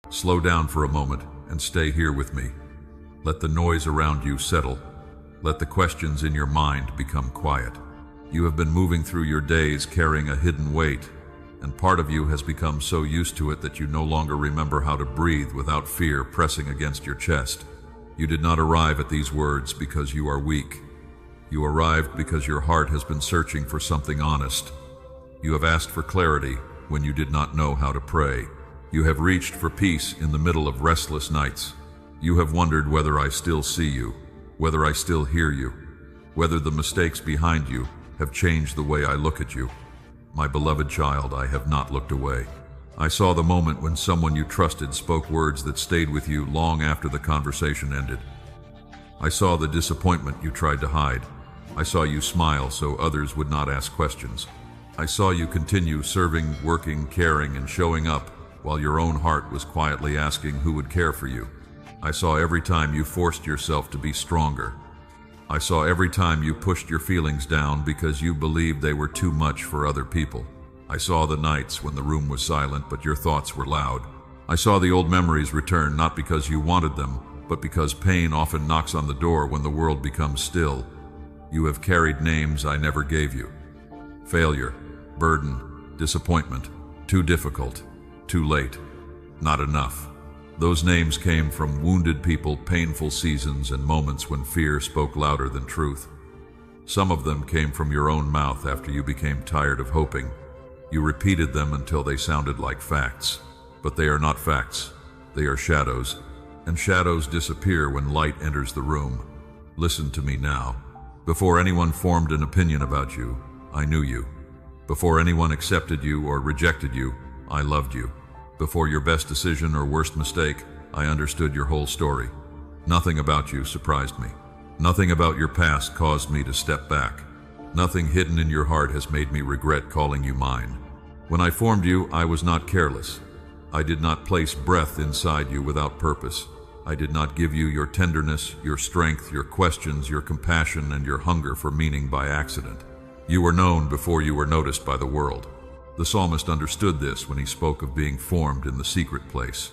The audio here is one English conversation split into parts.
Slow down for a moment and stay here with me. Let the noise around you settle. Let the questions in your mind become quiet. You have been moving through your days carrying a hidden weight, and part of you has become so used to it that you no longer remember how to breathe without fear pressing against your chest. You did not arrive at these words because you are weak. You arrived because your heart has been searching for something honest. You have asked for clarity when you did not know how to pray. You have reached for peace in the middle of restless nights. You have wondered whether I still see you, whether I still hear you, whether the mistakes behind you have changed the way I look at you. My beloved child, I have not looked away. I saw the moment when someone you trusted spoke words that stayed with you long after the conversation ended. I saw the disappointment you tried to hide. I saw you smile so others would not ask questions. I saw you continue serving, working, caring, and showing up while your own heart was quietly asking who would care for you. I saw every time you forced yourself to be stronger. I saw every time you pushed your feelings down because you believed they were too much for other people. I saw the nights when the room was silent but your thoughts were loud. I saw the old memories return not because you wanted them, but because pain often knocks on the door when the world becomes still. You have carried names I never gave you. Failure, burden, disappointment, too difficult, too late, not enough. Those names came from wounded people, painful seasons, and moments when fear spoke louder than truth. Some of them came from your own mouth after you became tired of hoping. You repeated them until they sounded like facts. But they are not facts. They are shadows, and shadows disappear when light enters the room. Listen to me now. Before anyone formed an opinion about you, I knew you. Before anyone accepted you or rejected you, I loved you. Before your best decision or worst mistake, I understood your whole story. Nothing about you surprised me. Nothing about your past caused me to step back. Nothing hidden in your heart has made me regret calling you mine. When I formed you, I was not careless. I did not place breath inside you without purpose. I did not give you your tenderness, your strength, your questions, your compassion, and your hunger for meaning by accident. You were known before you were noticed by the world. The psalmist understood this when he spoke of being formed in the secret place.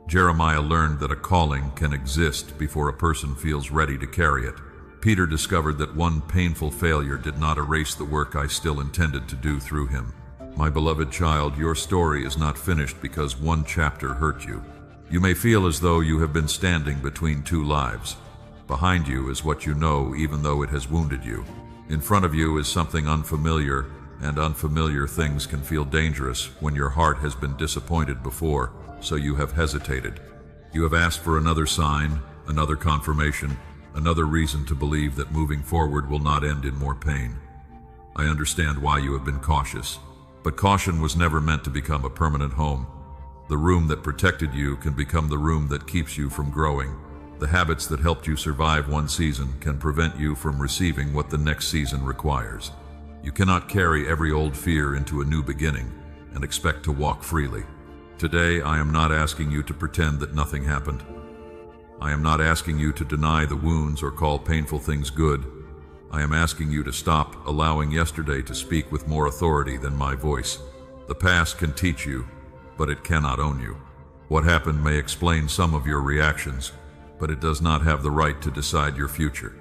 Jeremiah learned that a calling can exist before a person feels ready to carry it. Peter discovered that one painful failure did not erase the work I still intended to do through him. My beloved child, your story is not finished because one chapter hurt you. You may feel as though you have been standing between two lives. Behind you is what you know, even though it has wounded you. In front of you is something unfamiliar, and unfamiliar things can feel dangerous when your heart has been disappointed before, so you have hesitated. You have asked for another sign, another confirmation, another reason to believe that moving forward will not end in more pain. I understand why you have been cautious, but caution was never meant to become a permanent home. The room that protected you can become the room that keeps you from growing. The habits that helped you survive one season can prevent you from receiving what the next season requires. You cannot carry every old fear into a new beginning and expect to walk freely. Today, I am not asking you to pretend that nothing happened. I am not asking you to deny the wounds or call painful things good. I am asking you to stop allowing yesterday to speak with more authority than my voice. The past can teach you, but it cannot own you. What happened may explain some of your reactions, but it does not have the right to decide your future.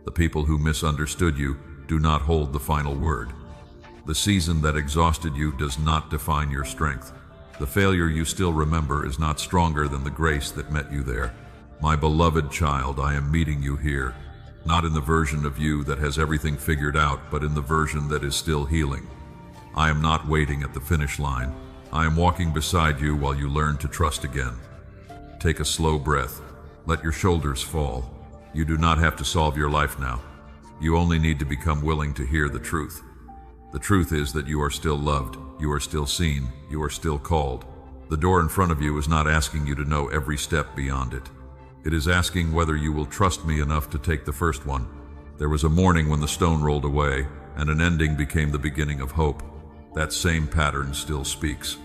The people who misunderstood you do not hold the final word. The season that exhausted you does not define your strength. The failure you still remember is not stronger than the grace that met you there. My beloved child, I am meeting you here, not in the version of you that has everything figured out, but in the version that is still healing. I am not waiting at the finish line. I am walking beside you while you learn to trust again. Take a slow breath. Let your shoulders fall. You do not have to solve your life now. You only need to become willing to hear the truth. The truth is that you are still loved, you are still seen, you are still called. The door in front of you is not asking you to know every step beyond it. It is asking whether you will trust me enough to take the first one. There was a morning when the stone rolled away, and an ending became the beginning of hope. That same pattern still speaks.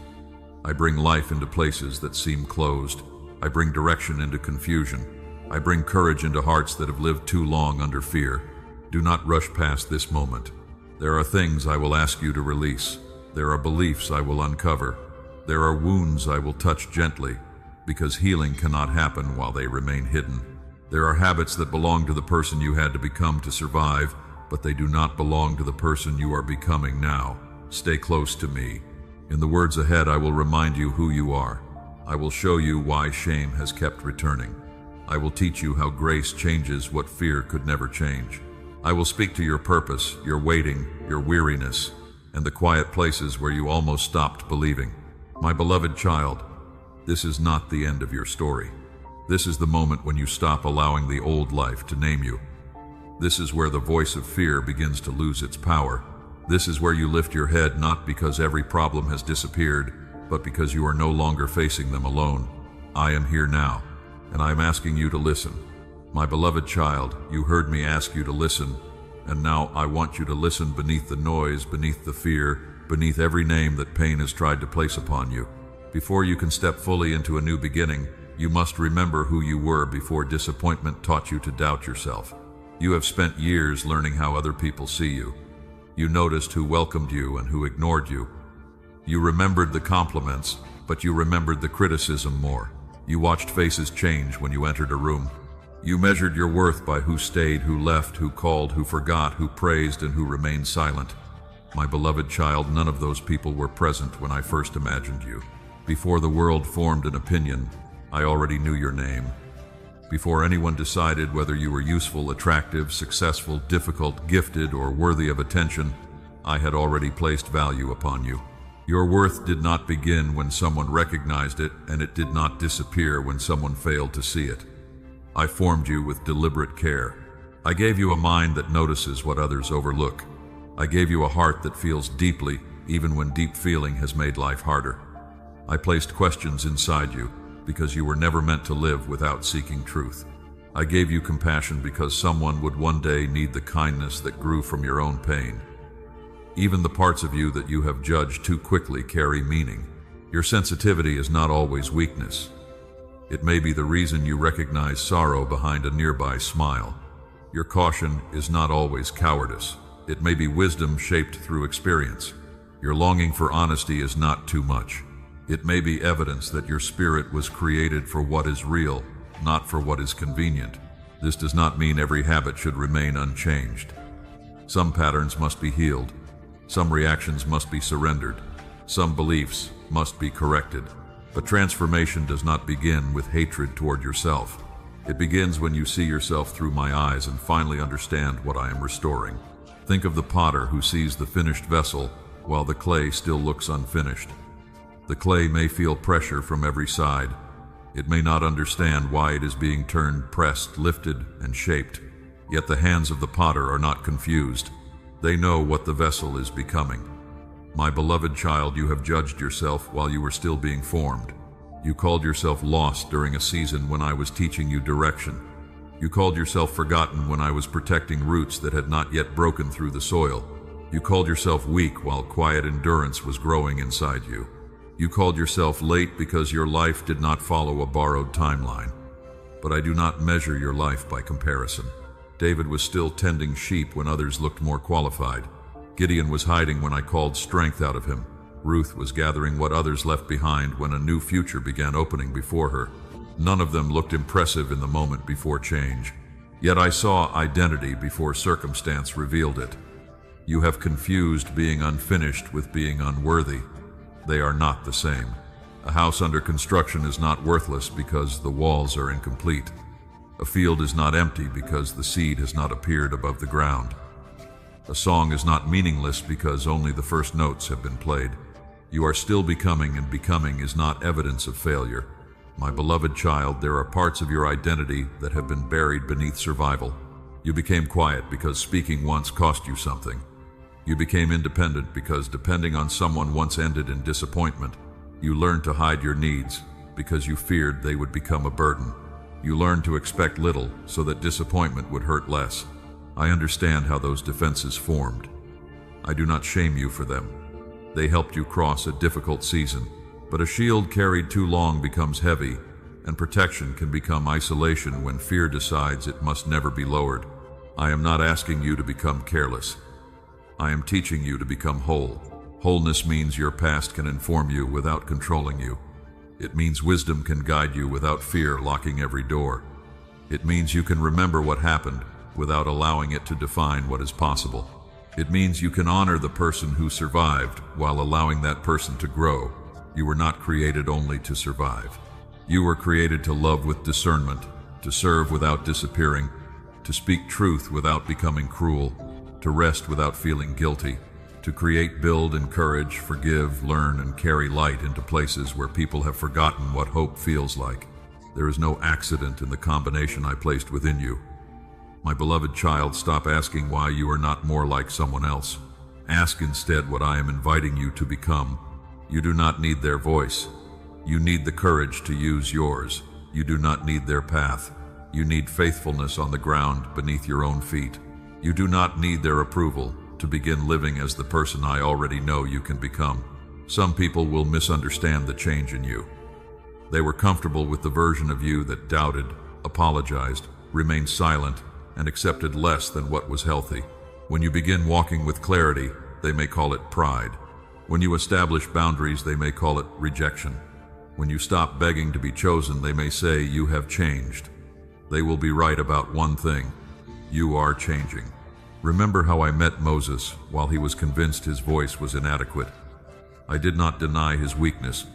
I bring life into places that seem closed. I bring direction into confusion. I bring courage into hearts that have lived too long under fear. Do not rush past this moment. There are things I will ask you to release. There are beliefs I will uncover. There are wounds I will touch gently, because healing cannot happen while they remain hidden. There are habits that belong to the person you had to become to survive, but they do not belong to the person you are becoming now. Stay close to me. In the words ahead, I will remind you who you are. I will show you why shame has kept returning. I will teach you how grace changes what fear could never change. I will speak to your purpose, your waiting, your weariness, and the quiet places where you almost stopped believing. My beloved child, this is not the end of your story. This is the moment when you stop allowing the old life to name you. This is where the voice of fear begins to lose its power. This is where you lift your head not because every problem has disappeared, but because you are no longer facing them alone. I am here now, and I am asking you to listen. My beloved child, you heard me ask you to listen, and now I want you to listen beneath the noise, beneath the fear, beneath every name that pain has tried to place upon you. Before you can step fully into a new beginning, you must remember who you were before disappointment taught you to doubt yourself. You have spent years learning how other people see you. You noticed who welcomed you and who ignored you. You remembered the compliments, but you remembered the criticism more. You watched faces change when you entered a room. You measured your worth by who stayed, who left, who called, who forgot, who praised, and who remained silent. My beloved child, none of those people were present when I first imagined you. Before the world formed an opinion, I already knew your name. Before anyone decided whether you were useful, attractive, successful, difficult, gifted, or worthy of attention, I had already placed value upon you. Your worth did not begin when someone recognized it, and it did not disappear when someone failed to see it. I formed you with deliberate care. I gave you a mind that notices what others overlook. I gave you a heart that feels deeply, even when deep feeling has made life harder. I placed questions inside you, because you were never meant to live without seeking truth. I gave you compassion because someone would one day need the kindness that grew from your own pain. Even the parts of you that you have judged too quickly carry meaning. Your sensitivity is not always weakness. It may be the reason you recognize sorrow behind a nearby smile. Your caution is not always cowardice. It may be wisdom shaped through experience. Your longing for honesty is not too much. It may be evidence that your spirit was created for what is real, not for what is convenient. This does not mean every habit should remain unchanged. Some patterns must be healed. Some reactions must be surrendered. Some beliefs must be corrected. But transformation does not begin with hatred toward yourself. It begins when you see yourself through my eyes and finally understand what I am restoring. Think of the potter who sees the finished vessel while the clay still looks unfinished. The clay may feel pressure from every side. It may not understand why it is being turned, pressed, lifted, and shaped. Yet the hands of the potter are not confused. They know what the vessel is becoming. My beloved child, you have judged yourself while you were still being formed. You called yourself lost during a season when I was teaching you direction. You called yourself forgotten when I was protecting roots that had not yet broken through the soil. You called yourself weak while quiet endurance was growing inside you. You called yourself late because your life did not follow a borrowed timeline. But I do not measure your life by comparison. David was still tending sheep when others looked more qualified. Gideon was hiding when I called strength out of him. Ruth was gathering what others left behind when a new future began opening before her. None of them looked impressive in the moment before change. Yet I saw identity before circumstance revealed it. You have confused being unfinished with being unworthy. They are not the same. A house under construction is not worthless because the walls are incomplete. A field is not empty because the seed has not appeared above the ground. A song is not meaningless because only the first notes have been played. You are still becoming, and becoming is not evidence of failure. My beloved child, there are parts of your identity that have been buried beneath survival. You became quiet because speaking once cost you something. You became independent because depending on someone once ended in disappointment. You learned to hide your needs because you feared they would become a burden. You learned to expect little so that disappointment would hurt less. I understand how those defenses formed. I do not shame you for them. They helped you cross a difficult season, but a shield carried too long becomes heavy, and protection can become isolation when fear decides it must never be lowered. I am not asking you to become careless. I am teaching you to become whole. Wholeness means your past can inform you without controlling you. It means wisdom can guide you without fear locking every door. It means you can remember what happened without allowing it to define what is possible. It means you can honor the person who survived while allowing that person to grow. You were not created only to survive. You were created to love with discernment, to serve without disappearing, to speak truth without becoming cruel, to rest without feeling guilty, to create, build, encourage, forgive, learn, and carry light into places where people have forgotten what hope feels like. There is no accident in the combination I placed within you. My beloved child, stop asking why you are not more like someone else. Ask instead what I am inviting you to become. You do not need their voice. You need the courage to use yours. You do not need their path. You need faithfulness on the ground beneath your own feet. You do not need their approval to begin living as the person I already know you can become. Some people will misunderstand the change in you. They were comfortable with the version of you that doubted, apologized, remained silent, and accepted less than what was healthy. When you begin walking with clarity, they may call it pride. When you establish boundaries, they may call it rejection. When you stop begging to be chosen, they may say you have changed. They will be right about one thing: you are changing. Remember how I met Moses while he was convinced his voice was inadequate. I did not deny his weakness,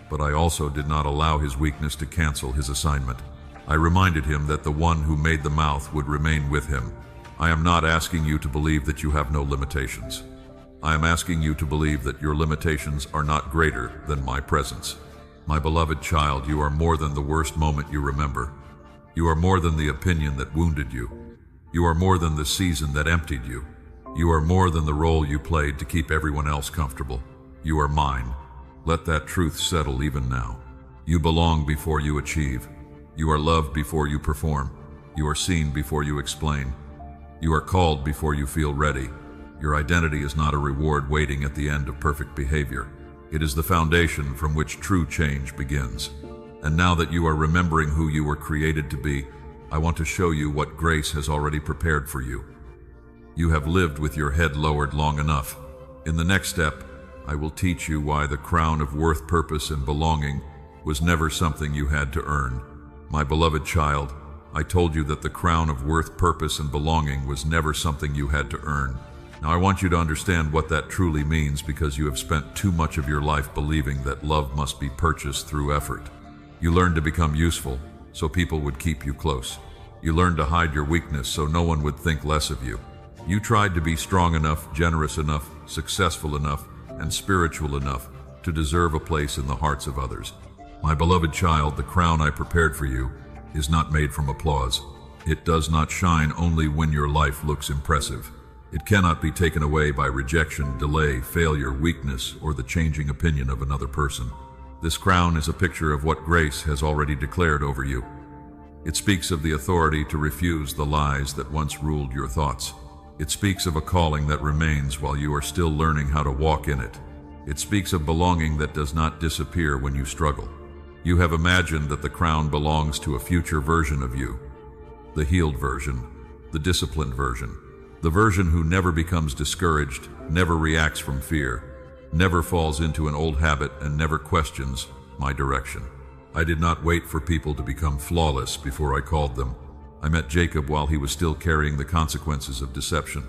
but I also did not allow his weakness to cancel his assignment. I reminded him that the one who made the mouth would remain with him. I am not asking you to believe that you have no limitations. I am asking you to believe that your limitations are not greater than my presence. My beloved child, you are more than the worst moment you remember. You are more than the opinion that wounded you. You are more than the season that emptied you. You are more than the role you played to keep everyone else comfortable. You are mine. Let that truth settle even now. You belong before you achieve. You are loved before you perform. You are seen before you explain. You are called before you feel ready. Your identity is not a reward waiting at the end of perfect behavior. It is the foundation from which true change begins. And now that you are remembering who you were created to be, I want to show you what grace has already prepared for you. You have lived with your head lowered long enough. In the next step, I will teach you why the crown of worth, purpose, and belonging was never something you had to earn. My beloved child, I told you that the crown of worth, purpose, and belonging was never something you had to earn. Now I want you to understand what that truly means, because you have spent too much of your life believing that love must be purchased through effort. You learned to become useful so people would keep you close. You learned to hide your weakness so no one would think less of you. You tried to be strong enough, generous enough, successful enough, and spiritual enough to deserve a place in the hearts of others. My beloved child, the crown I prepared for you is not made from applause. It does not shine only when your life looks impressive. It cannot be taken away by rejection, delay, failure, weakness, or the changing opinion of another person. This crown is a picture of what grace has already declared over you. It speaks of the authority to refuse the lies that once ruled your thoughts. It speaks of a calling that remains while you are still learning how to walk in it. It speaks of belonging that does not disappear when you struggle. You have imagined that the crown belongs to a future version of you, the healed version, the disciplined version, the version who never becomes discouraged, never reacts from fear, never falls into an old habit, and never questions my direction. I did not wait for people to become flawless before I called them. I met Jacob while he was still carrying the consequences of deception.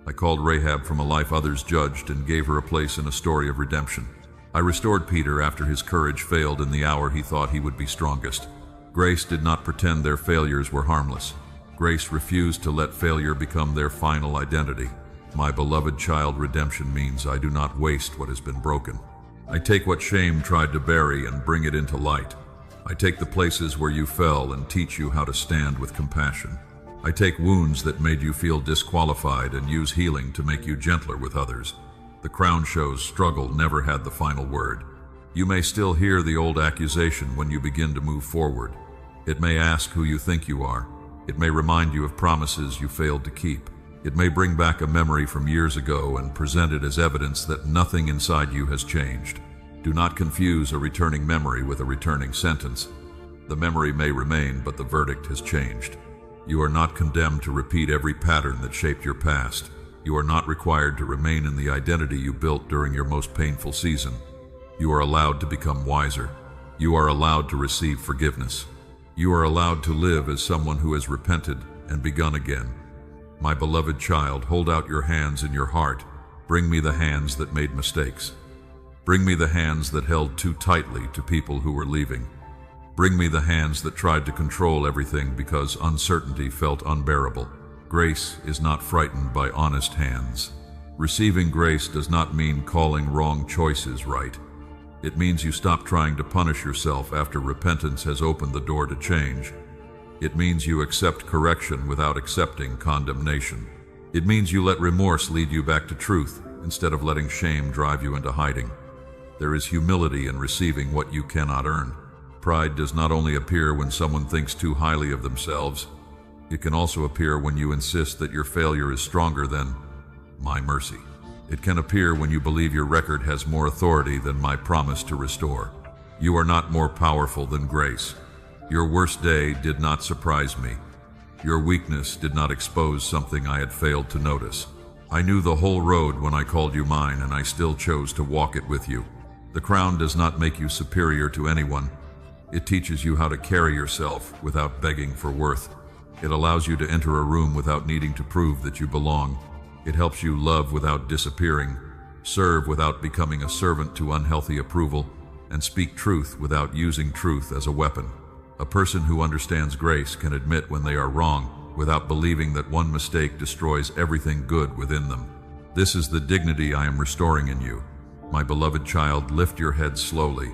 I called Rahab from a life others judged and gave her a place in a story of redemption. I restored Peter after his courage failed in the hour he thought he would be strongest. Grace did not pretend their failures were harmless. Grace refused to let failure become their final identity. My beloved child, redemption means I do not waste what has been broken. I take what shame tried to bury and bring it into light. I take the places where you fell and teach you how to stand with compassion. I take wounds that made you feel disqualified and use healing to make you gentler with others. The crown shows struggle never had the final word. You may still hear the old accusation when you begin to move forward. It may ask who you think you are. It may remind you of promises you failed to keep. It may bring back a memory from years ago and present it as evidence that nothing inside you has changed. Do not confuse a returning memory with a returning sentence. The memory may remain, but the verdict has changed. You are not condemned to repeat every pattern that shaped your past. You are not required to remain in the identity you built during your most painful season. You are allowed to become wiser. You are allowed to receive forgiveness. You are allowed to live as someone who has repented and begun again. My beloved child, hold out your hands and your heart. Bring me the hands that made mistakes. Bring me the hands that held too tightly to people who were leaving. Bring me the hands that tried to control everything because uncertainty felt unbearable. Grace is not frightened by honest hands. Receiving grace does not mean calling wrong choices right. It means you stop trying to punish yourself after repentance has opened the door to change. It means you accept correction without accepting condemnation. It means you let remorse lead you back to truth instead of letting shame drive you into hiding. There is humility in receiving what you cannot earn. Pride does not only appear when someone thinks too highly of themselves, it can also appear when you insist that your failure is stronger than my mercy. It can appear when you believe your record has more authority than my promise to restore. You are not more powerful than grace. Your worst day did not surprise me. Your weakness did not expose something I had failed to notice. I knew the whole road when I called you mine, and I still chose to walk it with you. The crown does not make you superior to anyone. It teaches you how to carry yourself without begging for worth. It allows you to enter a room without needing to prove that you belong. It helps you love without disappearing, serve without becoming a servant to unhealthy approval, and speak truth without using truth as a weapon. A person who understands grace can admit when they are wrong without believing that one mistake destroys everything good within them. This is the dignity I am restoring in you. My beloved child, lift your head slowly,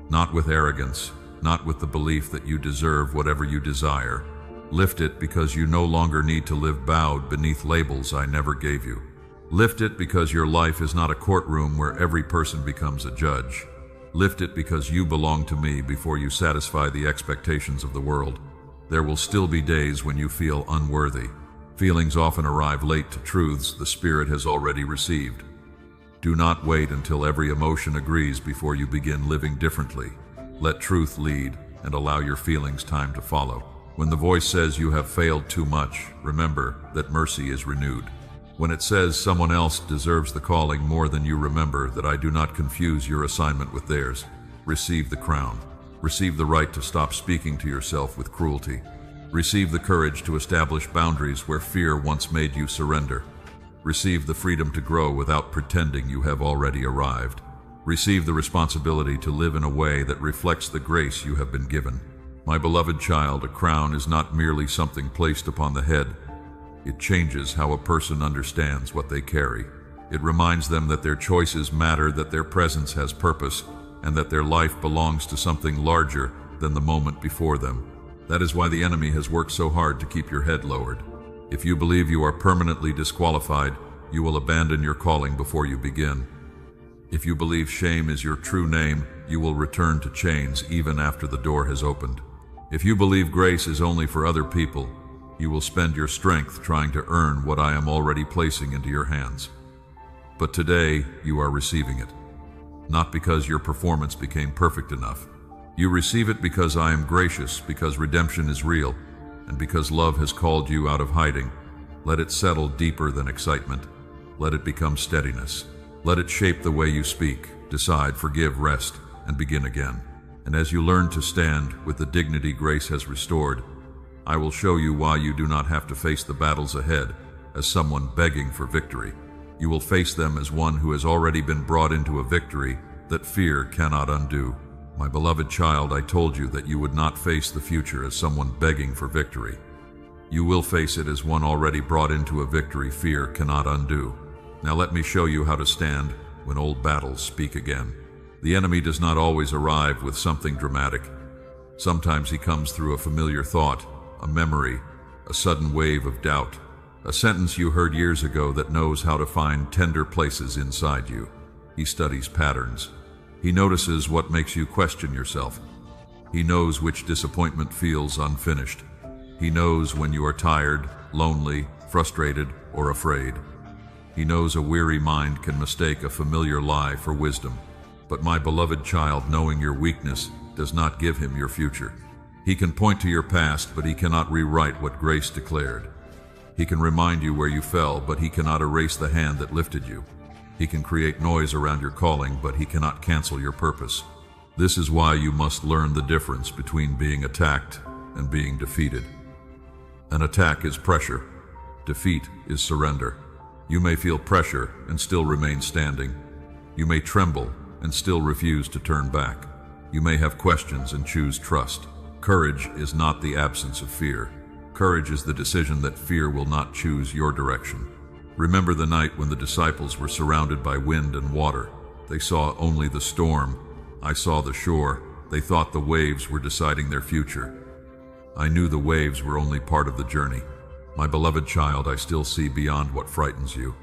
not with arrogance, not with the belief that you deserve whatever you desire. Lift it because you no longer need to live bowed beneath labels I never gave you. Lift it because your life is not a courtroom where every person becomes a judge. Lift it because you belong to me before you satisfy the expectations of the world. There will still be days when you feel unworthy. Feelings often arrive late to truths the Spirit has already received. Do not wait until every emotion agrees before you begin living differently. Let truth lead and allow your feelings time to follow. When the voice says you have failed too much, remember that mercy is renewed. When it says someone else deserves the calling more than you, remember that I do not confuse your assignment with theirs. Receive the crown. Receive the right to stop speaking to yourself with cruelty. Receive the courage to establish boundaries where fear once made you surrender. Receive the freedom to grow without pretending you have already arrived. Receive the responsibility to live in a way that reflects the grace you have been given. My beloved child, a crown is not merely something placed upon the head. It changes how a person understands what they carry. It reminds them that their choices matter, that their presence has purpose, and that their life belongs to something larger than the moment before them. That is why the enemy has worked so hard to keep your head lowered. If you believe you are permanently disqualified, you will abandon your calling before you begin. If you believe shame is your true name, you will return to chains even after the door has opened. If you believe grace is only for other people, you will spend your strength trying to earn what I am already placing into your hands. But today, you are receiving it. Not because your performance became perfect enough. You receive it because I am gracious, because redemption is real, and because love has called you out of hiding. Let it settle deeper than excitement. Let it become steadiness. Let it shape the way you speak, decide, forgive, rest, and begin again. And as you learn to stand with the dignity grace has restored, I will show you why you do not have to face the battles ahead as someone begging for victory. You will face them as one who has already been brought into a victory that fear cannot undo. My beloved child, I told you that you would not face the future as someone begging for victory. You will face it as one already brought into a victory fear cannot undo. Now let me show you how to stand when old battles speak again. The enemy does not always arrive with something dramatic. Sometimes he comes through a familiar thought, a memory, a sudden wave of doubt, a sentence you heard years ago that knows how to find tender places inside you. He studies patterns. He notices what makes you question yourself. He knows which disappointment feels unfinished. He knows when you are tired, lonely, frustrated, or afraid. He knows a weary mind can mistake a familiar lie for wisdom. But my beloved child, knowing your weakness does not give him your future. He can point to your past, but he cannot rewrite what grace declared. He can remind you where you fell, but he cannot erase the hand that lifted you. He can create noise around your calling, but he cannot cancel your purpose. This is why you must learn the difference between being attacked and being defeated. An attack is pressure. Defeat is surrender. You may feel pressure and still remain standing. You may tremble and still refuse to turn back. You may have questions and choose trust. Courage is not the absence of fear. Courage is the decision that fear will not choose your direction. Remember the night when the disciples were surrounded by wind and water. They saw only the storm. I saw the shore. They thought the waves were deciding their future. I knew the waves were only part of the journey. My beloved child, I still see beyond what frightens you.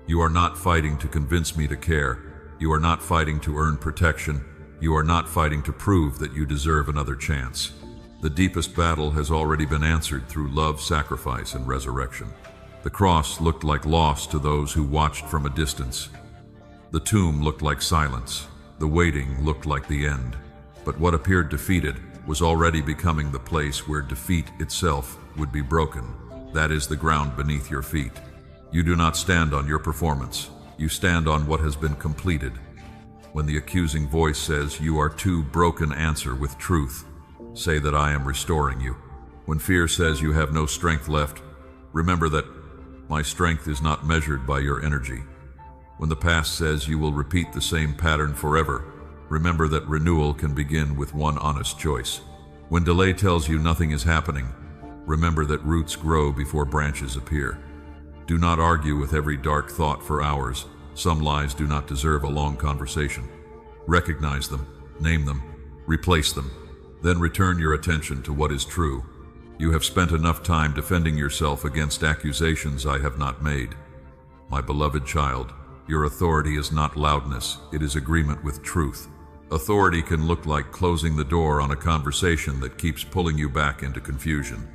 You are not fighting to convince me to care. You are not fighting to earn protection. You are not fighting to prove that you deserve another chance. The deepest battle has already been answered through love, sacrifice, and resurrection. The cross looked like loss to those who watched from a distance. The tomb looked like silence. The waiting looked like the end. But what appeared defeated was already becoming the place where defeat itself would be broken. That is the ground beneath your feet. You do not stand on your performance. You stand on what has been completed. When the accusing voice says you are too broken, answer with truth. Say that I am restoring you. When fear says you have no strength left, remember that my strength is not measured by your energy. When the past says you will repeat the same pattern forever, remember that renewal can begin with one honest choice. When delay tells you nothing is happening, remember that roots grow before branches appear. Do not argue with every dark thought for hours. Some lies do not deserve a long conversation. Recognize them, name them, replace them, then return your attention to what is true. You have spent enough time defending yourself against accusations I have not made. My beloved child, your authority is not loudness, it is agreement with truth. Authority can look like closing the door on a conversation that keeps pulling you back into confusion.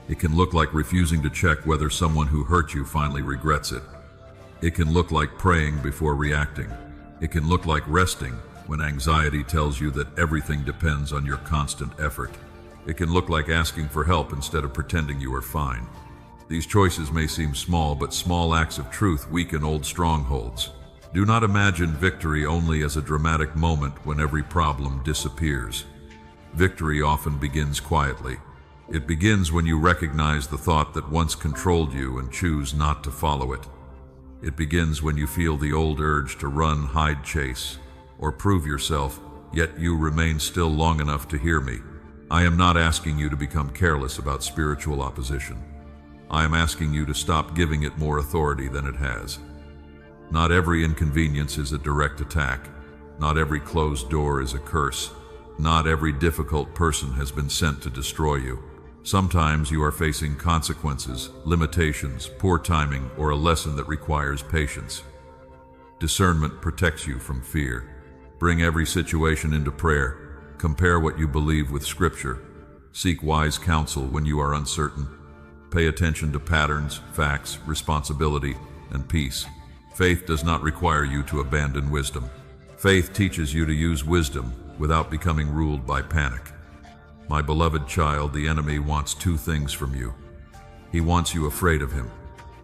It can look like refusing to check whether someone who hurt you finally regrets it. It can look like praying before reacting. It can look like resting when anxiety tells you that everything depends on your constant effort. It can look like asking for help instead of pretending you are fine. These choices may seem small, but small acts of truth weaken old strongholds. Do not imagine victory only as a dramatic moment when every problem disappears. Victory often begins quietly. It begins when you recognize the thought that once controlled you and choose not to follow it. It begins when you feel the old urge to run, hide, chase, or prove yourself, yet you remain still long enough to hear me. I am not asking you to become careless about spiritual opposition. I am asking you to stop giving it more authority than it has. Not every inconvenience is a direct attack. Not every closed door is a curse. Not every difficult person has been sent to destroy you. Sometimes you are facing consequences, limitations, poor timing, or a lesson that requires patience. Discernment protects you from fear. Bring every situation into prayer. Compare what you believe with Scripture. Seek wise counsel when you are uncertain. Pay attention to patterns, facts, responsibility, and peace. Faith does not require you to abandon wisdom. Faith teaches you to use wisdom without becoming ruled by panic. My beloved child, the enemy wants two things from you. He wants you afraid of him,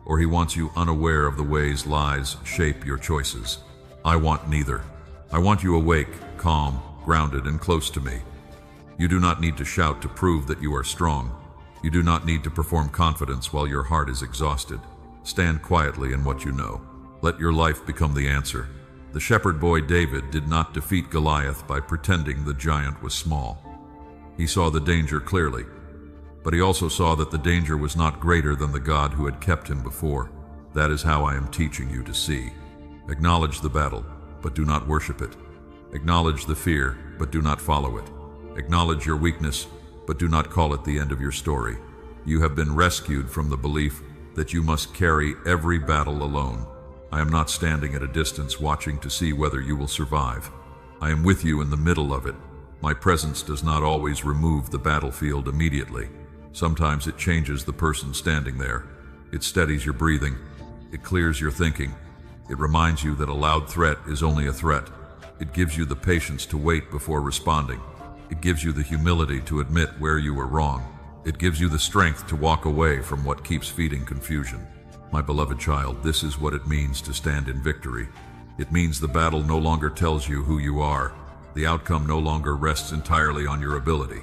or he wants you unaware of the ways lies shape your choices. I want neither. I want you awake, calm, grounded, and close to me. You do not need to shout to prove that you are strong. You do not need to perform confidence while your heart is exhausted. Stand quietly in what you know. Let your life become the answer. The shepherd boy David did not defeat Goliath by pretending the giant was small. He saw the danger clearly, but he also saw that the danger was not greater than the God who had kept him before. That is how I am teaching you to see. Acknowledge the battle, but do not worship it. Acknowledge the fear, but do not follow it. Acknowledge your weakness, but do not call it the end of your story. You have been rescued from the belief that you must carry every battle alone. I am not standing at a distance watching to see whether you will survive. I am with you in the middle of it. My presence does not always remove the battlefield immediately. Sometimes it changes the person standing there. It steadies your breathing. It clears your thinking. It reminds you that a loud threat is only a threat. It gives you the patience to wait before responding. It gives you the humility to admit where you were wrong. It gives you the strength to walk away from what keeps feeding confusion. My beloved child, this is what it means to stand in victory. It means the battle no longer tells you who you are. The outcome no longer rests entirely on your ability.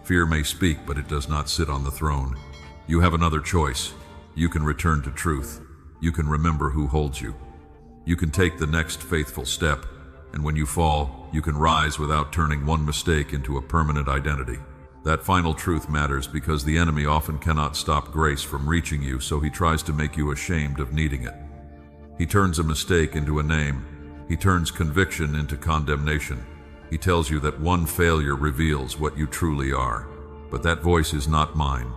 Fear may speak, but it does not sit on the throne. You have another choice. You can return to truth. You can remember who holds you. You can take the next faithful step, and when you fall, you can rise without turning one mistake into a permanent identity. That final truth matters because the enemy often cannot stop grace from reaching you, so he tries to make you ashamed of needing it. He turns a mistake into a name. He turns conviction into condemnation. He tells you that one failure reveals what you truly are, but that voice is not mine.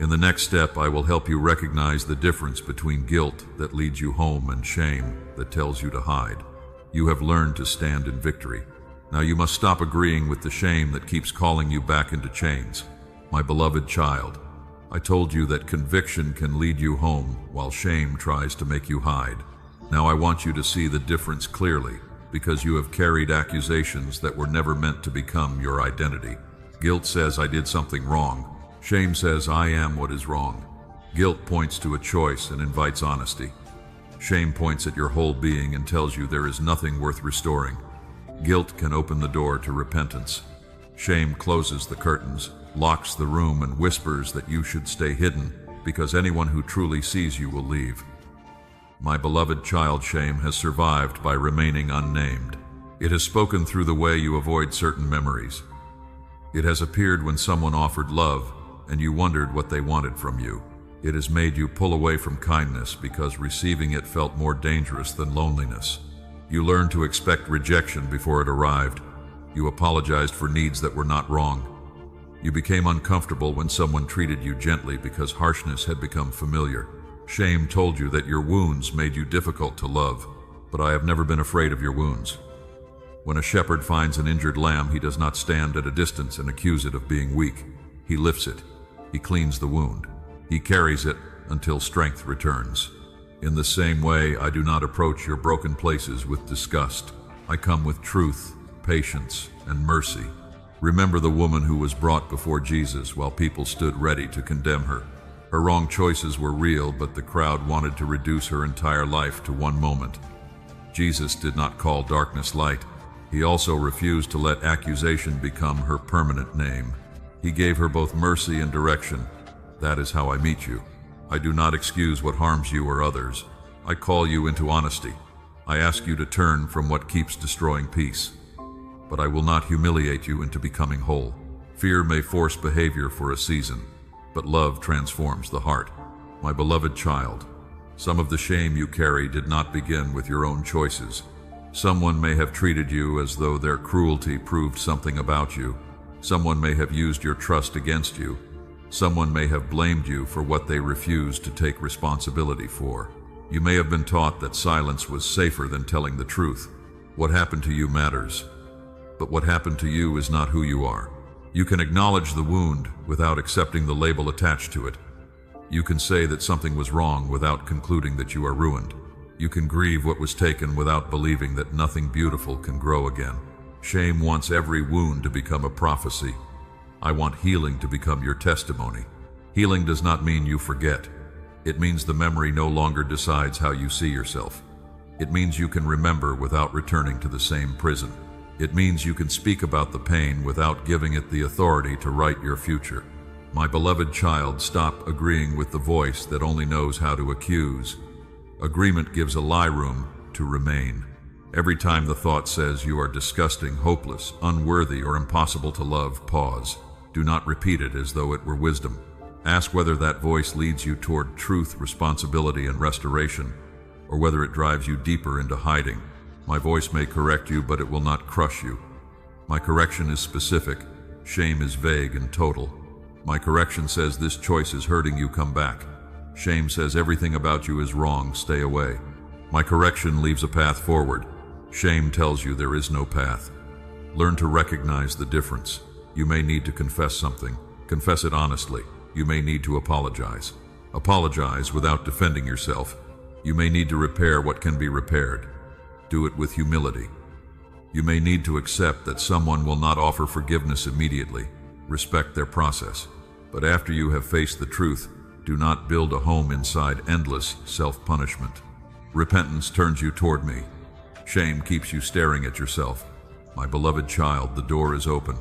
In the next step, I will help you recognize the difference between guilt that leads you home and shame that tells you to hide. You have learned to stand in victory. Now you must stop agreeing with the shame that keeps calling you back into chains. My beloved child, I told you that conviction can lead you home while shame tries to make you hide. Now I want you to see the difference clearly, because you have carried accusations that were never meant to become your identity. Guilt says I did something wrong. Shame says I am what is wrong. Guilt points to a choice and invites honesty. Shame points at your whole being and tells you there is nothing worth restoring. Guilt can open the door to repentance. Shame closes the curtains, locks the room, and whispers that you should stay hidden because anyone who truly sees you will leave. My beloved child, shame has survived by remaining unnamed. It has spoken through the way you avoid certain memories. It has appeared when someone offered love and you wondered what they wanted from you. It has made you pull away from kindness because receiving it felt more dangerous than loneliness. You learned to expect rejection before it arrived. You apologized for needs that were not wrong. You became uncomfortable when someone treated you gently because harshness had become familiar. Shame told you that your wounds made you difficult to love, but I have never been afraid of your wounds. When a shepherd finds an injured lamb, he does not stand at a distance and accuse it of being weak. He lifts it. He cleans the wound. He carries it until strength returns. In the same way, I do not approach your broken places with disgust. I come with truth, patience, and mercy. Remember the woman who was brought before Jesus while people stood ready to condemn her. Her wrong choices were real, but the crowd wanted to reduce her entire life to one moment. Jesus did not call darkness light. He also refused to let accusation become her permanent name. He gave her both mercy and direction. That is how I meet you. I do not excuse what harms you or others. I call you into honesty. I ask you to turn from what keeps destroying peace. But I will not humiliate you into becoming whole. Fear may force behavior for a season, but love transforms the heart. My beloved child, some of the shame you carry did not begin with your own choices. Someone may have treated you as though their cruelty proved something about you. Someone may have used your trust against you. Someone may have blamed you for what they refused to take responsibility for. You may have been taught that silence was safer than telling the truth. What happened to you matters. But what happened to you is not who you are. You can acknowledge the wound without accepting the label attached to it. You can say that something was wrong without concluding that you are ruined. You can grieve what was taken without believing that nothing beautiful can grow again. Shame wants every wound to become a prophecy. I want healing to become your testimony. Healing does not mean you forget. It means the memory no longer decides how you see yourself. It means you can remember without returning to the same prison. It means you can speak about the pain without giving it the authority to write your future. My beloved child, stop agreeing with the voice that only knows how to accuse. Agreement gives a lie room to remain. Every time the thought says you are disgusting, hopeless, unworthy, or impossible to love, pause. Do not repeat it as though it were wisdom. Ask whether that voice leads you toward truth, responsibility, and restoration, or whether it drives you deeper into hiding. My voice may correct you, but it will not crush you. My correction is specific. Shame is vague and total. My correction says this choice is hurting you, come back. Shame says everything about you is wrong, stay away. My correction leaves a path forward. Shame tells you there is no path. Learn to recognize the difference. You may need to confess something. Confess it honestly. You may need to apologize. Apologize without defending yourself. You may need to repair what can be repaired. Do it with humility. You may need to accept that someone will not offer forgiveness immediately. Respect their process. But after you have faced the truth, do not build a home inside endless self-punishment. Repentance turns you toward me. Shame keeps you staring at yourself. My beloved child, the door is open.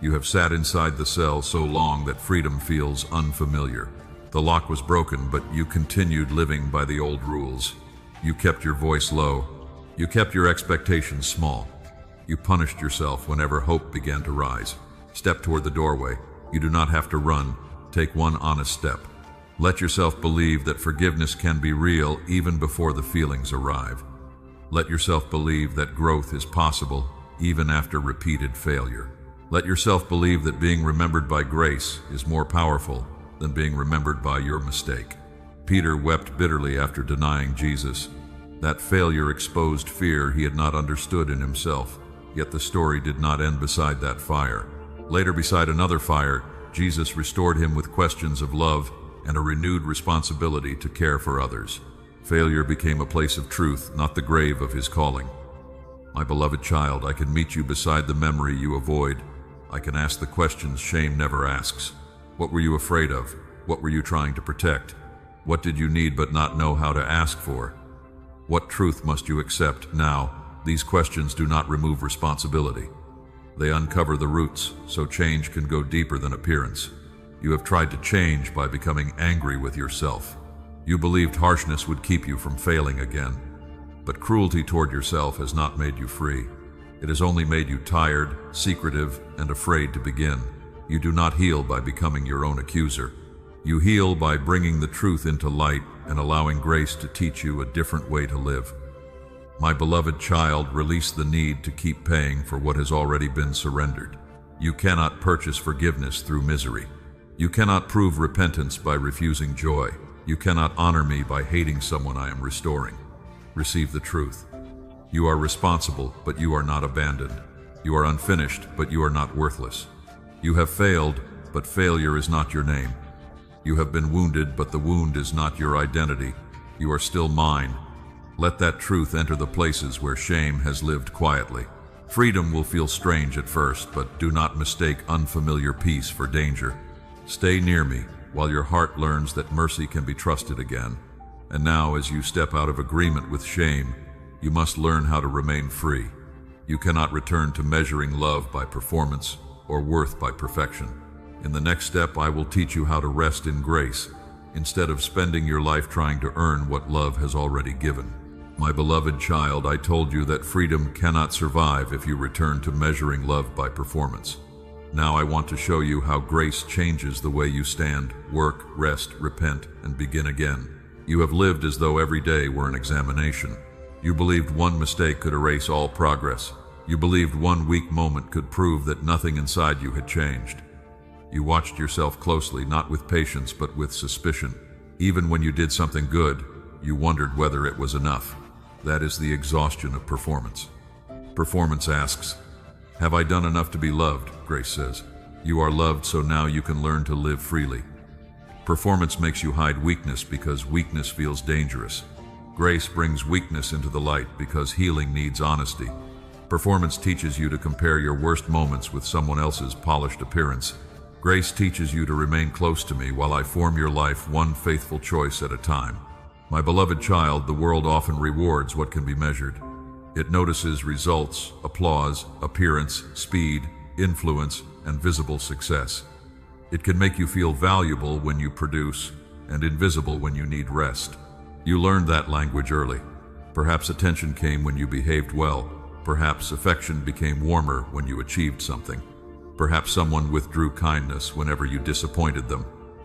You have sat inside the cell so long that freedom feels unfamiliar. The lock was broken, but you continued living by the old rules. You kept your voice low. You kept your expectations small. You punished yourself whenever hope began to rise. Step toward the doorway. You do not have to run. Take one honest step. Let yourself believe that forgiveness can be real even before the feelings arrive. Let yourself believe that growth is possible even after repeated failure. Let yourself believe that being remembered by grace is more powerful than being remembered by your mistake. Peter wept bitterly after denying Jesus. That failure exposed fear he had not understood in himself. Yet the story did not end beside that fire. Later, beside another fire, Jesus restored him with questions of love and a renewed responsibility to care for others. Failure became a place of truth, not the grave of his calling. My beloved child, I can meet you beside the memory you avoid. I can ask the questions shame never asks. What were you afraid of? What were you trying to protect? What did you need but not know how to ask for? What truth must you accept now? These questions do not remove responsibility. They uncover the roots, so change can go deeper than appearance. You have tried to change by becoming angry with yourself. You believed harshness would keep you from failing again. But cruelty toward yourself has not made you free. It has only made you tired, secretive, and afraid to begin. You do not heal by becoming your own accuser. You heal by bringing the truth into light and allowing grace to teach you a different way to live. My beloved child, release the need to keep paying for what has already been surrendered. You cannot purchase forgiveness through misery. You cannot prove repentance by refusing joy. You cannot honor me by hating someone I am restoring. Receive the truth. You are responsible, but you are not abandoned. You are unfinished, but you are not worthless. You have failed, but failure is not your name. You have been wounded, but the wound is not your identity. You are still mine. Let that truth enter the places where shame has lived quietly. Freedom will feel strange at first, but do not mistake unfamiliar peace for danger. Stay near me while your heart learns that mercy can be trusted again. And now, as you step out of agreement with shame, you must learn how to remain free. You cannot return to measuring love by performance or worth by perfection. In the next step, I will teach you how to rest in grace, instead of spending your life trying to earn what love has already given. My beloved child, I told you that freedom cannot survive if you return to measuring love by performance. Now I want to show you how grace changes the way you stand, work, rest, repent, and begin again. You have lived as though every day were an examination. You believed one mistake could erase all progress. You believed one weak moment could prove that nothing inside you had changed. You watched yourself closely, not with patience, but with suspicion. Even when you did something good, you wondered whether it was enough. That is the exhaustion of performance. Performance asks, have I done enough to be loved? Grace says, you are loved, so now you can learn to live freely. Performance makes you hide weakness because weakness feels dangerous. Grace brings weakness into the light because healing needs honesty. Performance teaches you to compare your worst moments with someone else's polished appearance. Grace teaches you to remain close to me while I form your life one faithful choice at a time. My beloved child, the world often rewards what can be measured. It notices results, applause, appearance, speed, influence, and visible success. It can make you feel valuable when you produce and invisible when you need rest. You learned that language early. Perhaps attention came when you behaved well. Perhaps affection became warmer when you achieved something. Perhaps someone withdrew kindness whenever you disappointed them.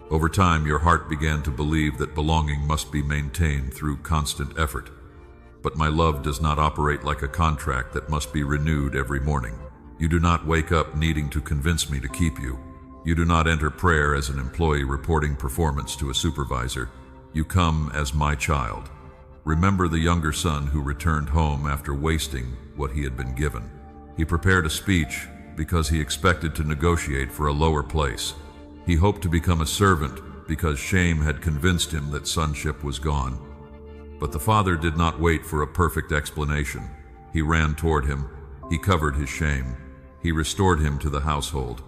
Over time, your heart began to believe that belonging must be maintained through constant effort. But my love does not operate like a contract that must be renewed every morning. You do not wake up needing to convince me to keep you. You do not enter prayer as an employee reporting performance to a supervisor. You come as my child. Remember the younger son who returned home after wasting what he had been given. He prepared a speech because he expected to negotiate for a lower place. He hoped to become a servant because shame had convinced him that sonship was gone. But the father did not wait for a perfect explanation. He ran toward him. He covered his shame. He restored him to the household.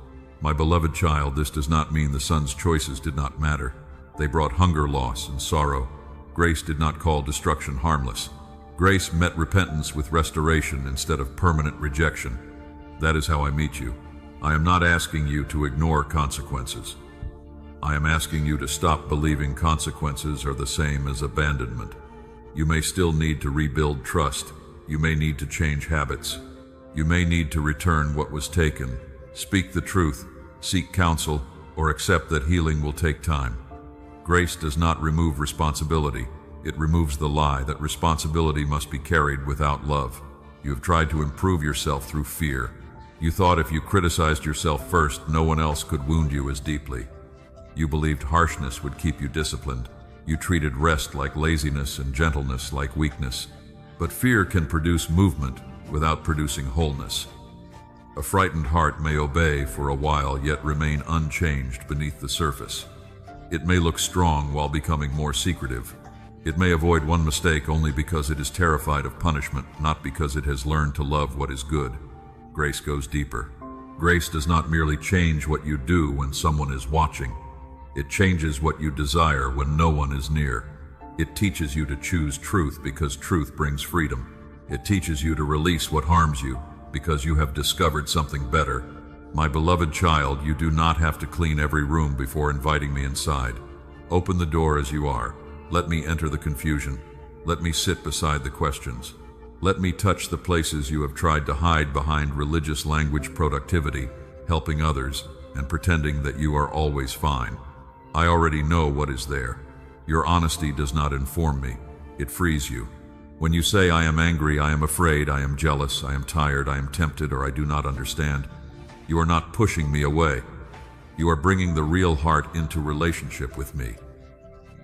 My beloved child, this does not mean the son's choices did not matter. They brought hunger, loss, and sorrow. Grace did not call destruction harmless. Grace met repentance with restoration instead of permanent rejection. That is how I meet you. I am not asking you to ignore consequences. I am asking you to stop believing consequences are the same as abandonment. You may still need to rebuild trust. You may need to change habits. You may need to return what was taken. Speak the truth, seek counsel, or accept that healing will take time. Grace does not remove responsibility. It removes the lie that responsibility must be carried without love. You have tried to improve yourself through fear. You thought if you criticized yourself first, no one else could wound you as deeply. You believed harshness would keep you disciplined. You treated rest like laziness and gentleness like weakness. But fear can produce movement without producing wholeness. A frightened heart may obey for a while, yet remain unchanged beneath the surface. It may look strong while becoming more secretive. It may avoid one mistake only because it is terrified of punishment, not because it has learned to love what is good. Grace goes deeper. Grace does not merely change what you do when someone is watching. It changes what you desire when no one is near. It teaches you to choose truth because truth brings freedom. It teaches you to release what harms you because you have discovered something better. My beloved child, you do not have to clean every room before inviting me inside. Open the door as you are. Let me enter the confusion. Let me sit beside the questions. Let me touch the places you have tried to hide behind religious language, productivity, helping others, and pretending that you are always fine. I already know what is there. Your honesty does not inform me. It frees you. When you say, I am angry, I am afraid, I am jealous, I am tired, I am tempted, or I do not understand, you are not pushing me away. You are bringing the real heart into relationship with me.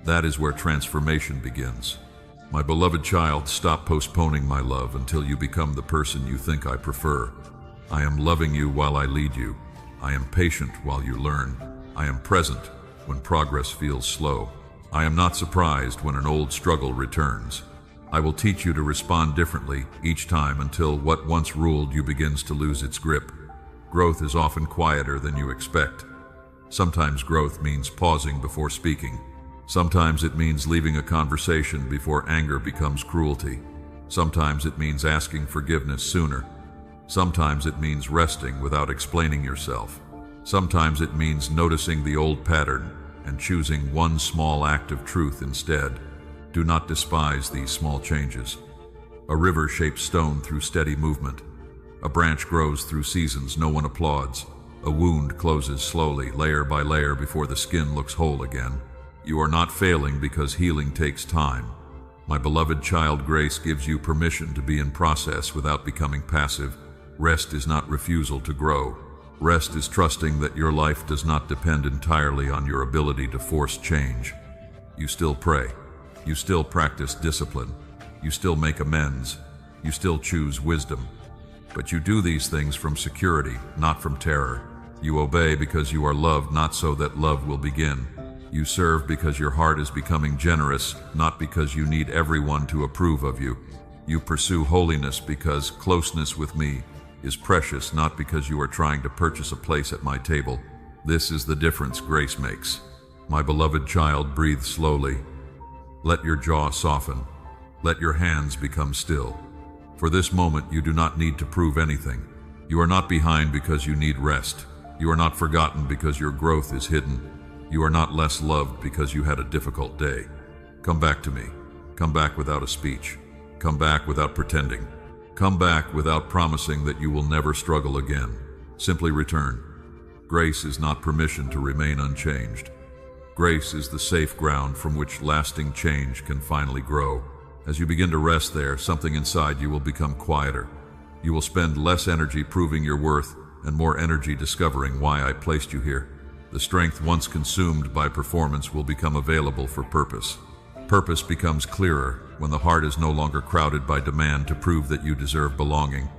That is where transformation begins. My beloved child, stop postponing my love until you become the person you think I prefer. I am loving you while I lead you. I am patient while you learn. I am present when progress feels slow. I am not surprised when an old struggle returns. I will teach you to respond differently each time until what once ruled you begins to lose its grip. Growth is often quieter than you expect. Sometimes growth means pausing before speaking. Sometimes it means leaving a conversation before anger becomes cruelty. Sometimes it means asking forgiveness sooner. Sometimes it means resting without explaining yourself. Sometimes it means noticing the old pattern and choosing one small act of truth instead. Do not despise these small changes. A river shapes stone through steady movement. A branch grows through seasons no one applauds. A wound closes slowly, layer by layer, before the skin looks whole again. You are not failing because healing takes time. My beloved child, grace gives you permission to be in process without becoming passive. Rest is not refusal to grow. Rest is trusting that your life does not depend entirely on your ability to force change. You still pray. You still practice discipline. You still make amends. You still choose wisdom. But you do these things from security, not from terror. You obey because you are loved, not so that love will begin. You serve because your heart is becoming generous, not because you need everyone to approve of you. You pursue holiness because closeness with me is precious, not because you are trying to purchase a place at my table. This is the difference grace makes. My beloved child, breathe slowly. Let your jaw soften. Let your hands become still. For this moment, you do not need to prove anything. You are not behind because you need rest. You are not forgotten because your growth is hidden. You are not less loved because you had a difficult day. Come back to me. Come back without a speech. Come back without pretending. Come back without promising that you will never struggle again. Simply return. Grace is not permission to remain unchanged. Grace is the safe ground from which lasting change can finally grow. As you begin to rest there, something inside you will become quieter. You will spend less energy proving your worth and more energy discovering why I placed you here. The strength once consumed by performance will become available for purpose. Purpose becomes clearer when the heart is no longer crowded by demand to prove that you deserve belonging.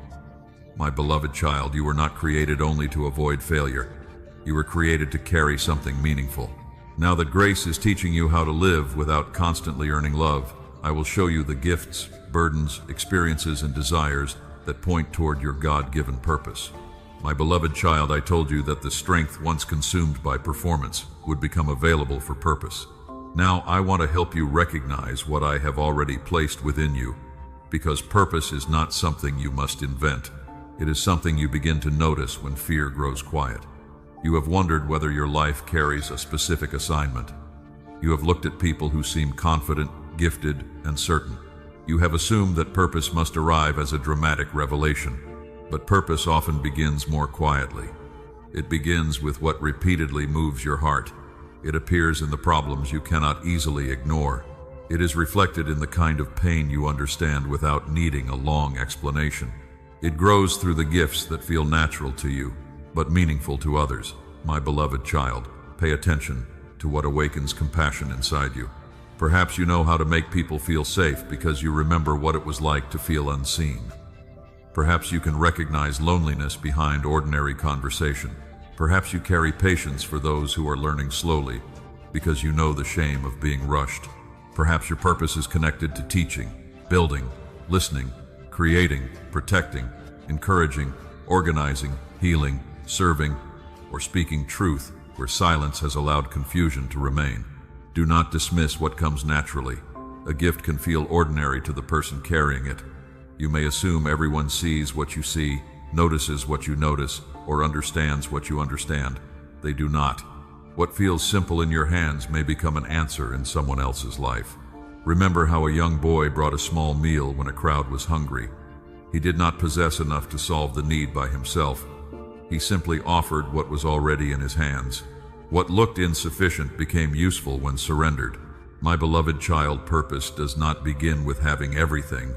My beloved child, you were not created only to avoid failure. You were created to carry something meaningful. Now that grace is teaching you how to live without constantly earning love, I will show you the gifts, burdens, experiences, and desires that point toward your God-given purpose. My beloved child, I told you that the strength once consumed by performance would become available for purpose. Now I want to help you recognize what I have already placed within you, because purpose is not something you must invent. It is something you begin to notice when fear grows quiet. You have wondered whether your life carries a specific assignment. You have looked at people who seem confident, gifted, and certain. You have assumed that purpose must arrive as a dramatic revelation. But purpose often begins more quietly. It begins with what repeatedly moves your heart. It appears in the problems you cannot easily ignore. It is reflected in the kind of pain you understand without needing a long explanation. It grows through the gifts that feel natural to you, but meaningful to others. My beloved child, pay attention to what awakens compassion inside you. Perhaps you know how to make people feel safe because you remember what it was like to feel unseen. Perhaps you can recognize loneliness behind ordinary conversation. Perhaps you carry patience for those who are learning slowly because you know the shame of being rushed. Perhaps your purpose is connected to teaching, building, listening, creating, protecting, encouraging, organizing, healing, serving, or speaking truth where silence has allowed confusion to remain. Do not dismiss what comes naturally. A gift can feel ordinary to the person carrying it. You may assume everyone sees what you see, notices what you notice, or understands what you understand. They do not. What feels simple in your hands may become an answer in someone else's life. Remember how a young boy brought a small meal when a crowd was hungry. He did not possess enough to solve the need by himself. He simply offered what was already in his hands. What looked insufficient became useful when surrendered. My beloved child, purpose does not begin with having everything.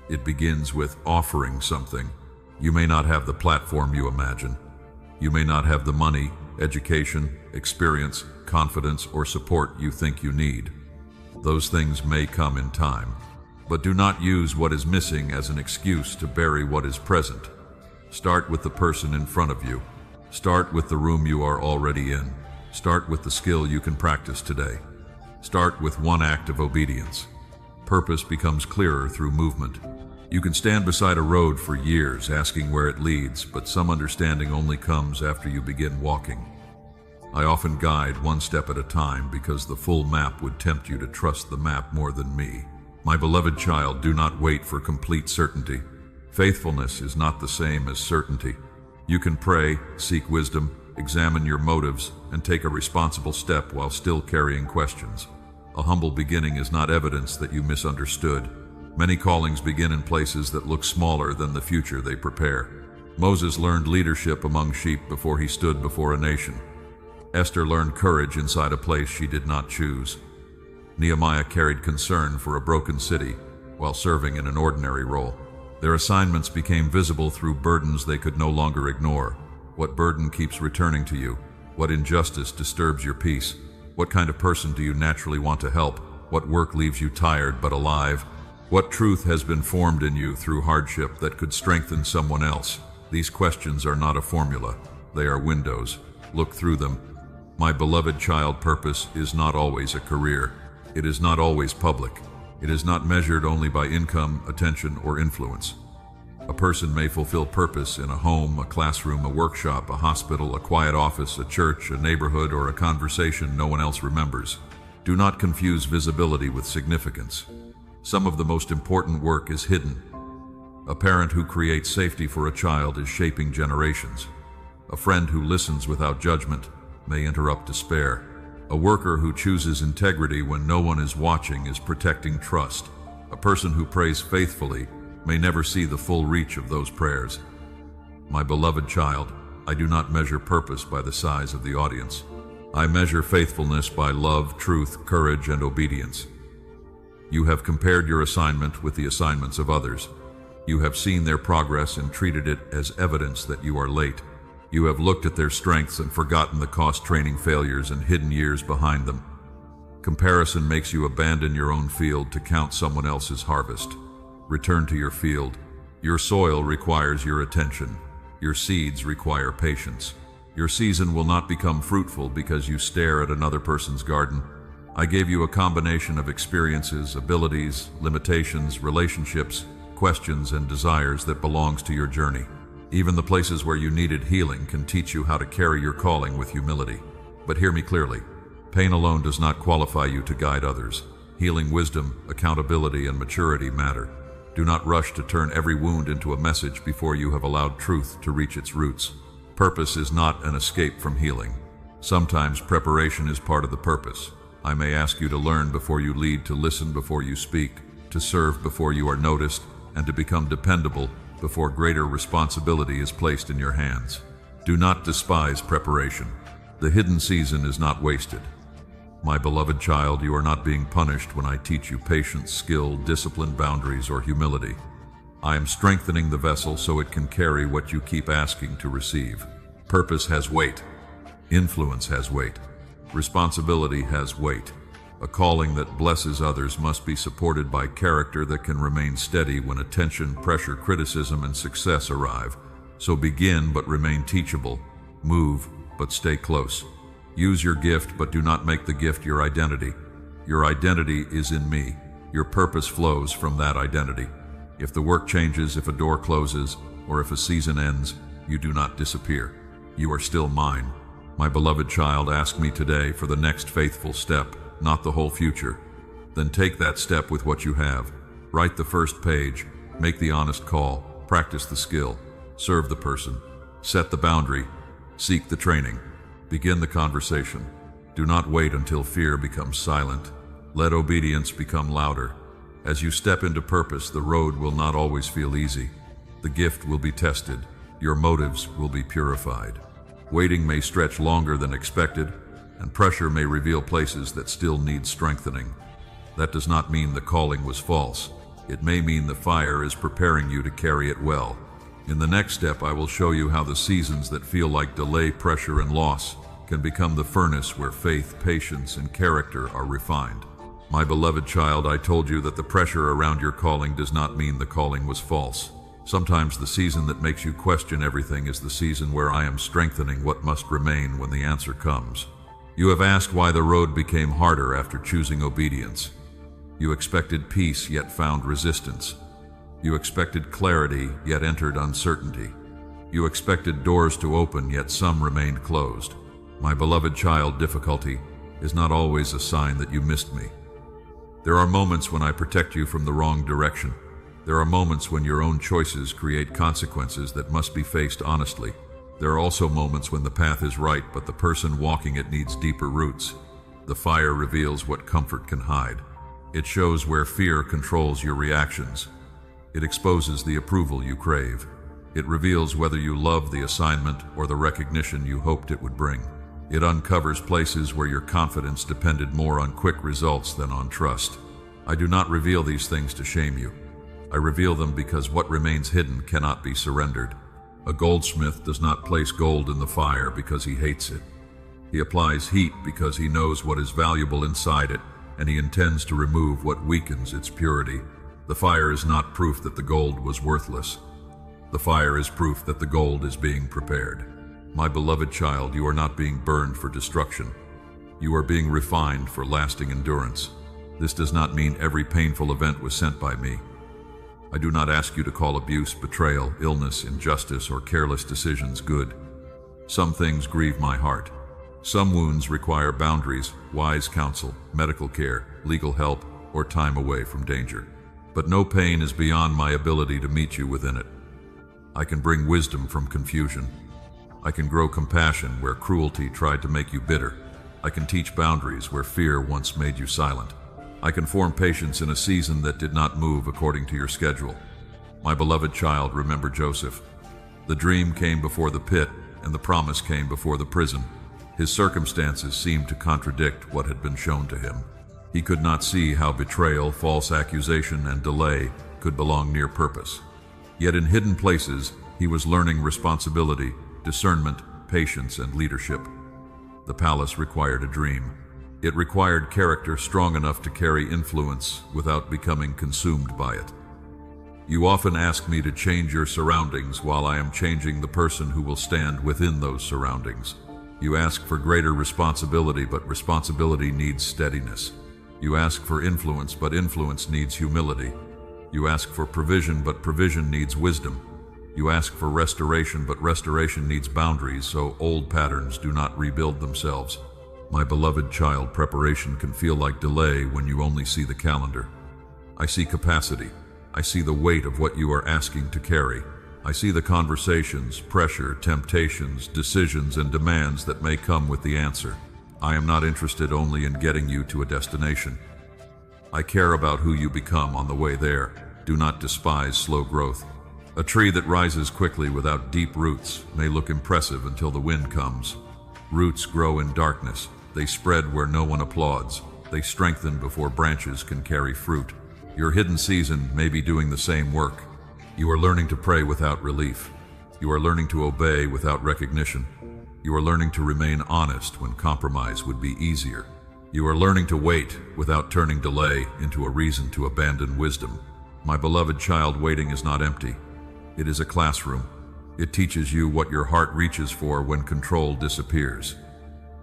It begins with offering something. You may not have the platform you imagine. You may not have the money, education, experience, confidence, or support you think you need. Those things may come in time. But do not use what is missing as an excuse to bury what is present. Start with the person in front of you. Start with the room you are already in. Start with the skill you can practice today. Start with one act of obedience. Purpose becomes clearer through movement. You can stand beside a road for years asking where it leads, but some understanding only comes after you begin walking. I often guide one step at a time because the full map would tempt you to trust the map more than me. My beloved child, do not wait for complete certainty. Faithfulness is not the same as certainty. You can pray, seek wisdom, examine your motives, and take a responsible step while still carrying questions. A humble beginning is not evidence that you misunderstood. Many callings begin in places that look smaller than the future they prepare. Moses learned leadership among sheep before he stood before a nation. Esther learned courage inside a place she did not choose. Nehemiah carried concern for a broken city while serving in an ordinary role. Their assignments became visible through burdens they could no longer ignore. What burden keeps returning to you? What injustice disturbs your peace? What kind of person do you naturally want to help? What work leaves you tired but alive? What truth has been formed in you through hardship that could strengthen someone else? These questions are not a formula. They are windows. Look through them. My beloved child, purpose is not always a career. It is not always public. It is not measured only by income, attention, or influence. A person may fulfill purpose in a home, a classroom, a workshop, a hospital, a quiet office, a church, a neighborhood, or a conversation no one else remembers. Do not confuse visibility with significance. Some of the most important work is hidden. A parent who creates safety for a child is shaping generations. A friend who listens without judgment may interrupt despair. A worker who chooses integrity when no one is watching is protecting trust. A person who prays faithfully may never see the full reach of those prayers. My beloved child, I do not measure purpose by the size of the audience. I measure faithfulness by love, truth, courage, and obedience. You have compared your assignment with the assignments of others. You have seen their progress and treated it as evidence that you are late. You have looked at their strengths and forgotten the cost-training failures and hidden years behind them. Comparison makes you abandon your own field to count someone else's harvest. Return to your field. Your soil requires your attention. Your seeds require patience. Your season will not become fruitful because you stare at another person's garden. I gave you a combination of experiences, abilities, limitations, relationships, questions, and desires that belongs to your journey. Even the places where you needed healing can teach you how to carry your calling with humility. But hear me clearly. Pain alone does not qualify you to guide others. Healing, wisdom, accountability, and maturity matter. Do not rush to turn every wound into a message before you have allowed truth to reach its roots. Purpose is not an escape from healing. Sometimes preparation is part of the purpose. I may ask you to learn before you lead, to listen before you speak, to serve before you are noticed, and to become dependable before greater responsibility is placed in your hands. Do not despise preparation. The hidden season is not wasted. My beloved child, you are not being punished when I teach you patience, skill, discipline, boundaries, or humility. I am strengthening the vessel so it can carry what you keep asking to receive. Purpose has weight. Influence has weight. Responsibility has weight. A calling that blesses others must be supported by character that can remain steady when attention, pressure, criticism, and success arrive. So begin but remain teachable. Move but stay close. Use your gift, but do not make the gift your identity. Your identity is in me. Your purpose flows from that identity. If the work changes, if a door closes, or if a season ends, you do not disappear. You are still mine. My beloved child, ask me today for the next faithful step, not the whole future. Then take that step with what you have. Write the first page, make the honest call, practice the skill, serve the person, set the boundary, seek the training. Begin the conversation. Do not wait until fear becomes silent. Let obedience become louder. As you step into purpose, the road will not always feel easy. The gift will be tested. Your motives will be purified. Waiting may stretch longer than expected, and pressure may reveal places that still need strengthening. That does not mean the calling was false. It may mean the fire is preparing you to carry it well. In the next step, I will show you how the seasons that feel like delay, pressure, and loss can become the furnace where faith, patience, and character are refined. My beloved child, I told you that the pressure around your calling does not mean the calling was false. Sometimes the season that makes you question everything is the season where I am strengthening what must remain when the answer comes. You have asked why the road became harder after choosing obedience. You expected peace, yet found resistance. You expected clarity, yet entered uncertainty. You expected doors to open, yet some remained closed. My beloved child, difficulty is not always a sign that you missed me. There are moments when I protect you from the wrong direction. There are moments when your own choices create consequences that must be faced honestly. There are also moments when the path is right, but the person walking it needs deeper roots. The fire reveals what comfort can hide. It shows where fear controls your reactions. It exposes the approval you crave. It reveals whether you love the assignment or the recognition you hoped it would bring. It uncovers places where your confidence depended more on quick results than on trust. I do not reveal these things to shame you. I reveal them because what remains hidden cannot be surrendered. A goldsmith does not place gold in the fire because he hates it. He applies heat because he knows what is valuable inside it, and he intends to remove what weakens its purity. The fire is not proof that the gold was worthless. The fire is proof that the gold is being prepared. My beloved child, you are not being burned for destruction. You are being refined for lasting endurance. This does not mean every painful event was sent by me. I do not ask you to call abuse, betrayal, illness, injustice, or careless decisions good. Some things grieve my heart. Some wounds require boundaries, wise counsel, medical care, legal help, or time away from danger. But no pain is beyond my ability to meet you within it. I can bring wisdom from confusion. I can grow compassion where cruelty tried to make you bitter. I can teach boundaries where fear once made you silent. I can form patience in a season that did not move according to your schedule. My beloved child, remember Joseph. The dream came before the pit, and the promise came before the prison. His circumstances seemed to contradict what had been shown to him. He could not see how betrayal, false accusation, and delay could belong near purpose. Yet in hidden places, he was learning responsibility, discernment, patience, and leadership. The palace required a dream. It required character strong enough to carry influence without becoming consumed by it. You often ask me to change your surroundings while I am changing the person who will stand within those surroundings. You ask for greater responsibility, but responsibility needs steadiness. You ask for influence, but influence needs humility. You ask for provision, but provision needs wisdom. You ask for restoration, but restoration needs boundaries, so old patterns do not rebuild themselves. My beloved child, preparation can feel like delay when you only see the calendar. I see capacity. I see the weight of what you are asking to carry. I see the conversations, pressure, temptations, decisions, and demands that may come with the answer. I am not interested only in getting you to a destination. I care about who you become on the way there. Do not despise slow growth. A tree that rises quickly without deep roots may look impressive until the wind comes. Roots grow in darkness. They spread where no one applauds. They strengthen before branches can carry fruit. Your hidden season may be doing the same work. You are learning to pray without relief. You are learning to obey without recognition. You are learning to remain honest when compromise would be easier. You are learning to wait without turning delay into a reason to abandon wisdom. My beloved child, waiting is not empty. It is a classroom. It teaches you what your heart reaches for when control disappears.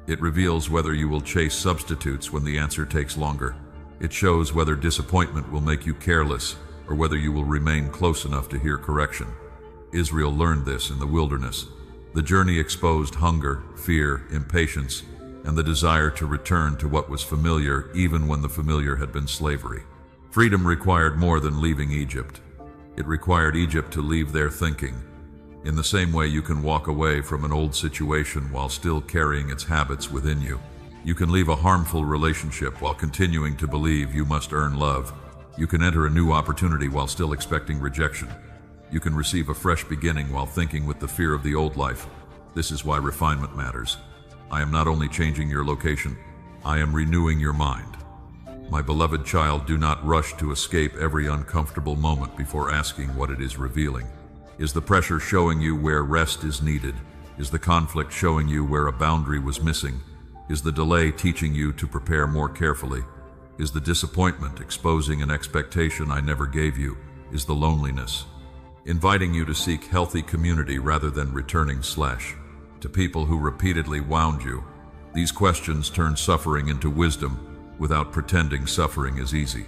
It reveals whether you will chase substitutes when the answer takes longer. It shows whether disappointment will make you careless or whether you will remain close enough to hear correction. Israel learned this in the wilderness. The journey exposed hunger, fear, impatience, and the desire to return to what was familiar even when the familiar had been slavery. Freedom required more than leaving Egypt. It required Egypt to leave their thinking. In the same way, you can walk away from an old situation while still carrying its habits within you. You can leave a harmful relationship while continuing to believe you must earn love. You can enter a new opportunity while still expecting rejection. You can receive a fresh beginning while thinking with the fear of the old life. This is why refinement matters. I am not only changing your location, I am renewing your mind. My beloved child, do not rush to escape every uncomfortable moment before asking what it is revealing. Is the pressure showing you where rest is needed? Is the conflict showing you where a boundary was missing? Is the delay teaching you to prepare more carefully? Is the disappointment exposing an expectation I never gave you? Is the loneliness inviting you to seek healthy community rather than returning to people who repeatedly wound you? These questions turn suffering into wisdom without pretending suffering is easy.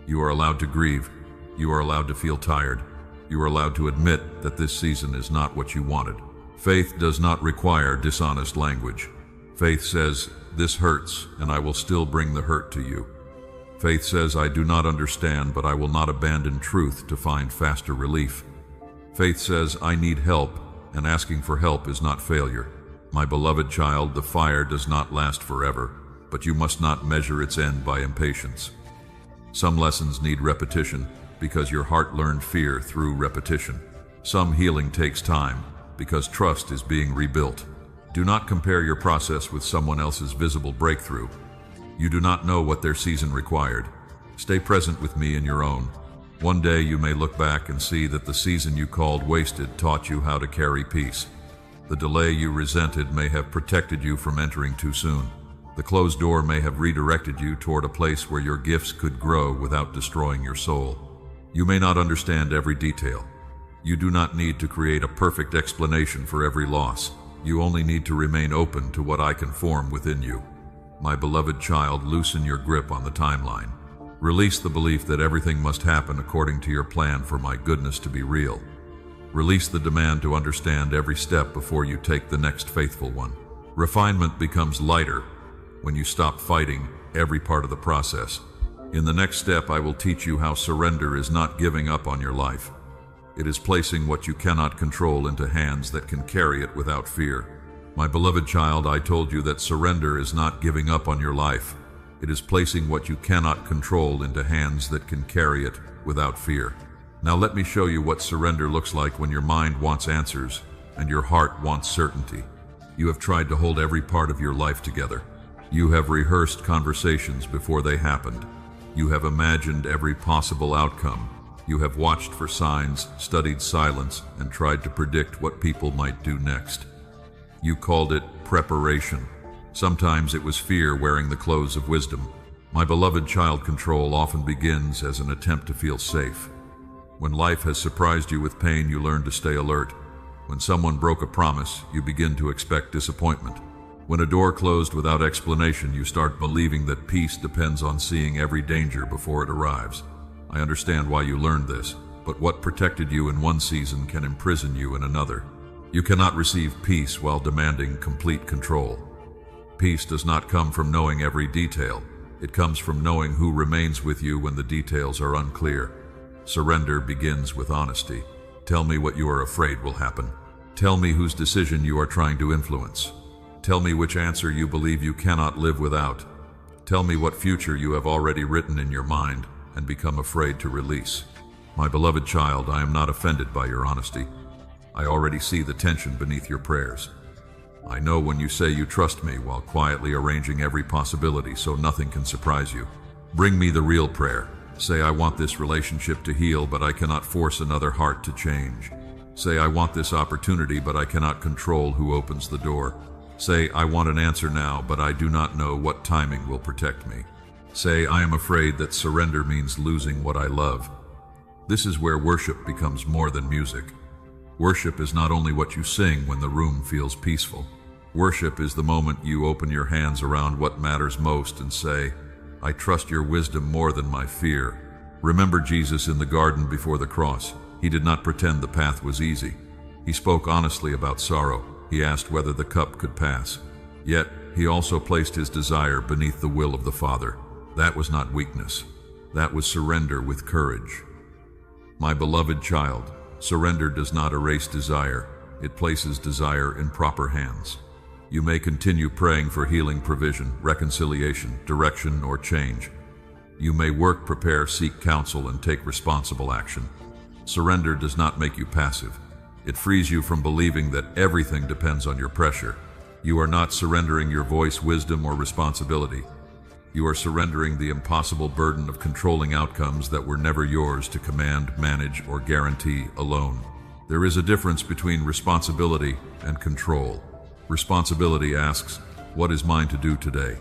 You are allowed to grieve. You are allowed to feel tired. You are allowed to admit that this season is not what you wanted. Faith does not require dishonest language. Faith says, "This hurts, and I will still bring the hurt to you." Faith says, "I do not understand, but I will not abandon truth to find faster relief." Faith says, "I need help, and asking for help is not failure." My beloved child, the fire does not last forever, but you must not measure its end by impatience. Some lessons need repetition because your heart learned fear through repetition. Some healing takes time because trust is being rebuilt. Do not compare your process with someone else's visible breakthrough. You do not know what their season required. Stay present with me in your own. One day you may look back and see that the season you called wasted taught you how to carry peace. The delay you resented may have protected you from entering too soon. The closed door may have redirected you toward a place where your gifts could grow without destroying your soul. You may not understand every detail. You do not need to create a perfect explanation for every loss. You only need to remain open to what I can form within you. My beloved child, loosen your grip on the timeline. Release the belief that everything must happen according to your plan for my goodness to be real. Release the demand to understand every step before you take the next faithful one. Refinement becomes lighter when you stop fighting every part of the process. In the next step, I will teach you how surrender is not giving up on your life. It is placing what you cannot control into hands that can carry it without fear. My beloved child, I told you that surrender is not giving up on your life. It is placing what you cannot control into hands that can carry it without fear. Now let me show you what surrender looks like when your mind wants answers and your heart wants certainty. You have tried to hold every part of your life together. You have rehearsed conversations before they happened. You have imagined every possible outcome. You have watched for signs, studied silence, and tried to predict what people might do next. You called it preparation. Sometimes it was fear wearing the clothes of wisdom. My beloved child, control often begins as an attempt to feel safe. When life has surprised you with pain, you learn to stay alert. When someone broke a promise, you begin to expect disappointment. When a door closed without explanation, you start believing that peace depends on seeing every danger before it arrives. I understand why you learned this, but what protected you in one season can imprison you in another. You cannot receive peace while demanding complete control. Peace does not come from knowing every detail. It comes from knowing who remains with you when the details are unclear. Surrender begins with honesty. Tell me what you are afraid will happen. Tell me whose decision you are trying to influence. Tell me which answer you believe you cannot live without. Tell me what future you have already written in your mind and become afraid to release. My beloved child, I am not offended by your honesty. I already see the tension beneath your prayers. I know when you say you trust me while quietly arranging every possibility so nothing can surprise you. Bring me the real prayer. Say, I want this relationship to heal, but I cannot force another heart to change. Say, I want this opportunity, but I cannot control who opens the door. Say, I want an answer now, but I do not know what timing will protect me. Say, I am afraid that surrender means losing what I love. This is where worship becomes more than music. Worship is not only what you sing when the room feels peaceful. Worship is the moment you open your hands around what matters most and say, I trust your wisdom more than my fear. Remember Jesus in the garden before the cross. He did not pretend the path was easy. He spoke honestly about sorrow. He asked whether the cup could pass. Yet, he also placed his desire beneath the will of the Father. That was not weakness. That was surrender with courage. My beloved child, surrender does not erase desire. It places desire in proper hands. You may continue praying for healing, provision, reconciliation, direction, or change. You may work, prepare, seek counsel, and take responsible action. Surrender does not make you passive. It frees you from believing that everything depends on your pressure. You are not surrendering your voice, wisdom, or responsibility. You are surrendering the impossible burden of controlling outcomes that were never yours to command, manage, or guarantee alone. There is a difference between responsibility and control. Responsibility asks, what is mine to do today?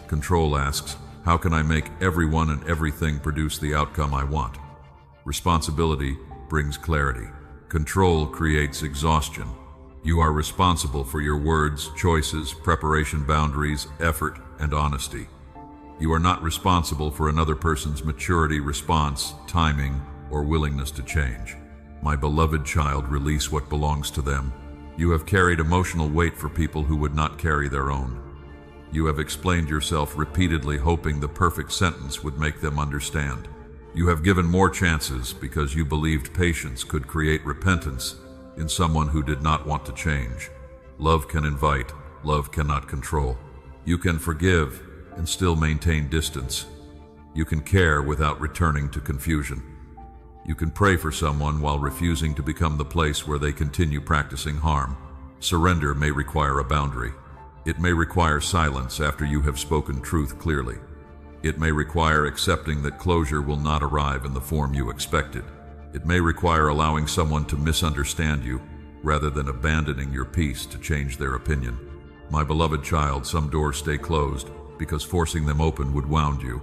Control asks, how can I make everyone and everything produce the outcome I want? Responsibility brings clarity. Control creates exhaustion. You are responsible for your words, choices, preparation, boundaries, effort, and honesty. You are not responsible for another person's maturity, response, timing, or willingness to change. My beloved child, release what belongs to them. You have carried emotional weight for people who would not carry their own. You have explained yourself repeatedly, hoping the perfect sentence would make them understand. You have given more chances because you believed patience could create repentance in someone who did not want to change. Love can invite, love cannot control. You can forgive and still maintain distance. You can care without returning to confusion. You can pray for someone while refusing to become the place where they continue practicing harm. Surrender may require a boundary. It may require silence after you have spoken truth clearly. It may require accepting that closure will not arrive in the form you expected. It may require allowing someone to misunderstand you rather than abandoning your peace to change their opinion. My beloved child, some doors stay closed because forcing them open would wound you.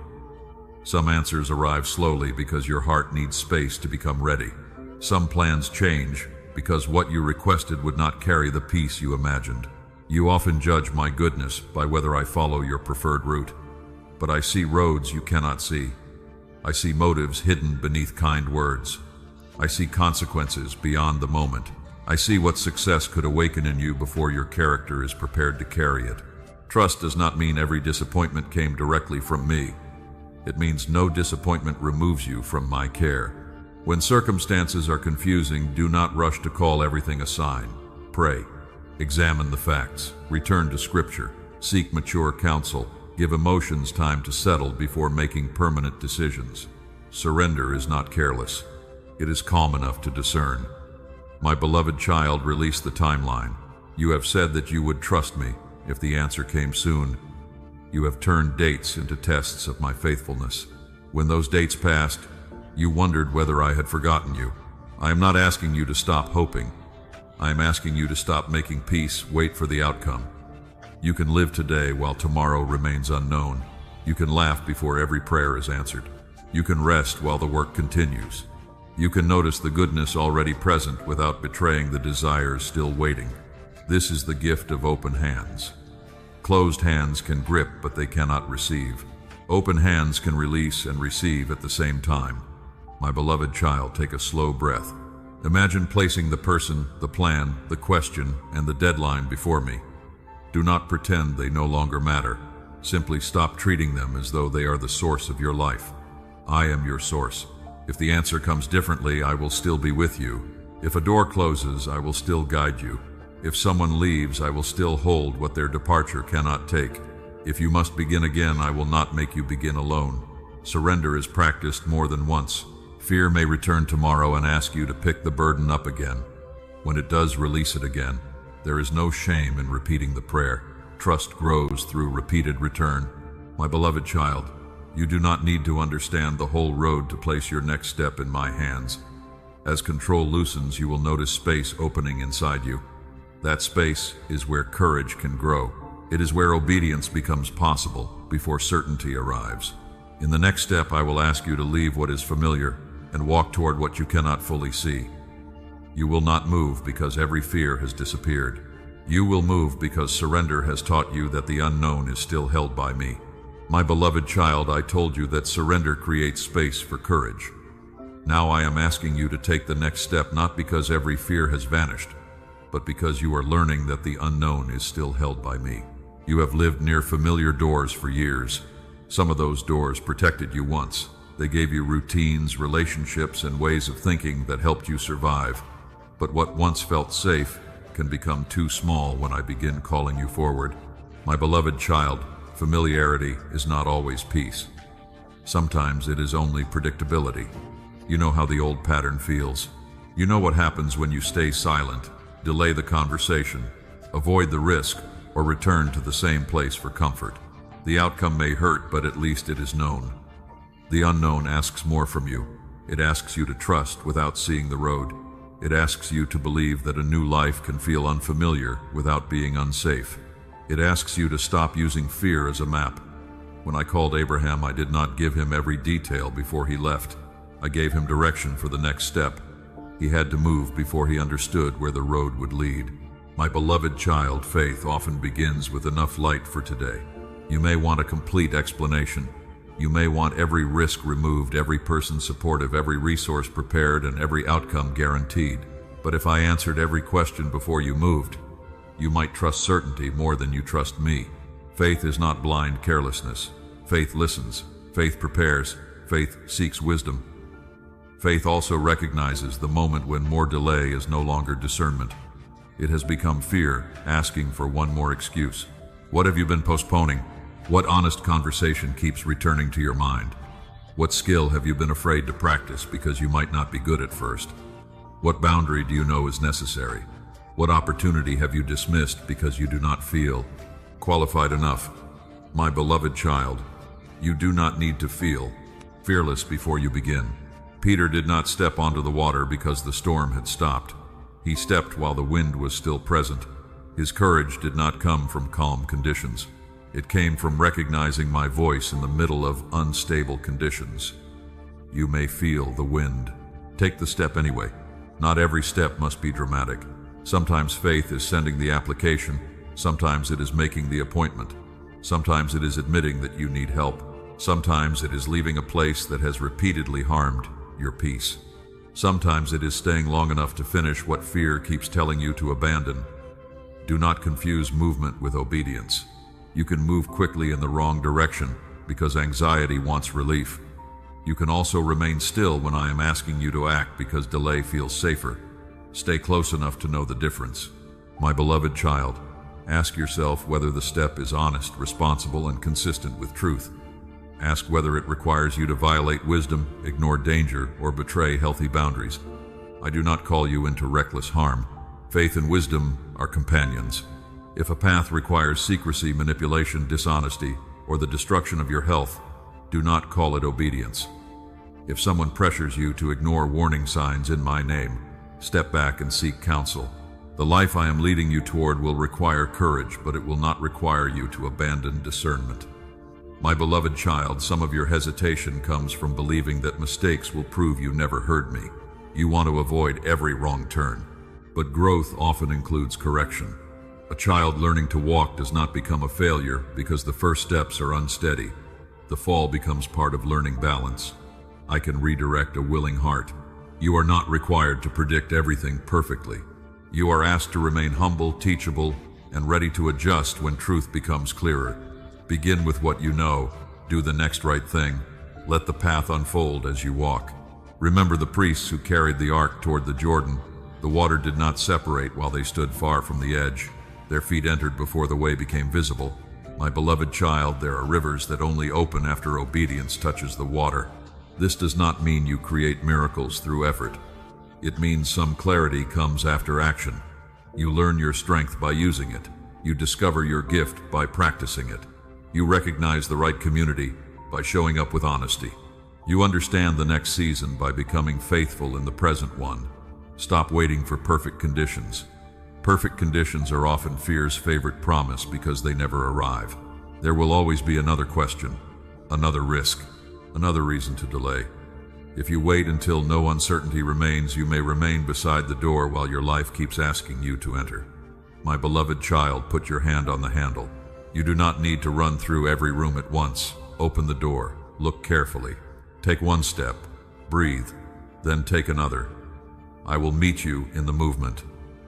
Some answers arrive slowly because your heart needs space to become ready. Some plans change because what you requested would not carry the peace you imagined. You often judge my goodness by whether I follow your preferred route. But I see roads you cannot see. I see motives hidden beneath kind words. I see consequences beyond the moment. I see what success could awaken in you before your character is prepared to carry it. Trust does not mean every disappointment came directly from me. It means no disappointment removes you from my care. When circumstances are confusing, do not rush to call everything a sign. Pray. Examine the facts. Return to Scripture. Seek mature counsel. Give emotions time to settle before making permanent decisions. Surrender is not careless. It is calm enough to discern. My beloved child, release the timeline. You have said that you would trust me if the answer came soon. You have turned dates into tests of my faithfulness. When those dates passed, you wondered whether I had forgotten you. I am not asking you to stop hoping. I am asking you to stop making peace, wait for the outcome. You can live today while tomorrow remains unknown. You can laugh before every prayer is answered. You can rest while the work continues. You can notice the goodness already present without betraying the desires still waiting. This is the gift of open hands. Closed hands can grip, but they cannot receive. Open hands can release and receive at the same time. My beloved child, take a slow breath. Imagine placing the person, the plan, the question, and the deadline before me. Do not pretend they no longer matter. Simply stop treating them as though they are the source of your life. I am your source. If the answer comes differently, I will still be with you. If a door closes, I will still guide you. If someone leaves, I will still hold what their departure cannot take. If you must begin again, I will not make you begin alone. Surrender is practiced more than once. Fear may return tomorrow and ask you to pick the burden up again. When it does, release it again. There is no shame in repeating the prayer. Trust grows through repeated return. My beloved child, you do not need to understand the whole road to place your next step in my hands. As control loosens, you will notice space opening inside you. That space is where courage can grow. It is where obedience becomes possible before certainty arrives. In the next step, I will ask you to leave what is familiar and walk toward what you cannot fully see. You will not move because every fear has disappeared. You will move because surrender has taught you that the unknown is still held by me. My beloved child, I told you that surrender creates space for courage. Now I am asking you to take the next step, not because every fear has vanished, but because you are learning that the unknown is still held by me. You have lived near familiar doors for years. Some of those doors protected you once. They gave you routines, relationships, and ways of thinking that helped you survive. But what once felt safe can become too small when I begin calling you forward. My beloved child, familiarity is not always peace. Sometimes it is only predictability. You know how the old pattern feels. You know what happens when you stay silent, delay the conversation, avoid the risk, or return to the same place for comfort. The outcome may hurt, but at least it is known. The unknown asks more from you. It asks you to trust without seeing the road. It asks you to believe that a new life can feel unfamiliar without being unsafe. It asks you to stop using fear as a map. When I called Abraham, I did not give him every detail before he left. I gave him direction for the next step. He had to move before he understood where the road would lead. My beloved child, faith often begins with enough light for today. You may want a complete explanation. You may want every risk removed, every person supportive, every resource prepared, and every outcome guaranteed. But if I answered every question before you moved, you might trust certainty more than you trust me. Faith is not blind carelessness. Faith listens. Faith prepares. Faith seeks wisdom. Faith also recognizes the moment when more delay is no longer discernment. It has become fear, asking for one more excuse. What have you been postponing? What honest conversation keeps returning to your mind? What skill have you been afraid to practice because you might not be good at first? What boundary do you know is necessary? What opportunity have you dismissed because you do not feel qualified enough? My beloved child, you do not need to feel fearless before you begin. Peter did not step onto the water because the storm had stopped. He stepped while the wind was still present. His courage did not come from calm conditions. It came from recognizing my voice in the middle of unstable conditions. You may feel the wind. Take the step anyway. Not every step must be dramatic. Sometimes faith is sending the application. Sometimes it is making the appointment. Sometimes it is admitting that you need help. Sometimes it is leaving a place that has repeatedly harmed your peace. Sometimes it is staying long enough to finish what fear keeps telling you to abandon. Do not confuse movement with obedience. You can move quickly in the wrong direction because anxiety wants relief. You can also remain still when I am asking you to act because delay feels safer. Stay close enough to know the difference. My beloved child, ask yourself whether the step is honest, responsible, and consistent with truth. Ask whether it requires you to violate wisdom, ignore danger, or betray healthy boundaries. I do not call you into reckless harm. Faith and wisdom are companions. If a path requires secrecy, manipulation, dishonesty, or the destruction of your health, do not call it obedience. If someone pressures you to ignore warning signs in my name, step back and seek counsel. The life I am leading you toward will require courage, but it will not require you to abandon discernment. My beloved child, some of your hesitation comes from believing that mistakes will prove you never heard me. You want to avoid every wrong turn, but growth often includes correction. A child learning to walk does not become a failure because the first steps are unsteady. The fall becomes part of learning balance. I can redirect a willing heart. You are not required to predict everything perfectly. You are asked to remain humble, teachable, and ready to adjust when truth becomes clearer. Begin with what you know. Do the next right thing. Let the path unfold as you walk. Remember the priests who carried the ark toward the Jordan. The water did not separate while they stood far from the edge. Their feet entered before the way became visible. My beloved child, there are rivers that only open after obedience touches the water. This does not mean you create miracles through effort. It means some clarity comes after action. You learn your strength by using it. You discover your gift by practicing it. You recognize the right community by showing up with honesty. You understand the next season by becoming faithful in the present one. Stop waiting for perfect conditions. Perfect conditions are often fear's favorite promise because they never arrive. There will always be another question, another risk, another reason to delay. If you wait until no uncertainty remains, you may remain beside the door while your life keeps asking you to enter. My beloved child, put your hand on the handle. You do not need to run through every room at once. Open the door, look carefully. Take one step, breathe, then take another. I will meet you in the movement.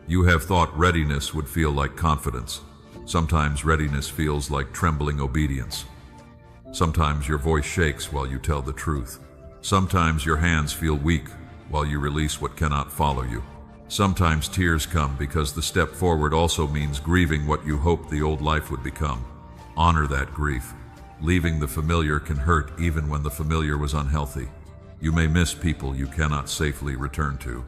You have thought readiness would feel like confidence. Sometimes readiness feels like trembling obedience. Sometimes your voice shakes while you tell the truth. Sometimes your hands feel weak while you release what cannot follow you. Sometimes tears come because the step forward also means grieving what you hoped the old life would become. Honor that grief. Leaving the familiar can hurt even when the familiar was unhealthy. You may miss people you cannot safely return to.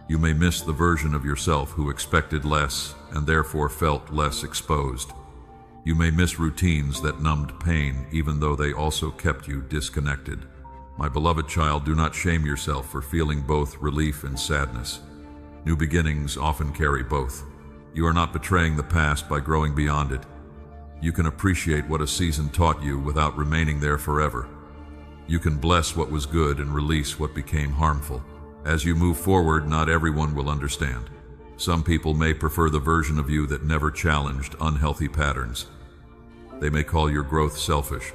You may miss the version of yourself who expected less and therefore felt less exposed. You may miss routines that numbed pain even though they also kept you disconnected. My beloved child, do not shame yourself for feeling both relief and sadness. New beginnings often carry both. You are not betraying the past by growing beyond it. You can appreciate what a season taught you without remaining there forever. You can bless what was good and release what became harmful. As you move forward, not everyone will understand. Some people may prefer the version of you that never challenged unhealthy patterns. They may call your growth selfish.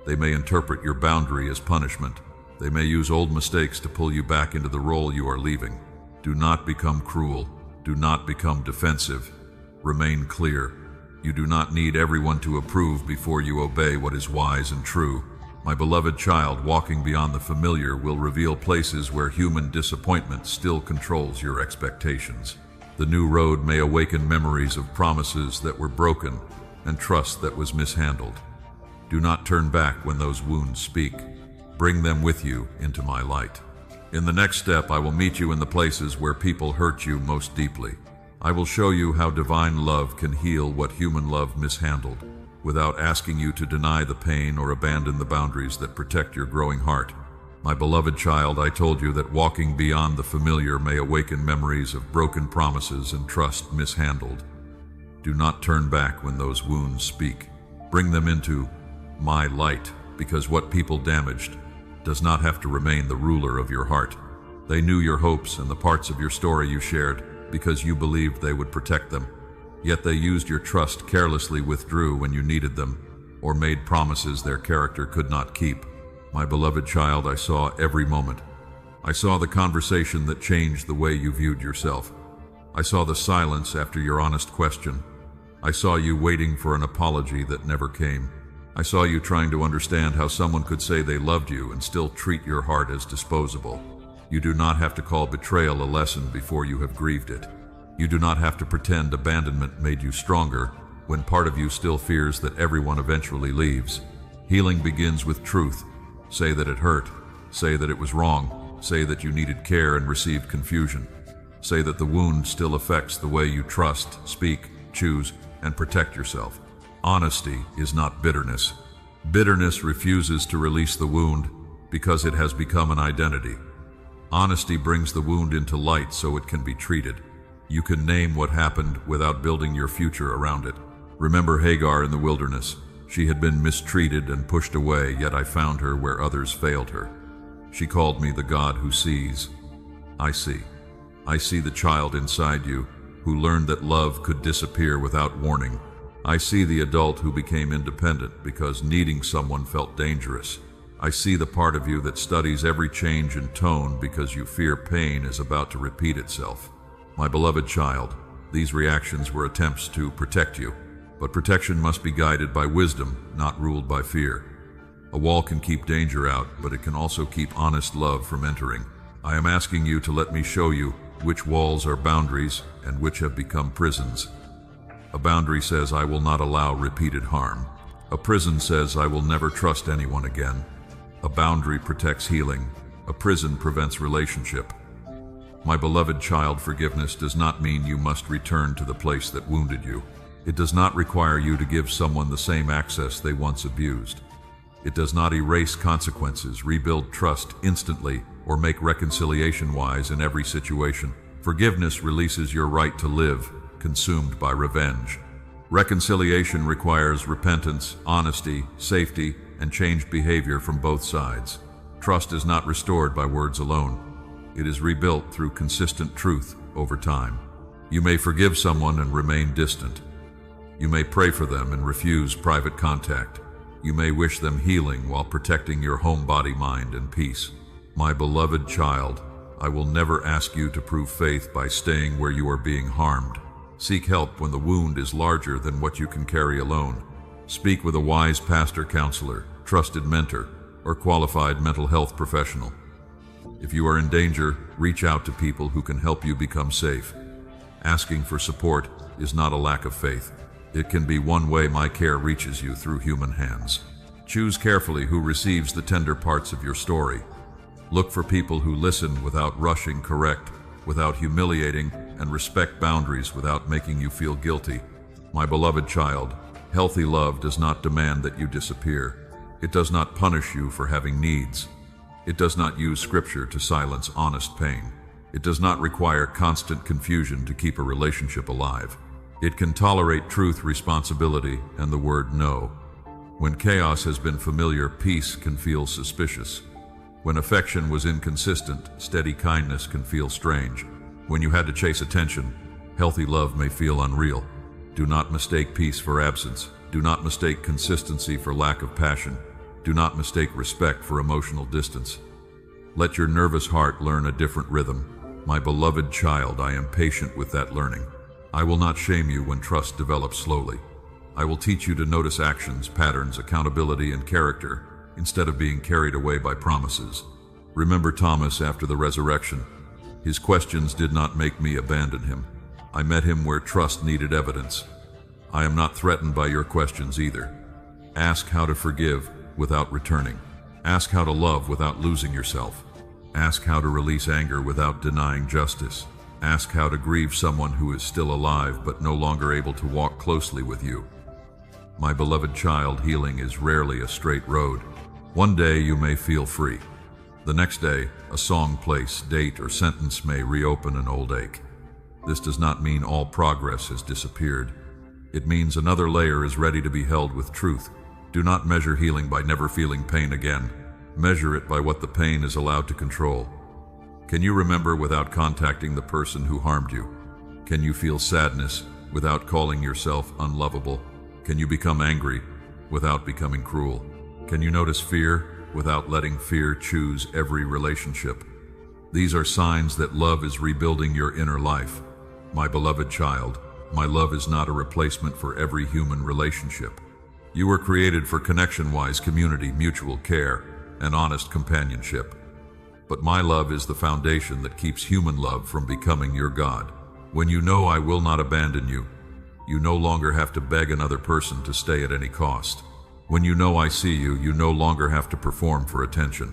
They may interpret your boundary as punishment. They may use old mistakes to pull you back into the role you are leaving. Do not become cruel. Do not become defensive. Remain clear. You do not need everyone to approve before you obey what is wise and true. My beloved child, walking beyond the familiar will reveal places where human disappointment still controls your expectations. The new road may awaken memories of promises that were broken and trust that was mishandled. Do not turn back when those wounds speak. Bring them with you into my light. In the next step, I will meet you in the places where people hurt you most deeply. I will show you how divine love can heal what human love mishandled, without asking you to deny the pain or abandon the boundaries that protect your growing heart. My beloved child, I told you that walking beyond the familiar may awaken memories of broken promises and trust mishandled. Do not turn back when those wounds speak. Bring them into my light, because what people damaged does not have to remain the ruler of your heart. They knew your hopes and the parts of your story you shared because you believed they would protect them. Yet they used your trust, carelessly withdrew when you needed them, or made promises their character could not keep. My beloved child, I saw every moment. I saw the conversation that changed the way you viewed yourself. I saw the silence after your honest question. I saw you waiting for an apology that never came. I saw you trying to understand how someone could say they loved you and still treat your heart as disposable. You do not have to call betrayal a lesson before you have grieved it. You do not have to pretend abandonment made you stronger when part of you still fears that everyone eventually leaves. Healing begins with truth. Say that it hurt. Say that it was wrong. Say that you needed care and received confusion. Say that the wound still affects the way you trust, speak, choose, and protect yourself. Honesty is not bitterness. Bitterness refuses to release the wound because it has become an identity. Honesty brings the wound into light so it can be treated. You can name what happened without building your future around it. Remember Hagar in the wilderness. She had been mistreated and pushed away, yet I found her where others failed her. She called me the God who sees. I see. I see the child inside you who learned that love could disappear without warning. I see the adult who became independent because needing someone felt dangerous. I see the part of you that studies every change in tone because you fear pain is about to repeat itself. My beloved child, these reactions were attempts to protect you, but protection must be guided by wisdom, not ruled by fear. A wall can keep danger out, but it can also keep honest love from entering. I am asking you to let me show you which walls are boundaries and which have become prisons. A boundary says, I will not allow repeated harm. A prison says, I will never trust anyone again. A boundary protects healing. A prison prevents relationship. My beloved child, forgiveness does not mean you must return to the place that wounded you. It does not require you to give someone the same access they once abused. It does not erase consequences, rebuild trust instantly, or make reconciliation wise in every situation. Forgiveness releases your right to live, consumed by revenge. Reconciliation requires repentance, honesty, safety, and changed behavior from both sides. Trust is not restored by words alone. It is rebuilt through consistent truth over time. You may forgive someone and remain distant. You may pray for them and refuse private contact. You may wish them healing while protecting your home, body, mind, and peace. My beloved child, I will never ask you to prove faith by staying where you are being harmed. Seek help when the wound is larger than what you can carry alone. Speak with a wise pastor, counselor, trusted mentor, or qualified mental health professional. If you are in danger, reach out to people who can help you become safe. Asking for support is not a lack of faith. It can be one way my care reaches you through human hands. Choose carefully who receives the tender parts of your story. Look for people who listen without rushing, correct without humiliating, and respect boundaries without making you feel guilty. My beloved child, healthy love does not demand that you disappear. It does not punish you for having needs. It does not use scripture to silence honest pain. It does not require constant confusion to keep a relationship alive. It can tolerate truth, responsibility, and the word no. When chaos has been familiar, peace can feel suspicious. When affection was inconsistent, steady kindness can feel strange. When you had to chase attention, healthy love may feel unreal. Do not mistake peace for absence. Do not mistake consistency for lack of passion. Do not mistake respect for emotional distance. Let your nervous heart learn a different rhythm. My beloved child, I am patient with that learning. I will not shame you when trust develops slowly. I will teach you to notice actions, patterns, accountability, and character, instead of being carried away by promises. Remember Thomas after the resurrection. His questions did not make me abandon him. I met him where trust needed evidence. I am not threatened by your questions either. Ask how to forgive without returning. Ask how to love without losing yourself. Ask how to release anger without denying justice. Ask how to grieve someone who is still alive but no longer able to walk closely with you. My beloved child, healing is rarely a straight road. One day you may feel free. The next day, a song, place, date, or sentence may reopen an old ache. This does not mean all progress has disappeared. It means another layer is ready to be held with truth. Do not measure healing by never feeling pain again. Measure it by what the pain is allowed to control. Can you remember without contacting the person who harmed you? Can you feel sadness without calling yourself unlovable? Can you become angry without becoming cruel? Can you notice fear without letting fear choose every relationship? These are signs that love is rebuilding your inner life. My beloved child, my love is not a replacement for every human relationship. You were created for connection-wise community, mutual care, and honest companionship. But my love is the foundation that keeps human love from becoming your God. When you know I will not abandon you, you no longer have to beg another person to stay at any cost. When you know I see you, you no longer have to perform for attention.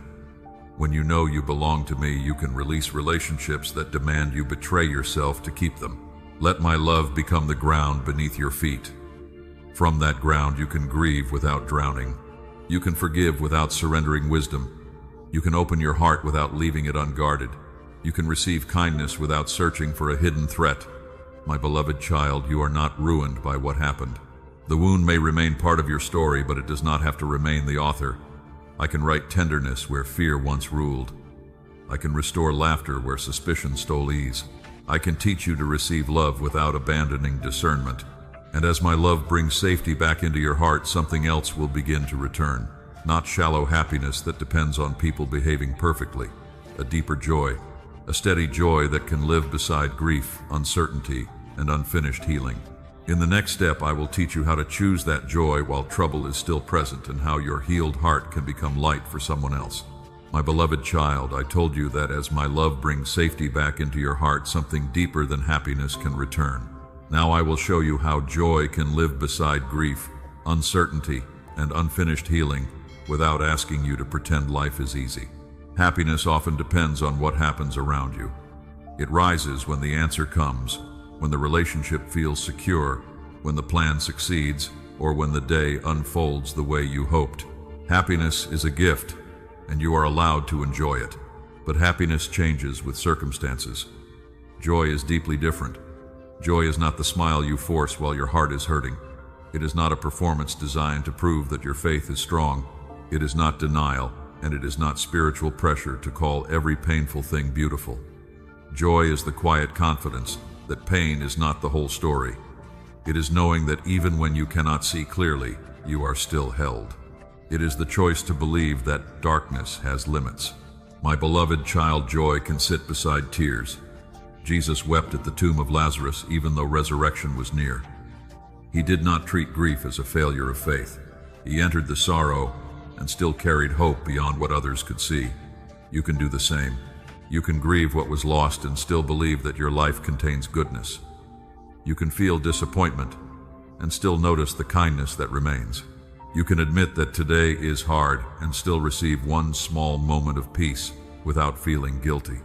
When you know you belong to me, you can release relationships that demand you betray yourself to keep them. Let my love become the ground beneath your feet. From that ground you can grieve without drowning. You can forgive without surrendering wisdom. You can open your heart without leaving it unguarded. You can receive kindness without searching for a hidden threat. My beloved child, you are not ruined by what happened. The wound may remain part of your story, but it does not have to remain the author. I can write tenderness where fear once ruled. I can restore laughter where suspicion stole ease. I can teach you to receive love without abandoning discernment. And as my love brings safety back into your heart, something else will begin to return. not shallow happiness that depends on people behaving perfectly. A deeper joy, a steady joy that can live beside grief, uncertainty, and unfinished healing. In the next step, I will teach you how to choose that joy while trouble is still present and how your healed heart can become light for someone else. My beloved child, I told you that as my love brings safety back into your heart, something deeper than happiness can return. Now I will show you how joy can live beside grief, uncertainty, and unfinished healing without asking you to pretend life is easy. Happiness often depends on what happens around you. It rises when the answer comes, when the relationship feels secure, when the plan succeeds, or when the day unfolds the way you hoped. Happiness is a gift, and you are allowed to enjoy it. But happiness changes with circumstances. Joy is deeply different. Joy is not the smile you force while your heart is hurting. It is not a performance designed to prove that your faith is strong. It is not denial, and it is not spiritual pressure to call every painful thing beautiful. Joy is the quiet confidence that pain is not the whole story. It is knowing that even when you cannot see clearly, you are still held. It is the choice to believe that darkness has limits. My beloved child, joy can sit beside tears. Jesus wept at the tomb of Lazarus even though resurrection was near. He did not treat grief as a failure of faith. He entered the sorrow and still carried hope beyond what others could see. You can do the same. You can grieve what was lost and still believe that your life contains goodness. You can feel disappointment and still notice the kindness that remains. You can admit that today is hard and still receive one small moment of peace without feeling guilty.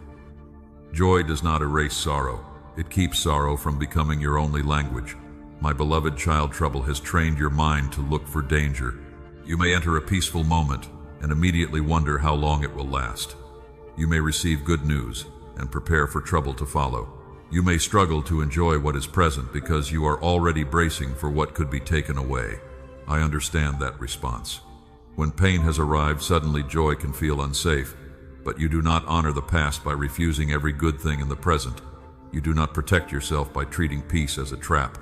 Joy does not erase sorrow. It keeps sorrow from becoming your only language. My beloved child, trouble has trained your mind to look for danger. You may enter a peaceful moment and immediately wonder how long it will last. You may receive good news and prepare for trouble to follow. You may struggle to enjoy what is present because you are already bracing for what could be taken away. I understand that response. When pain has arrived, suddenly joy can feel unsafe, but you do not honor the past by refusing every good thing in the present. You do not protect yourself by treating peace as a trap.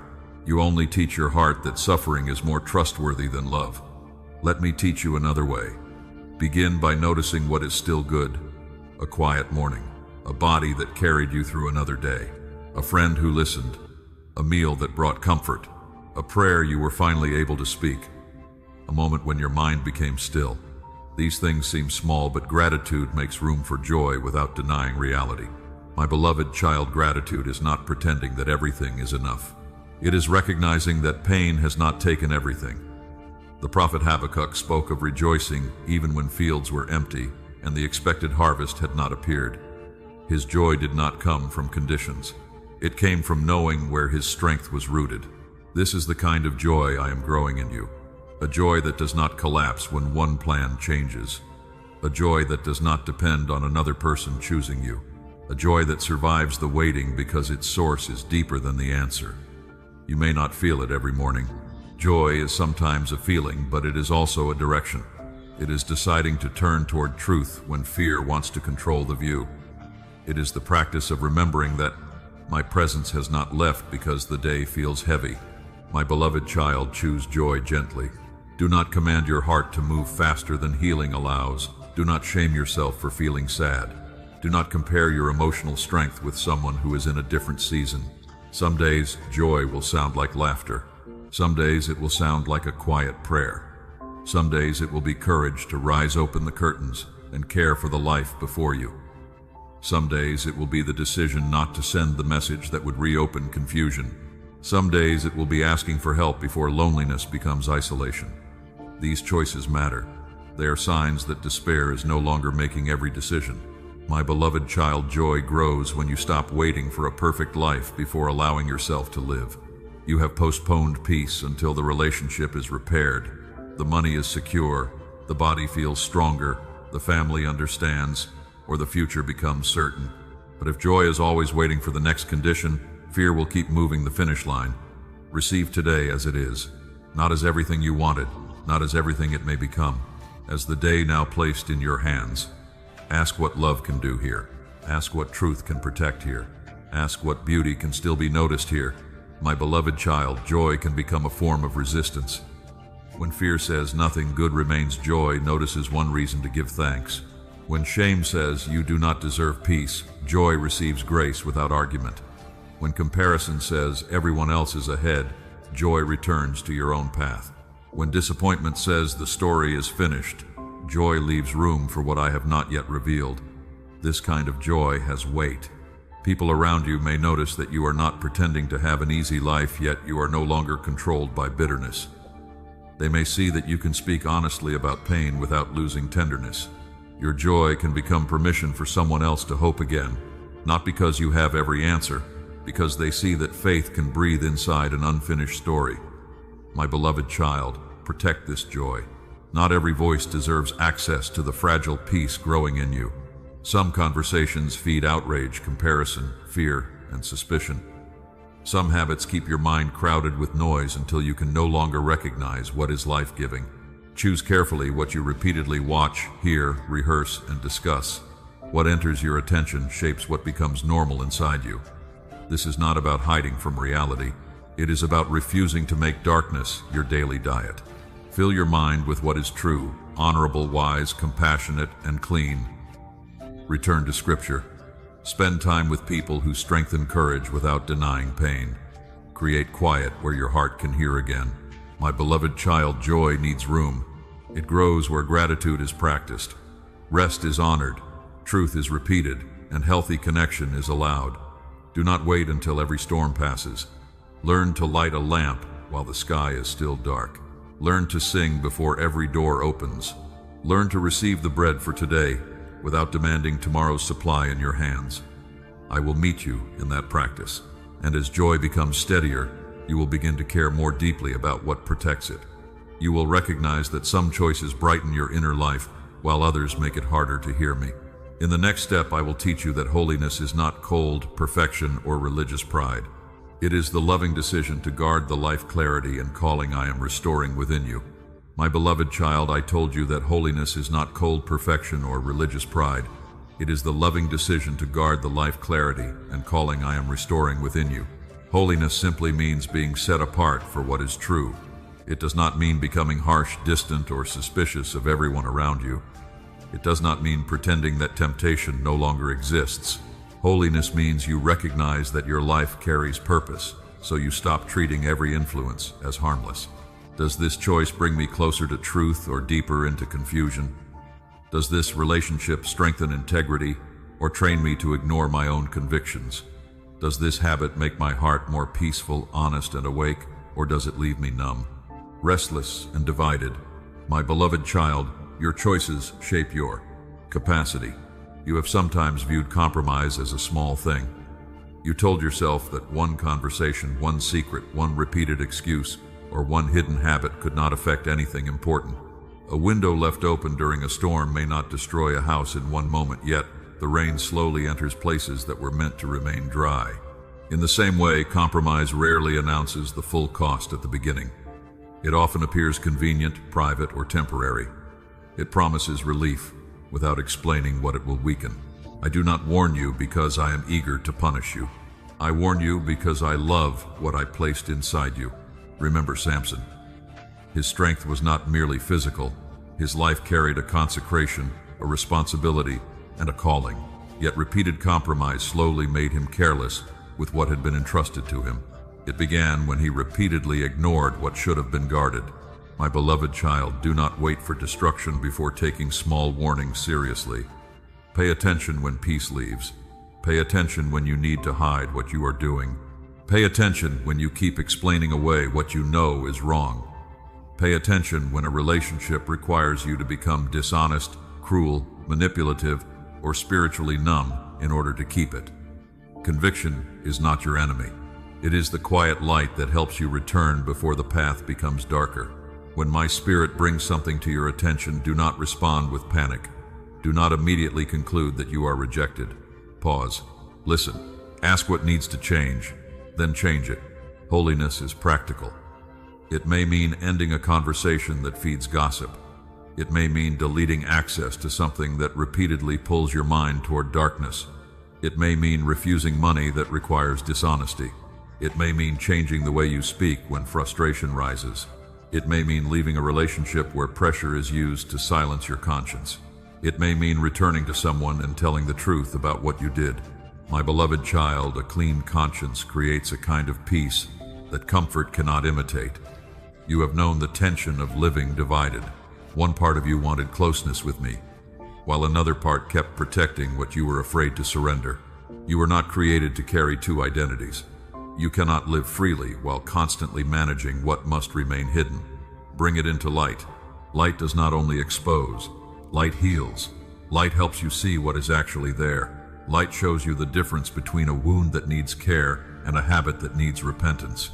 You only teach your heart that suffering is more trustworthy than love. Let me teach you another way. Begin by noticing what is still good. A quiet morning, a body that carried you through another day, a friend who listened, a meal that brought comfort, a prayer you were finally able to speak, a moment when your mind became still. These things seem small, but gratitude makes room for joy without denying reality. My beloved child, gratitude is not pretending that everything is enough. It is recognizing that pain has not taken everything. The prophet Habakkuk spoke of rejoicing even when fields were empty and the expected harvest had not appeared. His joy did not come from conditions. It came from knowing where his strength was rooted. This is the kind of joy I am growing in you. A joy that does not collapse when one plan changes. A joy that does not depend on another person choosing you. A joy that survives the waiting because its source is deeper than the answer. You may not feel it every morning. Joy is sometimes a feeling, but it is also a direction. It is deciding to turn toward truth when fear wants to control the view. It is the practice of remembering that my presence has not left because the day feels heavy. My beloved child, choose joy gently. Do not command your heart to move faster than healing allows. Do not shame yourself for feeling sad. Do not compare your emotional strength with someone who is in a different season. Some days, joy will sound like laughter. Some days it will sound like a quiet prayer. Some days it will be courage to rise open the curtains and care for the life before you. Some days it will be the decision not to send the message that would reopen confusion. Some days it will be asking for help before loneliness becomes isolation. These choices matter. They are signs that despair is no longer making every decision. My beloved child, joy grows when you stop waiting for a perfect life before allowing yourself to live. You have postponed peace until the relationship is repaired. The money is secure, the body feels stronger, the family understands, or the future becomes certain. But if joy is always waiting for the next condition, fear will keep moving the finish line. Receive today as it is, not as everything you wanted, not as everything it may become, as the day now placed in your hands. Ask what love can do here. Ask what truth can protect here. Ask what beauty can still be noticed here. My beloved child, joy can become a form of resistance. When fear says nothing good remains, joy notices one reason to give thanks. When shame says you do not deserve peace, joy receives grace without argument. When comparison says everyone else is ahead, joy returns to your own path. When disappointment says the story is finished, joy leaves room for what I have not yet revealed. This kind of joy has weight. People around you may notice that you are not pretending to have an easy life, yet you are no longer controlled by bitterness. They may see that you can speak honestly about pain without losing tenderness. Your joy can become permission for someone else to hope again, not because you have every answer, because they see that faith can breathe inside an unfinished story. My beloved child, protect this joy. Not every voice deserves access to the fragile peace growing in you. Some conversations feed outrage, comparison, fear, and suspicion. Some habits keep your mind crowded with noise until you can no longer recognize what is life-giving. Choose carefully what you repeatedly watch, hear, rehearse, and discuss. What enters your attention shapes what becomes normal inside you. This is not about hiding from reality. It is about refusing to make darkness your daily diet. Fill your mind with what is true, honorable, wise, compassionate, and clean. Return to Scripture. Spend time with people who strengthen courage without denying pain. Create quiet where your heart can hear again. My beloved child, joy needs room. It grows where gratitude is practiced. Rest is honored, truth is repeated, and healthy connection is allowed. Do not wait until every storm passes. Learn to light a lamp while the sky is still dark. Learn to sing before every door opens. Learn to receive the bread for today without demanding tomorrow's supply in your hands. I will meet you in that practice, and as joy becomes steadier, you will begin to care more deeply about what protects it. You will recognize that some choices brighten your inner life, while others make it harder to hear me. In the next step, I will teach you that holiness is not cold perfection or religious pride. It is the loving decision to guard the life clarity and calling I am restoring within you. My beloved child, I told you that holiness is not cold perfection or religious pride. It is the loving decision to guard the life clarity and calling I am restoring within you. Holiness simply means being set apart for what is true. It does not mean becoming harsh, distant, or suspicious of everyone around you. It does not mean pretending that temptation no longer exists. Holiness means you recognize that your life carries purpose, so you stop treating every influence as harmless. Does this choice bring me closer to truth or deeper into confusion? Does this relationship strengthen integrity or train me to ignore my own convictions? Does this habit make my heart more peaceful, honest, and awake, or does it leave me numb, restless, and divided? My beloved child, your choices shape your capacity. You have sometimes viewed compromise as a small thing. You told yourself that one conversation, one secret, one repeated excuse, or one hidden habit could not affect anything important. A window left open during a storm may not destroy a house in one moment, yet the rain slowly enters places that were meant to remain dry. In the same way, compromise rarely announces the full cost at the beginning. It often appears convenient, private, or temporary. It promises relief without explaining what it will weaken. I do not warn you because I am eager to punish you. I warn you because I love what I placed inside you. Remember Samson. His strength was not merely physical. His life carried a consecration, a responsibility, and a calling. Yet repeated compromise slowly made him careless with what had been entrusted to him. It began when he repeatedly ignored what should have been guarded. My beloved child, do not wait for destruction before taking small warnings seriously. Pay attention when peace leaves. Pay attention when you need to hide what you are doing. Pay attention when you keep explaining away what you know is wrong. Pay attention when a relationship requires you to become dishonest, cruel, manipulative, or spiritually numb in order to keep it. Conviction is not your enemy. It is the quiet light that helps you return before the path becomes darker. When my spirit brings something to your attention, do not respond with panic. Do not immediately conclude that you are rejected. Pause. Listen. Ask what needs to change, then change it. Holiness is practical. It may mean ending a conversation that feeds gossip. It may mean deleting access to something that repeatedly pulls your mind toward darkness. It may mean refusing money that requires dishonesty. It may mean changing the way you speak when frustration rises. It may mean leaving a relationship where pressure is used to silence your conscience. It may mean returning to someone and telling the truth about what you did. My beloved child, a clean conscience creates a kind of peace that comfort cannot imitate. You have known the tension of living divided. One part of you wanted closeness with me, while another part kept protecting what you were afraid to surrender. You were not created to carry two identities. You cannot live freely while constantly managing what must remain hidden. Bring it into light. Light does not only expose, light heals. Light helps you see what is actually there. Light shows you the difference between a wound that needs care and a habit that needs repentance.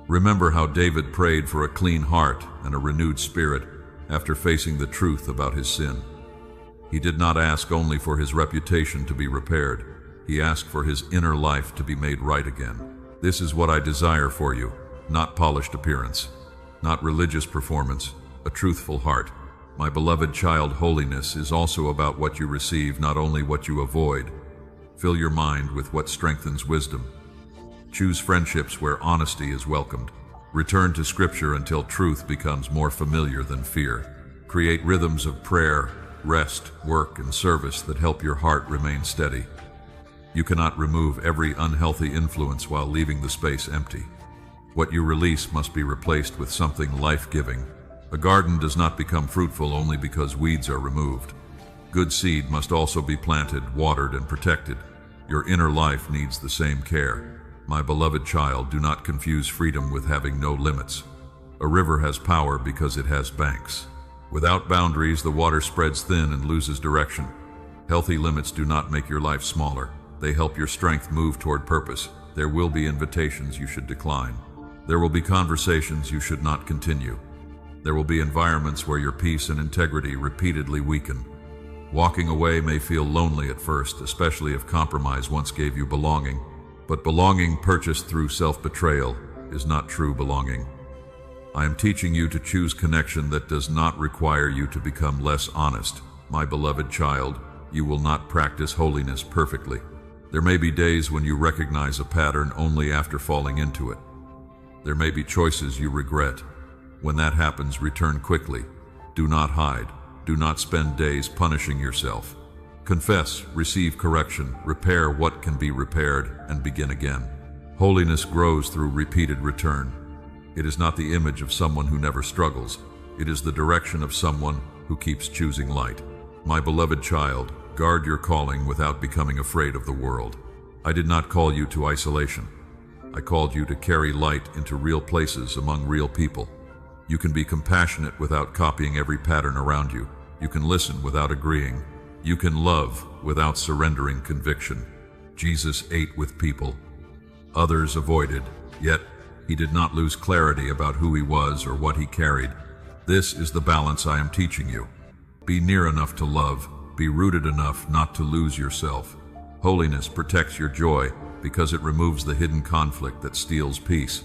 Remember how David prayed for a clean heart and a renewed spirit after facing the truth about his sin. He did not ask only for his reputation to be repaired. He asked for his inner life to be made right again. This is what I desire for you, not polished appearance, not religious performance, a truthful heart. My beloved child, holiness is also about what you receive, not only what you avoid. Fill your mind with what strengthens wisdom. Choose friendships where honesty is welcomed. Return to Scripture until truth becomes more familiar than fear. Create rhythms of prayer, rest, work, and service that help your heart remain steady. You cannot remove every unhealthy influence while leaving the space empty. What you release must be replaced with something life-giving. A garden does not become fruitful only because weeds are removed. Good seed must also be planted, watered, and protected. Your inner life needs the same care. My beloved child, do not confuse freedom with having no limits. A river has power because it has banks. Without boundaries, the water spreads thin and loses direction. Healthy limits do not make your life smaller. They help your strength move toward purpose. There will be invitations you should decline. There will be conversations you should not continue. There will be environments where your peace and integrity repeatedly weaken. Walking away may feel lonely at first, especially if compromise once gave you belonging. But belonging purchased through self-betrayal is not true belonging. I am teaching you to choose connection that does not require you to become less honest. My beloved child, you will not practice holiness perfectly. There may be days when you recognize a pattern only after falling into it. There may be choices you regret. When that happens, return quickly. Do not hide. Do not spend days punishing yourself. Confess, receive correction, repair what can be repaired, and begin again. Holiness grows through repeated return. It is not the image of someone who never struggles. It is the direction of someone who keeps choosing light. My beloved child, guard your calling without becoming afraid of the world. I did not call you to isolation. I called you to carry light into real places among real people. You can be compassionate without copying every pattern around you. You can listen without agreeing. You can love without surrendering conviction. Jesus ate with people. Others avoided, yet he did not lose clarity about who he was or what he carried. This is the balance I am teaching you. Be near enough to love. Be rooted enough not to lose yourself. Holiness protects your joy because it removes the hidden conflict that steals peace.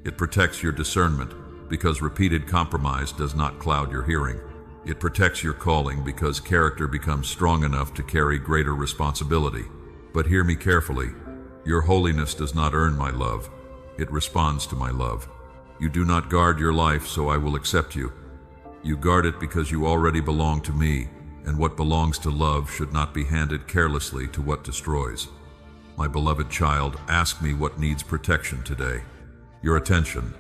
It protects your discernment because repeated compromise does not cloud your hearing. It protects your calling because character becomes strong enough to carry greater responsibility. But hear me carefully. Your holiness does not earn my love. It responds to my love. You do not guard your life, so I will accept you. You guard it because you already belong to me, and what belongs to love should not be handed carelessly to what destroys. My beloved child, ask me what needs protection today. Your attention,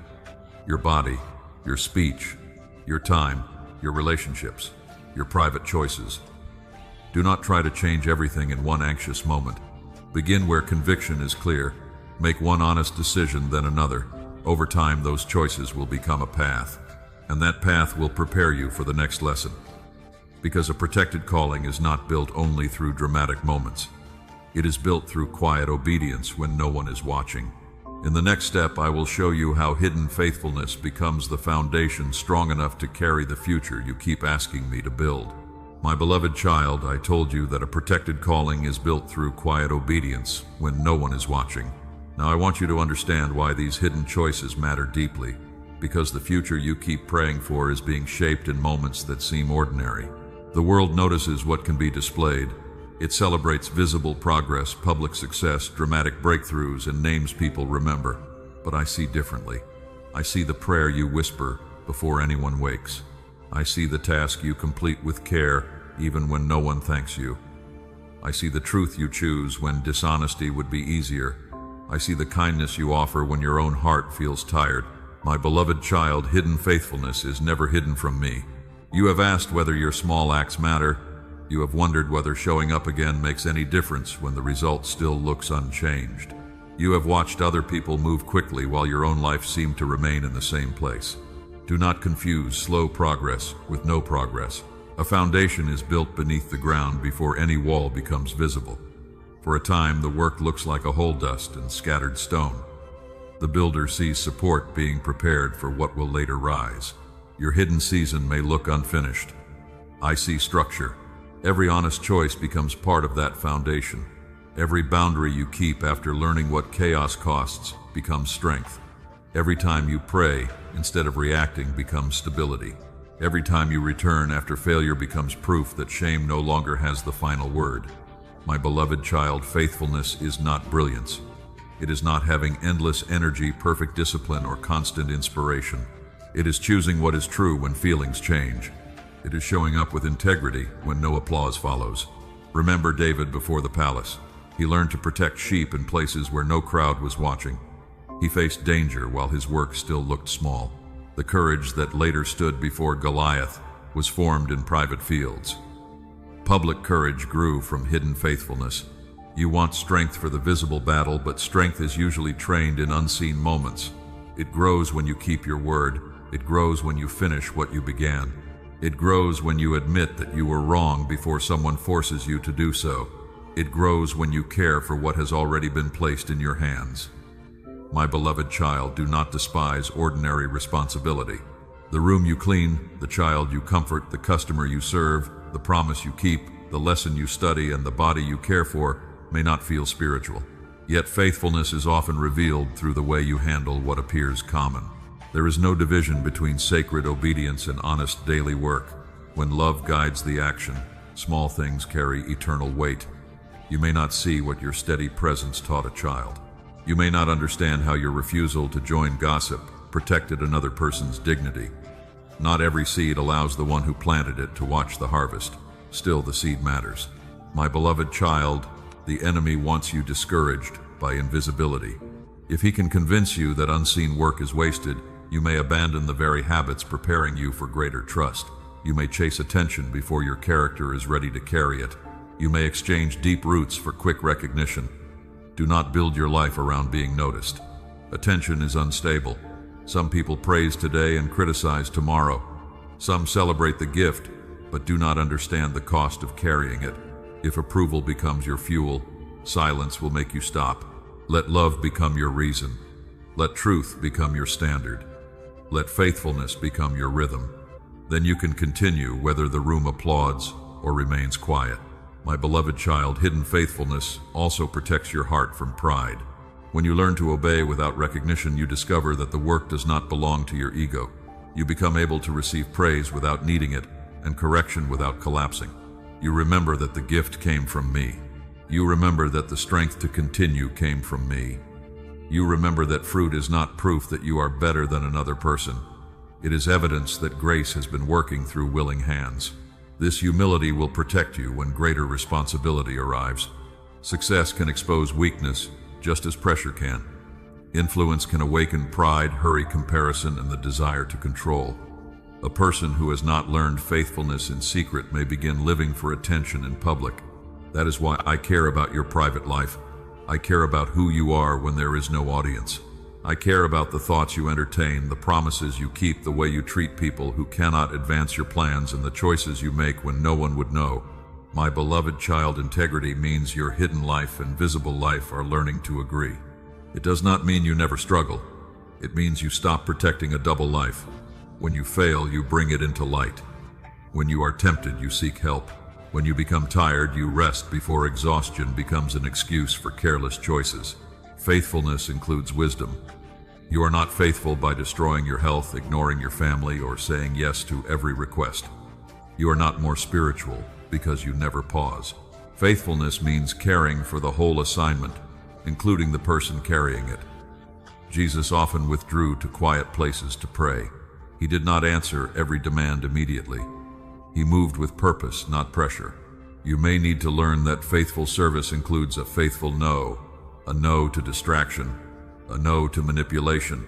your body, your speech, your time, your relationships, your private choices. Do not try to change everything in one anxious moment. Begin where conviction is clear. Make one honest decision, then another. Over time, those choices will become a path, and that path will prepare you for the next lesson. Because a protected calling is not built only through dramatic moments. It is built through quiet obedience when no one is watching. In the next step, I will show you how hidden faithfulness becomes the foundation strong enough to carry the future you keep asking me to build. My beloved child, I told you that a protected calling is built through quiet obedience when no one is watching. Now I want you to understand why these hidden choices matter deeply, because the future you keep praying for is being shaped in moments that seem ordinary. The world notices what can be displayed. It celebrates visible progress, public success, dramatic breakthroughs, and names people remember. But I see differently. I see the prayer you whisper, before anyone wakes. I see the task you complete with care, even when no one thanks you. I see the truth you choose when dishonesty would be easier. I see the kindness you offer when your own heart feels tired. My beloved child, hidden faithfulness is never hidden from me. You have asked whether your small acts matter. You have wondered whether showing up again makes any difference when the result still looks unchanged. You have watched other people move quickly while your own life seemed to remain in the same place. Do not confuse slow progress with no progress. A foundation is built beneath the ground before any wall becomes visible. For a time, the work looks like a hole dust and scattered stone. The builder sees support being prepared for what will later rise. Your hidden season may look unfinished. I see structure. Every honest choice becomes part of that foundation. Every boundary you keep after learning what chaos costs becomes strength. Every time you pray instead of reacting becomes stability. Every time you return after failure becomes proof that shame no longer has the final word. My beloved child, faithfulness is not brilliance. It is not having endless energy, perfect discipline, or constant inspiration. It is choosing what is true when feelings change. It is showing up with integrity when no applause follows. Remember David before the palace. He learned to protect sheep in places where no crowd was watching. He faced danger while his work still looked small. The courage that later stood before Goliath was formed in private fields. Public courage grew from hidden faithfulness. You want strength for the visible battle, but strength is usually trained in unseen moments. It grows when you keep your word. It grows when you finish what you began. It grows when you admit that you were wrong before someone forces you to do so. It grows when you care for what has already been placed in your hands. My beloved child, do not despise ordinary responsibility. The room you clean, the child you comfort, the customer you serve, the promise you keep, the lesson you study, and the body you care for may not feel spiritual. Yet faithfulness is often revealed through the way you handle what appears common. There is no division between sacred obedience and honest daily work. When love guides the action, small things carry eternal weight. You may not see what your steady presence taught a child. You may not understand how your refusal to join gossip protected another person's dignity. Not every seed allows the one who planted it to watch the harvest. Still, the seed matters. My beloved child, the enemy wants you discouraged by invisibility. If he can convince you that unseen work is wasted, you may abandon the very habits preparing you for greater trust. You may chase attention before your character is ready to carry it. You may exchange deep roots for quick recognition. Do not build your life around being noticed. Attention is unstable. Some people praise today and criticize tomorrow. Some celebrate the gift, but do not understand the cost of carrying it. If approval becomes your fuel, silence will make you stop. Let love become your reason. Let truth become your standard. Let faithfulness become your rhythm. Then you can continue whether the room applauds or remains quiet. My beloved child, hidden faithfulness also protects your heart from pride. When you learn to obey without recognition, you discover that the work does not belong to your ego. You become able to receive praise without needing it and correction without collapsing. You remember that the gift came from me. You remember that the strength to continue came from me. You remember that fruit is not proof that you are better than another person. It is evidence that grace has been working through willing hands. This humility will protect you when greater responsibility arrives. Success can expose weakness, just as pressure can. Influence can awaken pride, hurry comparison, and the desire to control. A person who has not learned faithfulness in secret may begin living for attention in public. That is why I care about your private life. I care about who you are when there is no audience. I care about the thoughts you entertain, the promises you keep, the way you treat people who cannot advance your plans, and the choices you make when no one would know. My beloved child, integrity means your hidden life and visible life are learning to agree. It does not mean you never struggle. It means you stop protecting a double life. When you fail, you bring it into light. When you are tempted, you seek help. When you become tired, you rest before exhaustion becomes an excuse for careless choices. Faithfulness includes wisdom. You are not faithful by destroying your health, ignoring your family, or saying yes to every request. You are not more spiritual because you never pause. Faithfulness means caring for the whole assignment, including the person carrying it. Jesus often withdrew to quiet places to pray. He did not answer every demand immediately. He moved with purpose, not pressure. You may need to learn that faithful service includes a faithful no, a no to distraction, a no to manipulation,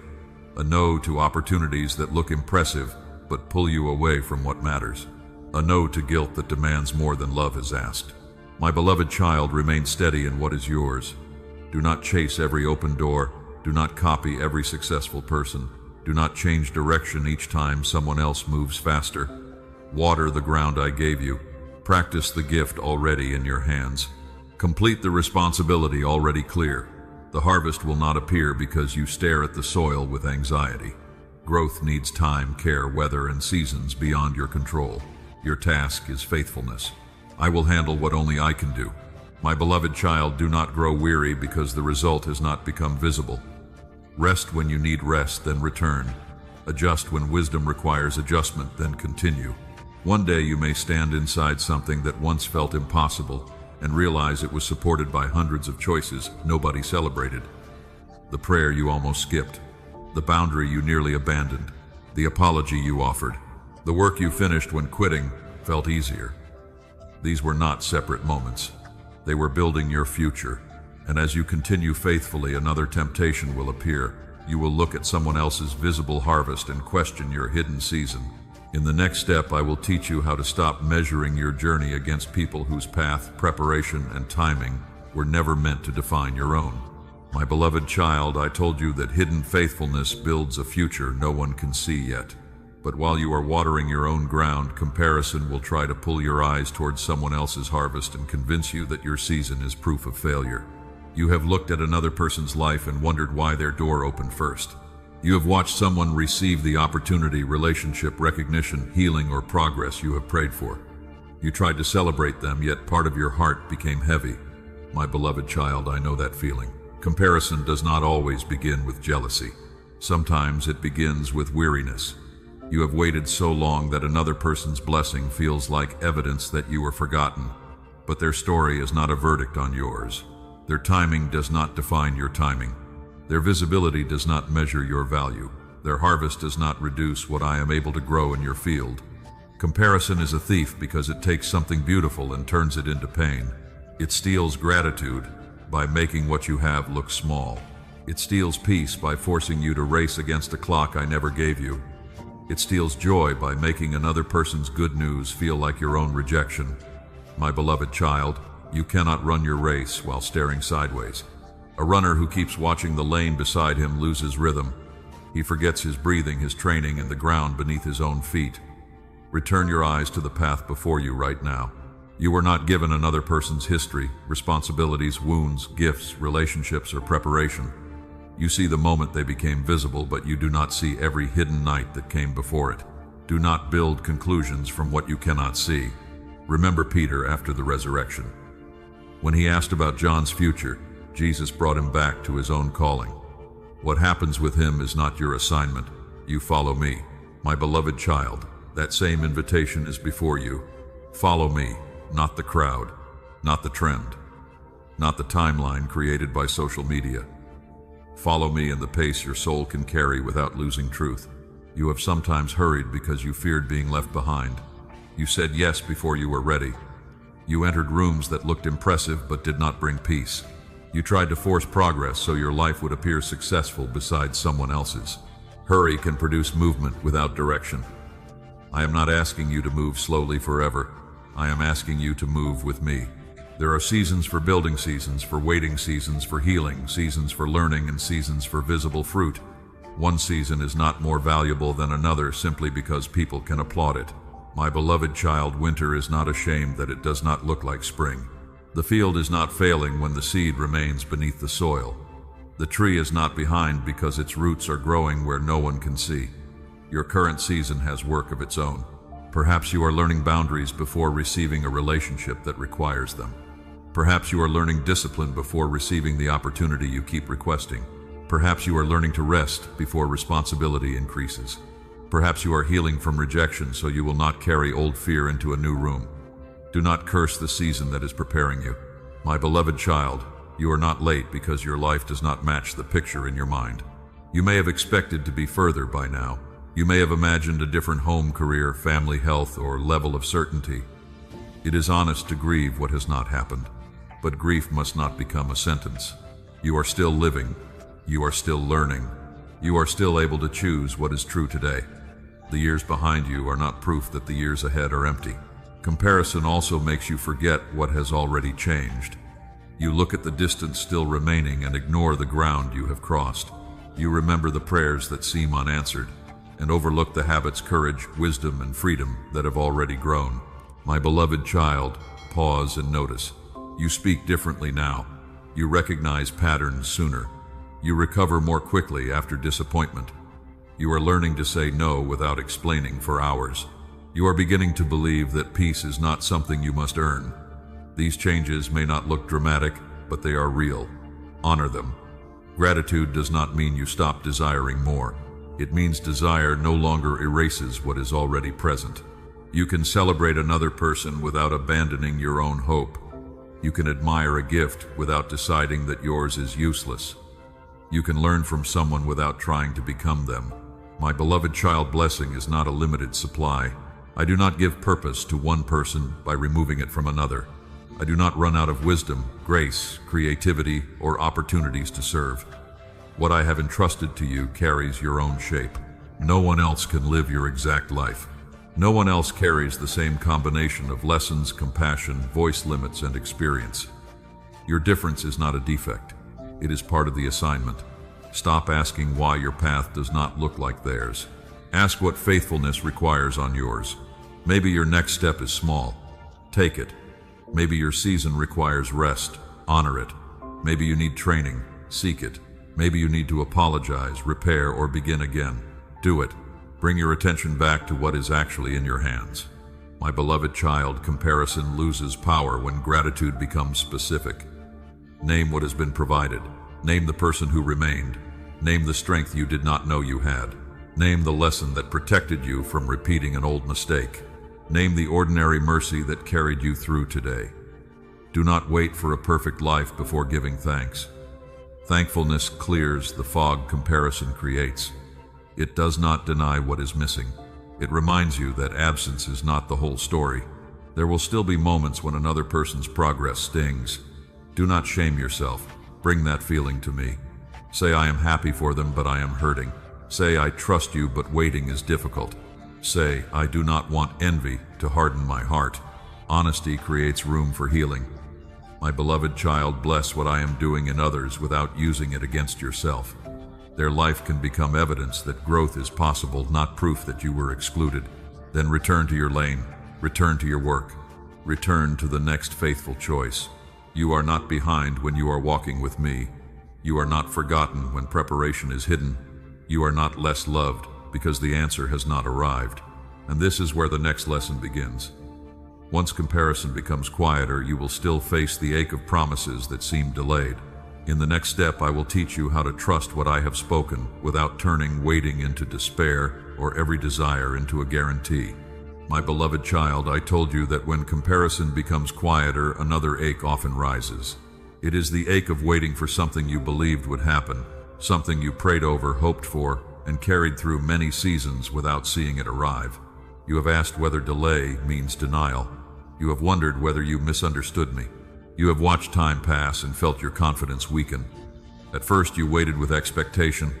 a no to opportunities that look impressive but pull you away from what matters, a no to guilt that demands more than love has asked. My beloved child, remain steady in what is yours. Do not chase every open door. Do not copy every successful person. Do not change direction each time someone else moves faster. Water the ground I gave you. Practice the gift already in your hands. Complete the responsibility already clear. The harvest will not appear because you stare at the soil with anxiety. Growth needs time, care, weather, and seasons beyond your control. Your task is faithfulness. I will handle what only I can do. My beloved child, do not grow weary because the result has not become visible. Rest when you need rest, then return. Adjust when wisdom requires adjustment, then continue. One day you may stand inside something that once felt impossible and realize it was supported by hundreds of choices nobody celebrated. The prayer you almost skipped, the boundary you nearly abandoned, the apology you offered, the work you finished when quitting felt easier. These were not separate moments. They were building your future, and as you continue faithfully, another temptation will appear. You will look at someone else's visible harvest and question your hidden season. In the next step, I will teach you how to stop measuring your journey against people whose path, preparation, and timing were never meant to define your own. My beloved child, I told you that hidden faithfulness builds a future no one can see yet. But while you are watering your own ground, comparison will try to pull your eyes towards someone else's harvest and convince you that your season is proof of failure. You have looked at another person's life and wondered why their door opened first. You have watched someone receive the opportunity, relationship, recognition, healing, or progress you have prayed for. You tried to celebrate them, yet part of your heart became heavy. My beloved child, I know that feeling. Comparison does not always begin with jealousy. Sometimes it begins with weariness. You have waited so long that another person's blessing feels like evidence that you were forgotten. But their story is not a verdict on yours. Their timing does not define your timing. Their visibility does not measure your value. Their harvest does not reduce what I am able to grow in your field. Comparison is a thief because it takes something beautiful and turns it into pain. It steals gratitude by making what you have look small. It steals peace by forcing you to race against a clock I never gave you. It steals joy by making another person's good news feel like your own rejection. My beloved child, you cannot run your race while staring sideways. A runner who keeps watching the lane beside him loses rhythm. He forgets his breathing, his training, and the ground beneath his own feet. Return your eyes to the path before you right now. You were not given another person's history, responsibilities, wounds, gifts, relationships, or preparation. You see the moment they became visible, but you do not see every hidden night that came before it. Do not build conclusions from what you cannot see. Remember Peter after the resurrection. When he asked about John's future, Jesus brought him back to his own calling. What happens with him is not your assignment. You follow me. My beloved child, that same invitation is before you. Follow me, not the crowd, not the trend, not the timeline created by social media. Follow me in the pace your soul can carry without losing truth. You have sometimes hurried because you feared being left behind. You said yes before you were ready. You entered rooms that looked impressive but did not bring peace. You tried to force progress so your life would appear successful beside someone else's. Hurry can produce movement without direction. I am not asking you to move slowly forever. I am asking you to move with me. There are seasons for building, seasons for waiting, seasons for healing, seasons for learning, and seasons for visible fruit. One season is not more valuable than another simply because people can applaud it. My beloved child, winter is not ashamed that it does not look like spring. The field is not failing when the seed remains beneath the soil. The tree is not behind because its roots are growing where no one can see. Your current season has work of its own. Perhaps you are learning boundaries before receiving a relationship that requires them. Perhaps you are learning discipline before receiving the opportunity you keep requesting. Perhaps you are learning to rest before responsibility increases. Perhaps you are healing from rejection so you will not carry old fear into a new room. Do not curse the season that is preparing you. My beloved child, you are not late because your life does not match the picture in your mind. You may have expected to be further by now, You may have imagined a different home, career, family, health, or level of certainty. It is honest to grieve what has not happened, but grief must not become a sentence. You are still living. You are still learning. You are still able to choose what is true today. The years behind you are not proof that the years ahead are empty. Comparison also makes you forget what has already changed. You look at the distance still remaining and ignore the ground you have crossed. You remember the prayers that seem unanswered and overlook the habits, courage, wisdom, and freedom that have already grown. My beloved child, pause and notice. You speak differently now. You recognize patterns sooner. You recover more quickly after disappointment. You are learning to say no without explaining for hours. You are beginning to believe that peace is not something you must earn. These changes may not look dramatic, but they are real. Honor them. Gratitude does not mean you stop desiring more. It means desire no longer erases what is already present. You can celebrate another person without abandoning your own hope. You can admire a gift without deciding that yours is useless. You can learn from someone without trying to become them. My beloved child, blessing is not a limited supply. I do not give purpose to one person by removing it from another. I do not run out of wisdom, grace, creativity, or opportunities to serve. What I have entrusted to you carries your own shape. No one else can live your exact life. No one else carries the same combination of lessons, compassion, voice limits, and experience. Your difference is not a defect. It is part of the assignment. Stop asking why your path does not look like theirs. Ask what faithfulness requires on yours. Maybe your next step is small. Take it. Maybe your season requires rest. Honor it. Maybe you need training. Seek it. Maybe you need to apologize, repair, or begin again. Do it. Bring your attention back to what is actually in your hands. My beloved child, comparison loses power when gratitude becomes specific. Name what has been provided. Name the person who remained. Name the strength you did not know you had. Name the lesson that protected you from repeating an old mistake. Name the ordinary mercy that carried you through today. Do not wait for a perfect life before giving thanks. Thankfulness clears the fog comparison creates. It does not deny what is missing. It reminds you that absence is not the whole story. There will still be moments when another person's progress stings. Do not shame yourself. Bring that feeling to me. Say, I am happy for them, but I am hurting. Say, I trust you, but waiting is difficult. Say, I do not want envy to harden my heart. Honesty creates room for healing. My beloved child, bless what I am doing in others without using it against yourself. Their life can become evidence that growth is possible, not proof that you were excluded. Then return to your lane. Return to your work. Return to the next faithful choice. You are not behind when you are walking with me. You are not forgotten when preparation is hidden. You are not less loved because the answer has not arrived. And this is where the next lesson begins. Once comparison becomes quieter, you will still face the ache of promises that seem delayed. In the next step, I will teach you how to trust what I have spoken without turning waiting into despair or every desire into a guarantee. My beloved child, I told you that when comparison becomes quieter, another ache often rises. It is the ache of waiting for something you believed would happen, something you prayed over, hoped for, and carried through many seasons without seeing it arrive. You have asked whether delay means denial. You have wondered whether you misunderstood me. You have watched time pass and felt your confidence weaken. At first you waited with expectation.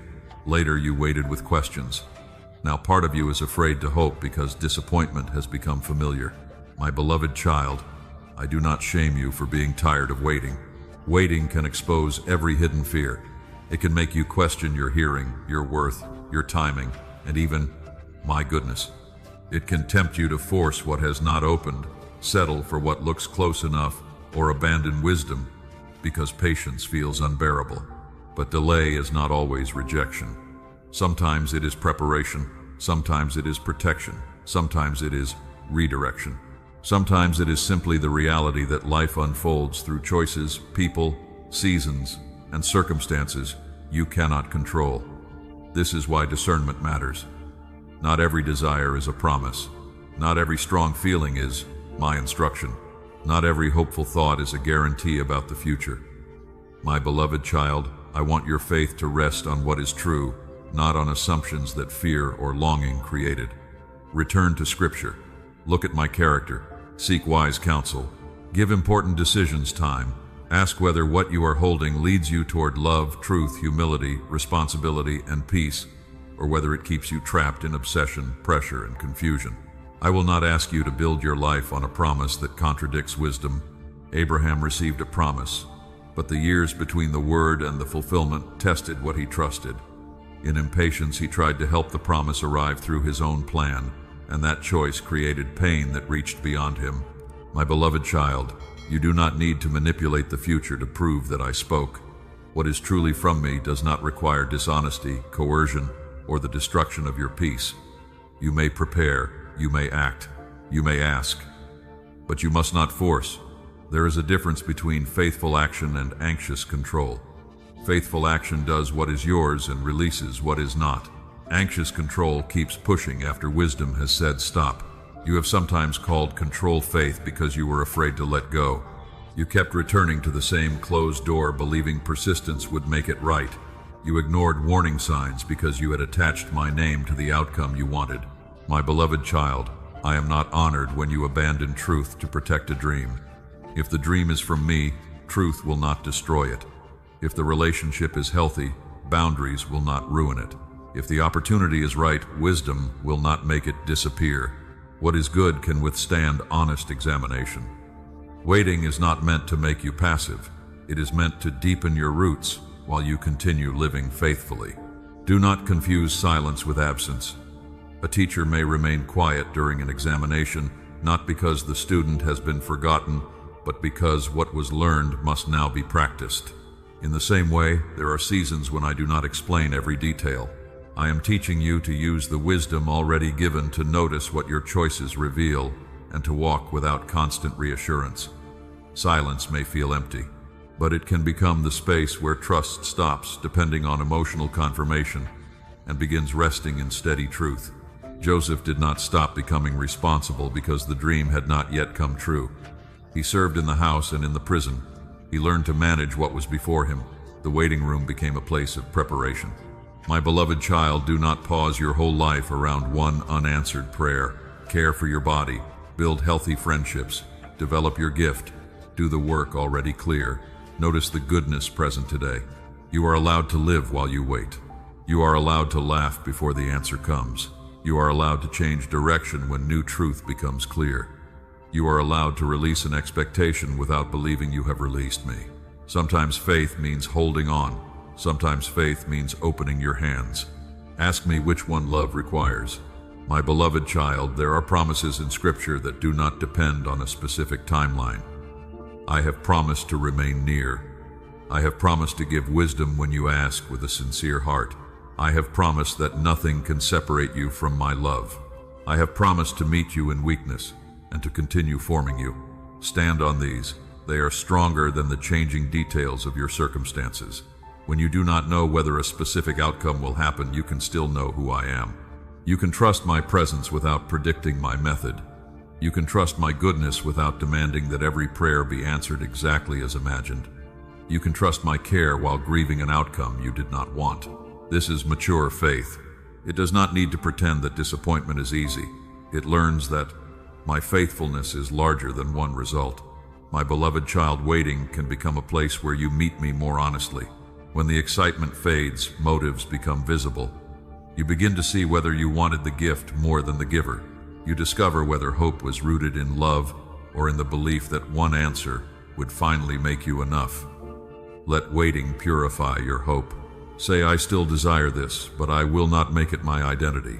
Later you waited with questions. Now part of you is afraid to hope because disappointment has become familiar. My beloved child, I do not shame you for being tired of waiting. Waiting can expose every hidden fear. It can make you question your hearing, your worth, your timing, and even, my goodness, it can tempt you to force what has not opened, settle for what looks close enough, or abandon wisdom because patience feels unbearable. But delay is not always rejection. Sometimes it is preparation, sometimes it is protection, sometimes it is redirection. Sometimes it is simply the reality that life unfolds through choices, people, seasons, and circumstances you cannot control. This is why discernment matters. Not every desire is a promise. Not every strong feeling is my instruction. Not every hopeful thought is a guarantee about the future. My beloved child, I want your faith to rest on what is true, not on assumptions that fear or longing created. Return to Scripture. Look at my character. Seek wise counsel. Give important decisions time. Ask whether what you are holding leads you toward love, truth, humility, responsibility, and peace, or whether it keeps you trapped in obsession, pressure, and confusion. I will not ask you to build your life on a promise that contradicts wisdom. Abraham received a promise, but the years between the word and the fulfillment tested what he trusted. In impatience, he tried to help the promise arrive through his own plan, and that choice created pain that reached beyond him. My beloved child, you do not need to manipulate the future to prove that I spoke. What is truly from me does not require dishonesty, coercion, or the destruction of your peace. You may prepare, you may act, you may ask, but you must not force. There is a difference between faithful action and anxious control. Faithful action does what is yours and releases what is not. Anxious control keeps pushing after wisdom has said stop. You have sometimes called control faith because you were afraid to let go. You kept returning to the same closed door, believing persistence would make it right. You ignored warning signs because you had attached my name to the outcome you wanted. My beloved child, I am not honored when you abandon truth to protect a dream. If the dream is from me, truth will not destroy it. If the relationship is healthy, boundaries will not ruin it. If the opportunity is right, wisdom will not make it disappear. What is good can withstand honest examination. Waiting is not meant to make you passive. It is meant to deepen your roots while you continue living faithfully. Do not confuse silence with absence. A teacher may remain quiet during an examination, not because the student has been forgotten, but because what was learned must now be practiced. In the same way, there are seasons when I do not explain every detail. I am teaching you to use the wisdom already given to notice what your choices reveal and to walk without constant reassurance. Silence may feel empty, but it can become the space where trust stops depending on emotional confirmation and begins resting in steady truth. Joseph did not stop becoming responsible because the dream had not yet come true. He served in the house and in the prison. He learned to manage what was before him. The waiting room became a place of preparation. My beloved child, do not pause your whole life around one unanswered prayer. Care for your body, build healthy friendships, develop your gift, do the work already clear. Notice the goodness present today. You are allowed to live while you wait. You are allowed to laugh before the answer comes. You are allowed to change direction when new truth becomes clear. You are allowed to release an expectation without believing you have released me. Sometimes faith means holding on. Sometimes faith means opening your hands. Ask me which one love requires. My beloved child, there are promises in Scripture that do not depend on a specific timeline. I have promised to remain near. I have promised to give wisdom when you ask with a sincere heart. I have promised that nothing can separate you from my love. I have promised to meet you in weakness and to continue forming you. Stand on these. They are stronger than the changing details of your circumstances. When you do not know whether a specific outcome will happen, you can still know who I am. You can trust my presence without predicting my method. You can trust my goodness without demanding that every prayer be answered exactly as imagined. You can trust my care while grieving an outcome you did not want. This is mature faith. It does not need to pretend that disappointment is easy. It learns that my faithfulness is larger than one result. My beloved child, waiting can become a place where you meet me more honestly. When the excitement fades, motives become visible. You begin to see whether you wanted the gift more than the giver. You discover whether hope was rooted in love or in the belief that one answer would finally make you enough. Let waiting purify your hope. Say, I still desire this, but I will not make it my identity.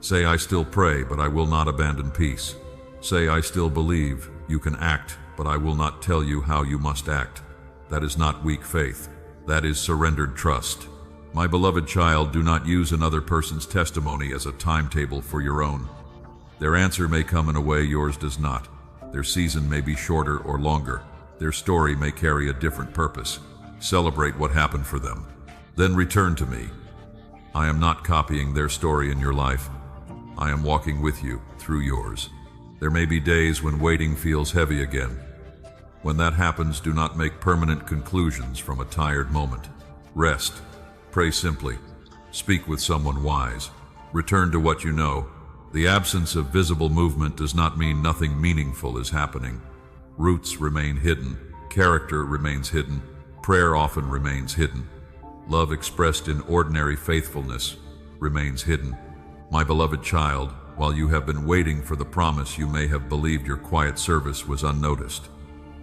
Say, I still pray, but I will not abandon peace. Say, I still believe. You can act, but I will not tell you how you must act. That is not weak faith. That is surrendered trust. My beloved child, do not use another person's testimony as a timetable for your own. Their answer may come in a way yours does not. Their season may be shorter or longer. Their story may carry a different purpose. Celebrate what happened for them. Then return to me. I am not copying their story in your life. I am walking with you through yours. There may be days when waiting feels heavy again. When that happens, do not make permanent conclusions from a tired moment. Rest. Pray simply. Speak with someone wise. Return to what you know. The absence of visible movement does not mean nothing meaningful is happening. Roots remain hidden. Character remains hidden. Prayer often remains hidden. Love expressed in ordinary faithfulness remains hidden. My beloved child, while you have been waiting for the promise, you may have believed your quiet service was unnoticed.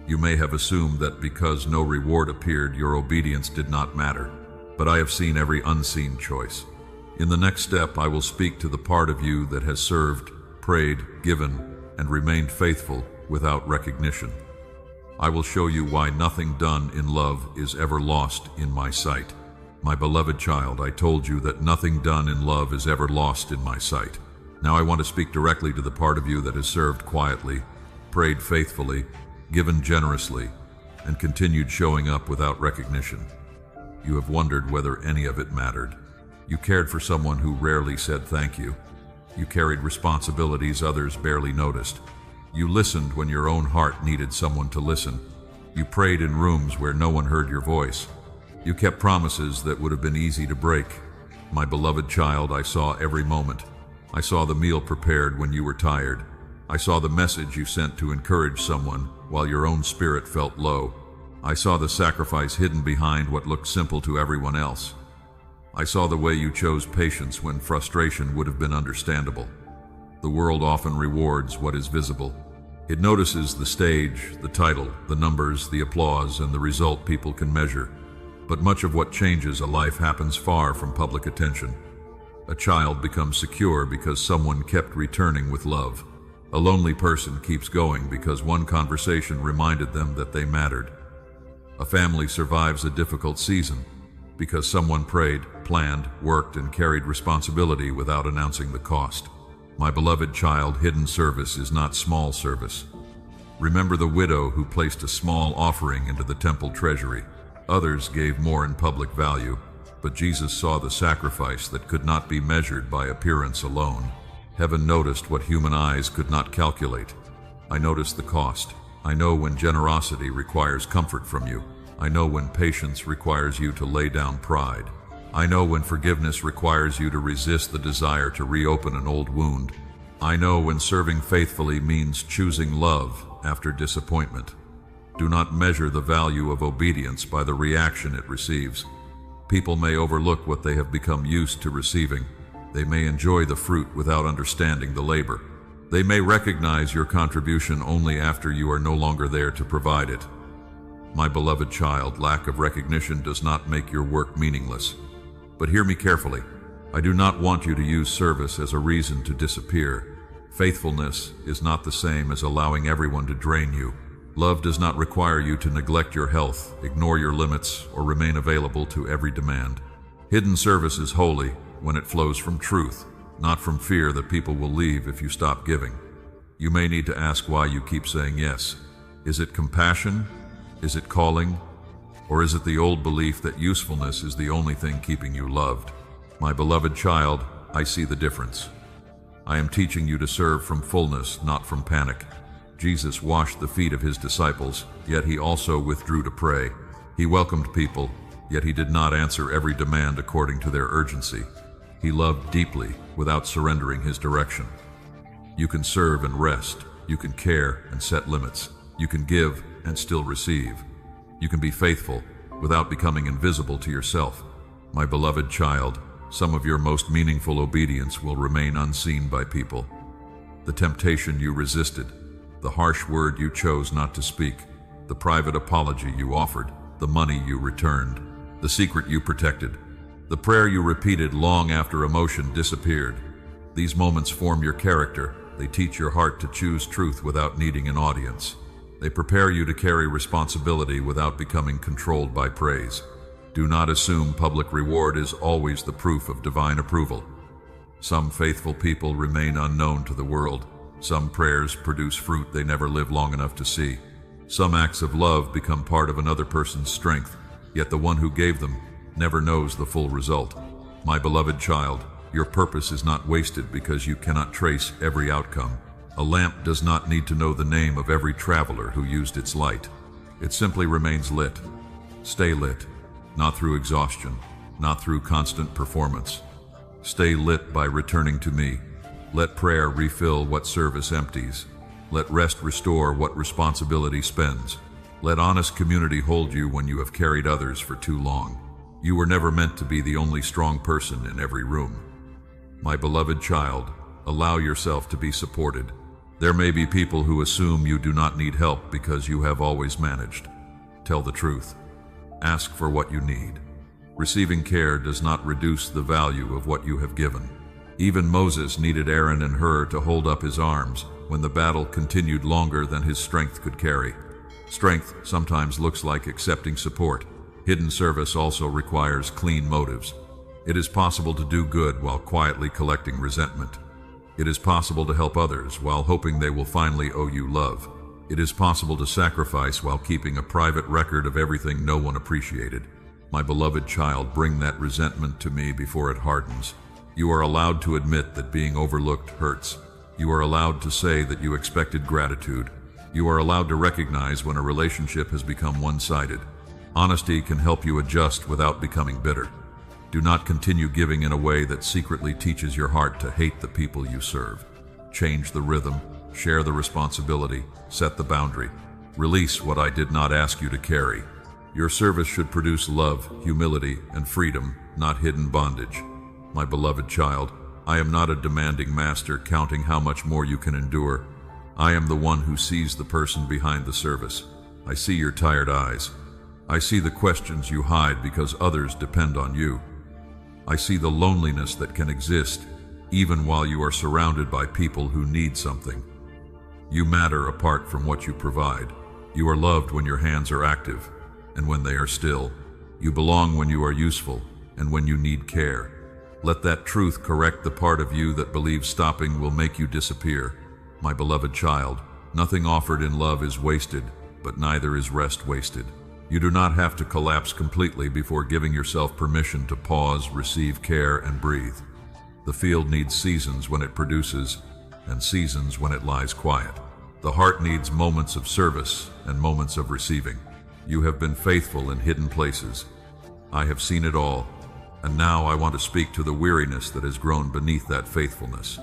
You may have assumed that because no reward appeared, your obedience did not matter. But I have seen every unseen choice. In the next step, I will speak to the part of you that has served, prayed, given, and remained faithful without recognition. I will show you why nothing done in love is ever lost in my sight. My beloved child, I told you that nothing done in love is ever lost in my sight. Now I want to speak directly to the part of you that has served quietly, prayed faithfully, given generously, and continued showing up without recognition. You have wondered whether any of it mattered. You cared for someone who rarely said thank you. You carried responsibilities others barely noticed. You listened when your own heart needed someone to listen. You prayed in rooms where no one heard your voice. You kept promises that would have been easy to break. My beloved child, I saw every moment. I saw the meal prepared when you were tired. I saw the message you sent to encourage someone while your own spirit felt low. I saw the sacrifice hidden behind what looked simple to everyone else. I saw the way you chose patience when frustration would have been understandable. The world often rewards what is visible. It notices the stage, the title, the numbers, the applause, and the result people can measure. But much of what changes a life happens far from public attention. A child becomes secure because someone kept returning with love. A lonely person keeps going because one conversation reminded them that they mattered. A family survives a difficult season because someone prayed, planned, worked, and carried responsibility without announcing the cost. My beloved child, hidden service is not small service. Remember the widow who placed a small offering into the temple treasury. Others gave more in public value, but Jesus saw the sacrifice that could not be measured by appearance alone. Heaven noticed what human eyes could not calculate. I noticed the cost. I know when generosity requires comfort from you. I know when patience requires you to lay down pride. I know when forgiveness requires you to resist the desire to reopen an old wound. I know when serving faithfully means choosing love after disappointment. Do not measure the value of obedience by the reaction it receives. People may overlook what they have become used to receiving. They may enjoy the fruit without understanding the labor. They may recognize your contribution only after you are no longer there to provide it. My beloved child, lack of recognition does not make your work meaningless. But hear me carefully. I do not want you to use service as a reason to disappear. Faithfulness is not the same as allowing everyone to drain you. Love does not require you to neglect your health, ignore your limits, or remain available to every demand. Hidden service is holy when it flows from truth, not from fear that people will leave if you stop giving. You may need to ask why you keep saying yes. Is it compassion? Is it calling? Or is it the old belief that usefulness is the only thing keeping you loved? My beloved child, I see the difference. I am teaching you to serve from fullness, not from panic. Jesus washed the feet of his disciples, yet he also withdrew to pray. He welcomed people, yet he did not answer every demand according to their urgency. He loved deeply without surrendering his direction. You can serve and rest. You can care and set limits. You can give and still receive. You can be faithful without becoming invisible to yourself. My beloved child, some of your most meaningful obedience will remain unseen by people. The temptation you resisted, the harsh word you chose not to speak, the private apology you offered, the money you returned, the secret you protected, the prayer you repeated long after emotion disappeared. These moments form your character. They teach your heart to choose truth without needing an audience. They prepare you to carry responsibility without becoming controlled by praise. Do not assume public reward is always the proof of divine approval. Some faithful people remain unknown to the world. Some prayers produce fruit they never live long enough to see. Some acts of love become part of another person's strength, yet the one who gave them never knows the full result. My beloved child, your purpose is not wasted because you cannot trace every outcome. A lamp does not need to know the name of every traveler who used its light. It simply remains lit. Stay lit, not through exhaustion, not through constant performance. Stay lit by returning to me. Let prayer refill what service empties. Let rest restore what responsibility spends. Let honest community hold you when you have carried others for too long. You were never meant to be the only strong person in every room. My beloved child, allow yourself to be supported. There may be people who assume you do not need help because you have always managed. Tell the truth. Ask for what you need. Receiving care does not reduce the value of what you have given. Even Moses needed Aaron and Hur to hold up his arms when the battle continued longer than his strength could carry. Strength sometimes looks like accepting support. Hidden service also requires clean motives. It is possible to do good while quietly collecting resentment. It is possible to help others while hoping they will finally owe you love. It is possible to sacrifice while keeping a private record of everything no one appreciated. My beloved child, bring that resentment to me before it hardens. You are allowed to admit that being overlooked hurts. You are allowed to say that you expected gratitude. You are allowed to recognize when a relationship has become one-sided. Honesty can help you adjust without becoming bitter. Do not continue giving in a way that secretly teaches your heart to hate the people you serve. Change the rhythm, share the responsibility, set the boundary. Release what I did not ask you to carry. Your service should produce love, humility, and freedom, not hidden bondage. My beloved child, I am not a demanding master counting how much more you can endure. I am the one who sees the person behind the service. I see your tired eyes. I see the questions you hide because others depend on you. I see the loneliness that can exist even while you are surrounded by people who need something. You matter apart from what you provide. You are loved when your hands are active and when they are still. You belong when you are useful and when you need care. Let that truth correct the part of you that believes stopping will make you disappear. My beloved child, nothing offered in love is wasted, but neither is rest wasted. You do not have to collapse completely before giving yourself permission to pause, receive care, and breathe. The field needs seasons when it produces, and seasons when it lies quiet. The heart needs moments of service and moments of receiving. You have been faithful in hidden places. I have seen it all, and now I want to speak to the weariness that has grown beneath that faithfulness.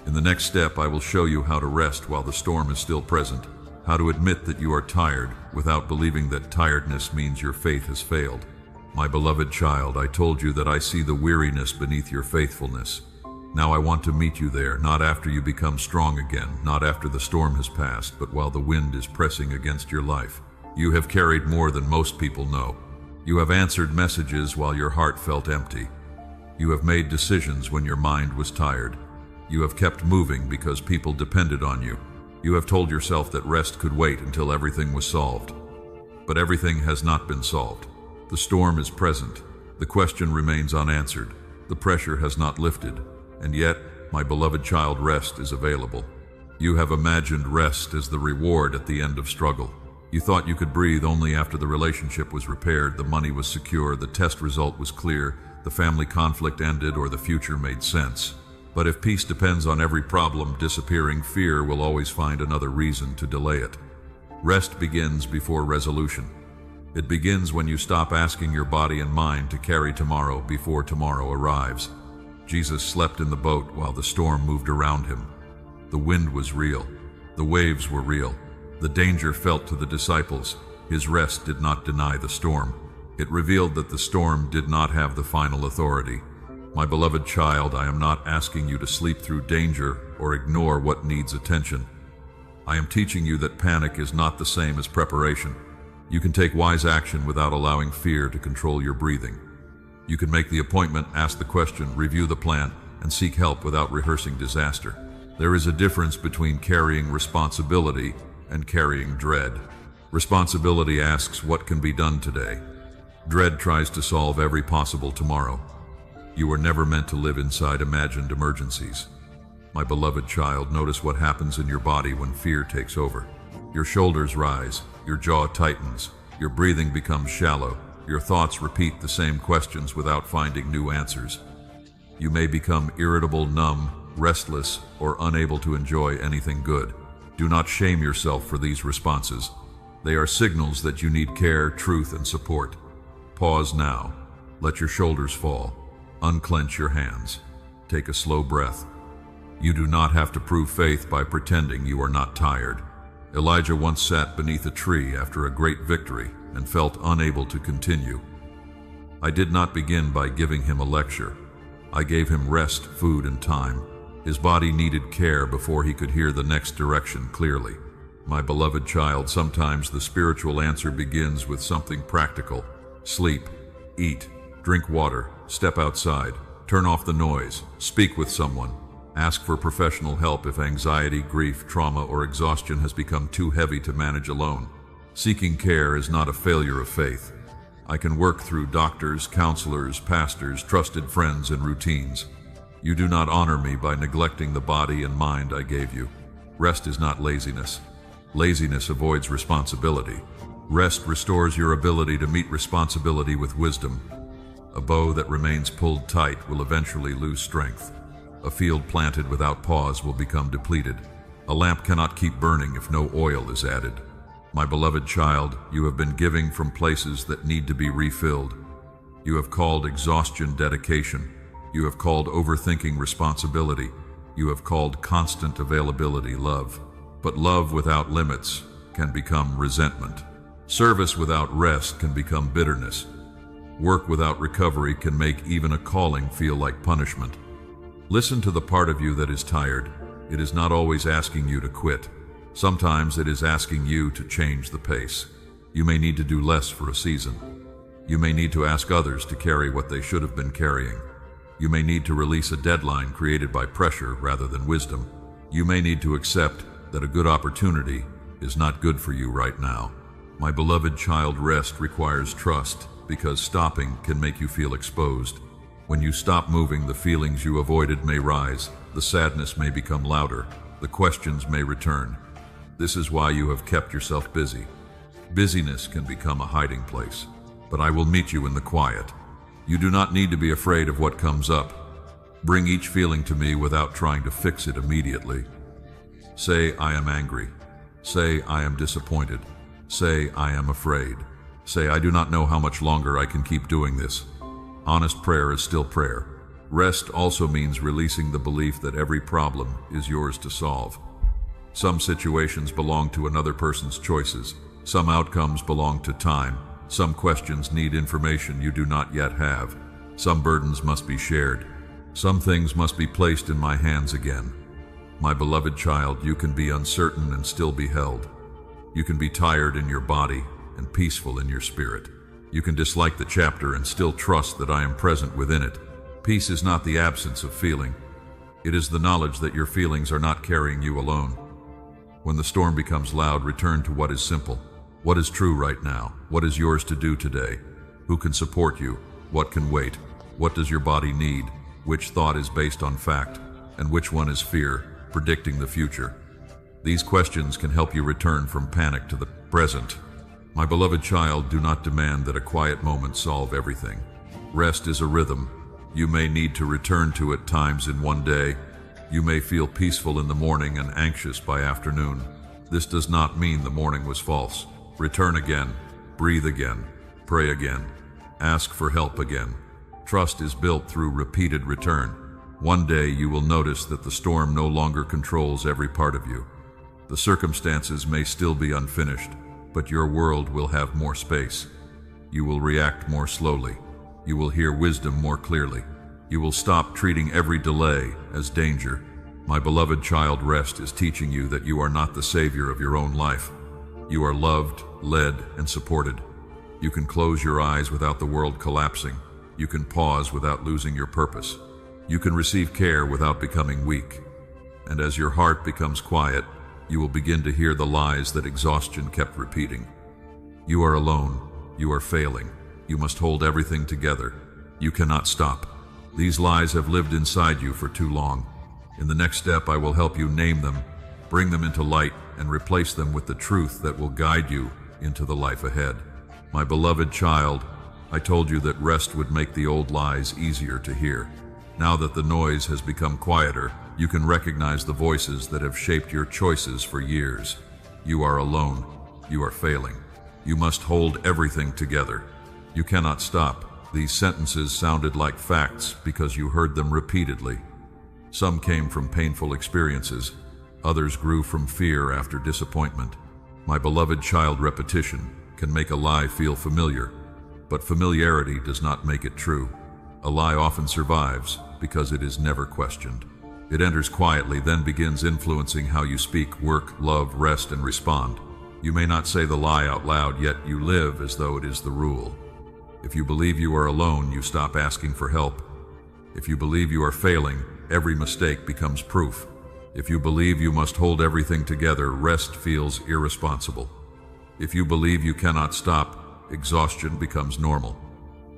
In the next step, I will show you how to rest while the storm is still present, how to admit that you are tired without believing that tiredness means your faith has failed. My beloved child, I told you that I see the weariness beneath your faithfulness. Now I want to meet you there, not after you become strong again, not after the storm has passed, but while the wind is pressing against your life. You have carried more than most people know. You have answered messages while your heart felt empty. You have made decisions when your mind was tired. You have kept moving because people depended on you. You have told yourself that rest could wait until everything was solved. But everything has not been solved. The storm is present. The question remains unanswered. The pressure has not lifted. And yet, my beloved child, rest is available. You have imagined rest as the reward at the end of struggle. You thought you could breathe only after the relationship was repaired, the money was secure, the test result was clear, the family conflict ended, or the future made sense. But if peace depends on every problem disappearing, fear will always find another reason to delay it. Rest begins before resolution. It begins when you stop asking your body and mind to carry tomorrow before tomorrow arrives. Jesus slept in the boat while the storm moved around him. The wind was real. The waves were real. The danger felt to the disciples. His rest did not deny the storm. It revealed that the storm did not have the final authority. My beloved child, I am not asking you to sleep through danger or ignore what needs attention. I am teaching you that panic is not the same as preparation. You can take wise action without allowing fear to control your breathing. You can make the appointment, ask the question, review the plan, and seek help without rehearsing disaster. There is a difference between carrying responsibility and carrying dread. Responsibility asks what can be done today. Dread tries to solve every possible tomorrow. You were never meant to live inside imagined emergencies. My beloved child, notice what happens in your body when fear takes over. Your shoulders rise, your jaw tightens, your breathing becomes shallow, your thoughts repeat the same questions without finding new answers. You may become irritable, numb, restless, or unable to enjoy anything good. Do not shame yourself for these responses. They are signals that you need care, truth, and support. Pause now. Let your shoulders fall. Unclench your hands. Take a slow breath. You do not have to prove faith by pretending you are not tired. Elijah once sat beneath a tree after a great victory and felt unable to continue. I did not begin by giving him a lecture. I gave him rest, food, and time. His body needed care before he could hear the next direction clearly. My beloved child, sometimes the spiritual answer begins with something practical. Sleep, eat, drink water, step outside, turn off the noise, speak with someone. Ask for professional help if anxiety, grief, trauma, or exhaustion has become too heavy to manage alone. Seeking care is not a failure of faith. I can work through doctors, counselors, pastors, trusted friends, and routines. You do not honor me by neglecting the body and mind I gave you. Rest is not laziness. Laziness avoids responsibility. Rest restores your ability to meet responsibility with wisdom. A bow that remains pulled tight will eventually lose strength. A field planted without pause will become depleted. A lamp cannot keep burning if no oil is added. My beloved child, you have been giving from places that need to be refilled. You have called exhaustion dedication. You have called overthinking responsibility. You have called constant availability love. But love without limits can become resentment. Service without rest can become bitterness. Work without recovery can make even a calling feel like punishment. Listen to the part of you that is tired. It is not always asking you to quit. Sometimes it is asking you to change the pace. You may need to do less for a season. You may need to ask others to carry what they should have been carrying. You may need to release a deadline created by pressure rather than wisdom. You may need to accept that a good opportunity is not good for you right now. My beloved child, rest requires trust because stopping can make you feel exposed. When you stop moving, the feelings you avoided may rise, the sadness may become louder, the questions may return. This is why you have kept yourself busy. Busyness can become a hiding place, but I will meet you in the quiet. You do not need to be afraid of what comes up. Bring each feeling to me without trying to fix it immediately. Say, I am angry. Say, I am disappointed. Say, I am afraid. Say, I do not know how much longer I can keep doing this. Honest prayer is still prayer. Rest also means releasing the belief that every problem is yours to solve. Some situations belong to another person's choices. Some outcomes belong to time. Some questions need information you do not yet have. Some burdens must be shared. Some things must be placed in my hands again. My beloved child, you can be uncertain and still be held. You can be tired in your body and peaceful in your spirit. You can dislike the chapter and still trust that I am present within it. Peace is not the absence of feeling. It is the knowledge that your feelings are not carrying you alone. When the storm becomes loud, return to what is simple. What is true right now? What is yours to do today? Who can support you? What can wait? What does your body need? Which thought is based on fact? And which one is fear, predicting the future? These questions can help you return from panic to the present. My beloved child, do not demand that a quiet moment solve everything. Rest is a rhythm. You may need to return to it times in one day. You may feel peaceful in the morning and anxious by afternoon. This does not mean the morning was false. Return again, breathe again, pray again, ask for help again. Trust is built through repeated return. One day you will notice that the storm no longer controls every part of you. The circumstances may still be unfinished, but your world will have more space. You will react more slowly. You will hear wisdom more clearly. You will stop treating every delay as danger. My beloved child, rest is teaching you that you are not the savior of your own life. You are loved, led, and supported. You can close your eyes without the world collapsing. You can pause without losing your purpose. You can receive care without becoming weak. And as your heart becomes quiet, you will begin to hear the lies that exhaustion kept repeating. You are alone. You are failing. You must hold everything together. You cannot stop. These lies have lived inside you for too long. In the next step, I will help you name them, bring them into light, and replace them with the truth that will guide you into the life ahead. My beloved child, I told you that rest would make the old lies easier to hear. Now that the noise has become quieter, you can recognize the voices that have shaped your choices for years. You are alone. You are failing. You must hold everything together. You cannot stop. These sentences sounded like facts because you heard them repeatedly. Some came from painful experiences. Others grew from fear after disappointment. My beloved child, repetition can make a lie feel familiar, but familiarity does not make it true. A lie often survives because it is never questioned. It enters quietly, then begins influencing how you speak, work, love, rest, and respond. You may not say the lie out loud, yet you live as though it is the rule. If you believe you are alone, you stop asking for help. If you believe you are failing, every mistake becomes proof. If you believe you must hold everything together, rest feels irresponsible. If you believe you cannot stop, exhaustion becomes normal.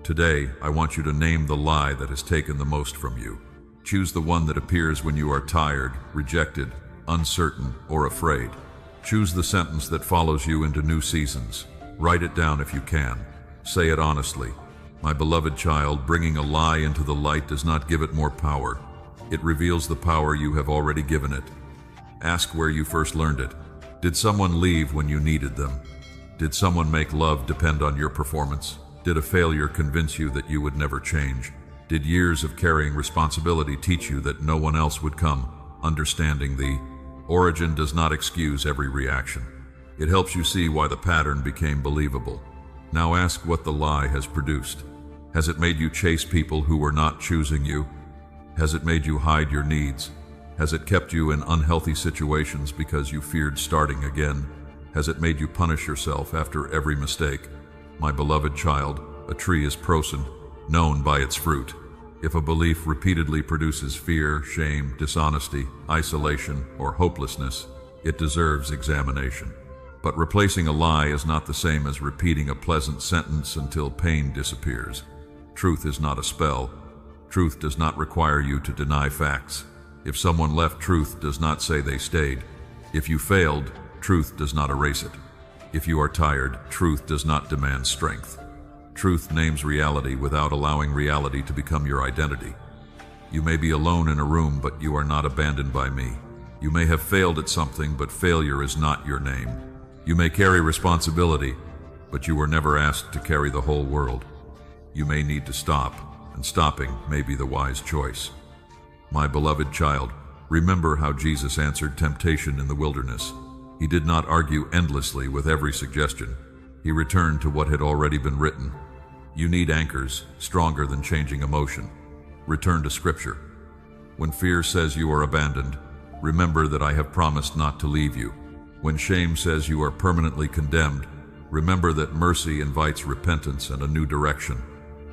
Today, I want you to name the lie that has taken the most from you. Choose the one that appears when you are tired, rejected, uncertain, or afraid. Choose the sentence that follows you into new seasons. Write it down if you can. Say it honestly. My beloved child, bringing a lie into the light does not give it more power. It reveals the power you have already given it. Ask where you first learned it. Did someone leave when you needed them? Did someone make love depend on your performance? Did a failure convince you that you would never change? Did years of carrying responsibility teach you that no one else would come? Understanding the origin does not excuse every reaction. It helps you see why the pattern became believable. Now ask what the lie has produced. Has it made you chase people who were not choosing you? Has it made you hide your needs? Has it kept you in unhealthy situations because you feared starting again? Has it made you punish yourself after every mistake? My beloved child, a tree is prosen, known by its fruit. If a belief repeatedly produces fear, shame, dishonesty, isolation, or hopelessness, it deserves examination. But replacing a lie is not the same as repeating a pleasant sentence until pain disappears. Truth is not a spell. Truth does not require you to deny facts. If someone left, truth does not say they stayed. If you failed, truth does not erase it. If you are tired, truth does not demand strength. Truth names reality without allowing reality to become your identity. You may be alone in a room, but you are not abandoned by me. You may have failed at something, but failure is not your name. You may carry responsibility, but you were never asked to carry the whole world. You may need to stop, and stopping may be the wise choice. My beloved child, remember how Jesus answered temptation in the wilderness. He did not argue endlessly with every suggestion. He returned to what had already been written. You need anchors stronger than changing emotion. Return to Scripture. When fear says you are abandoned, remember that I have promised not to leave you. When shame says you are permanently condemned, remember that mercy invites repentance and a new direction.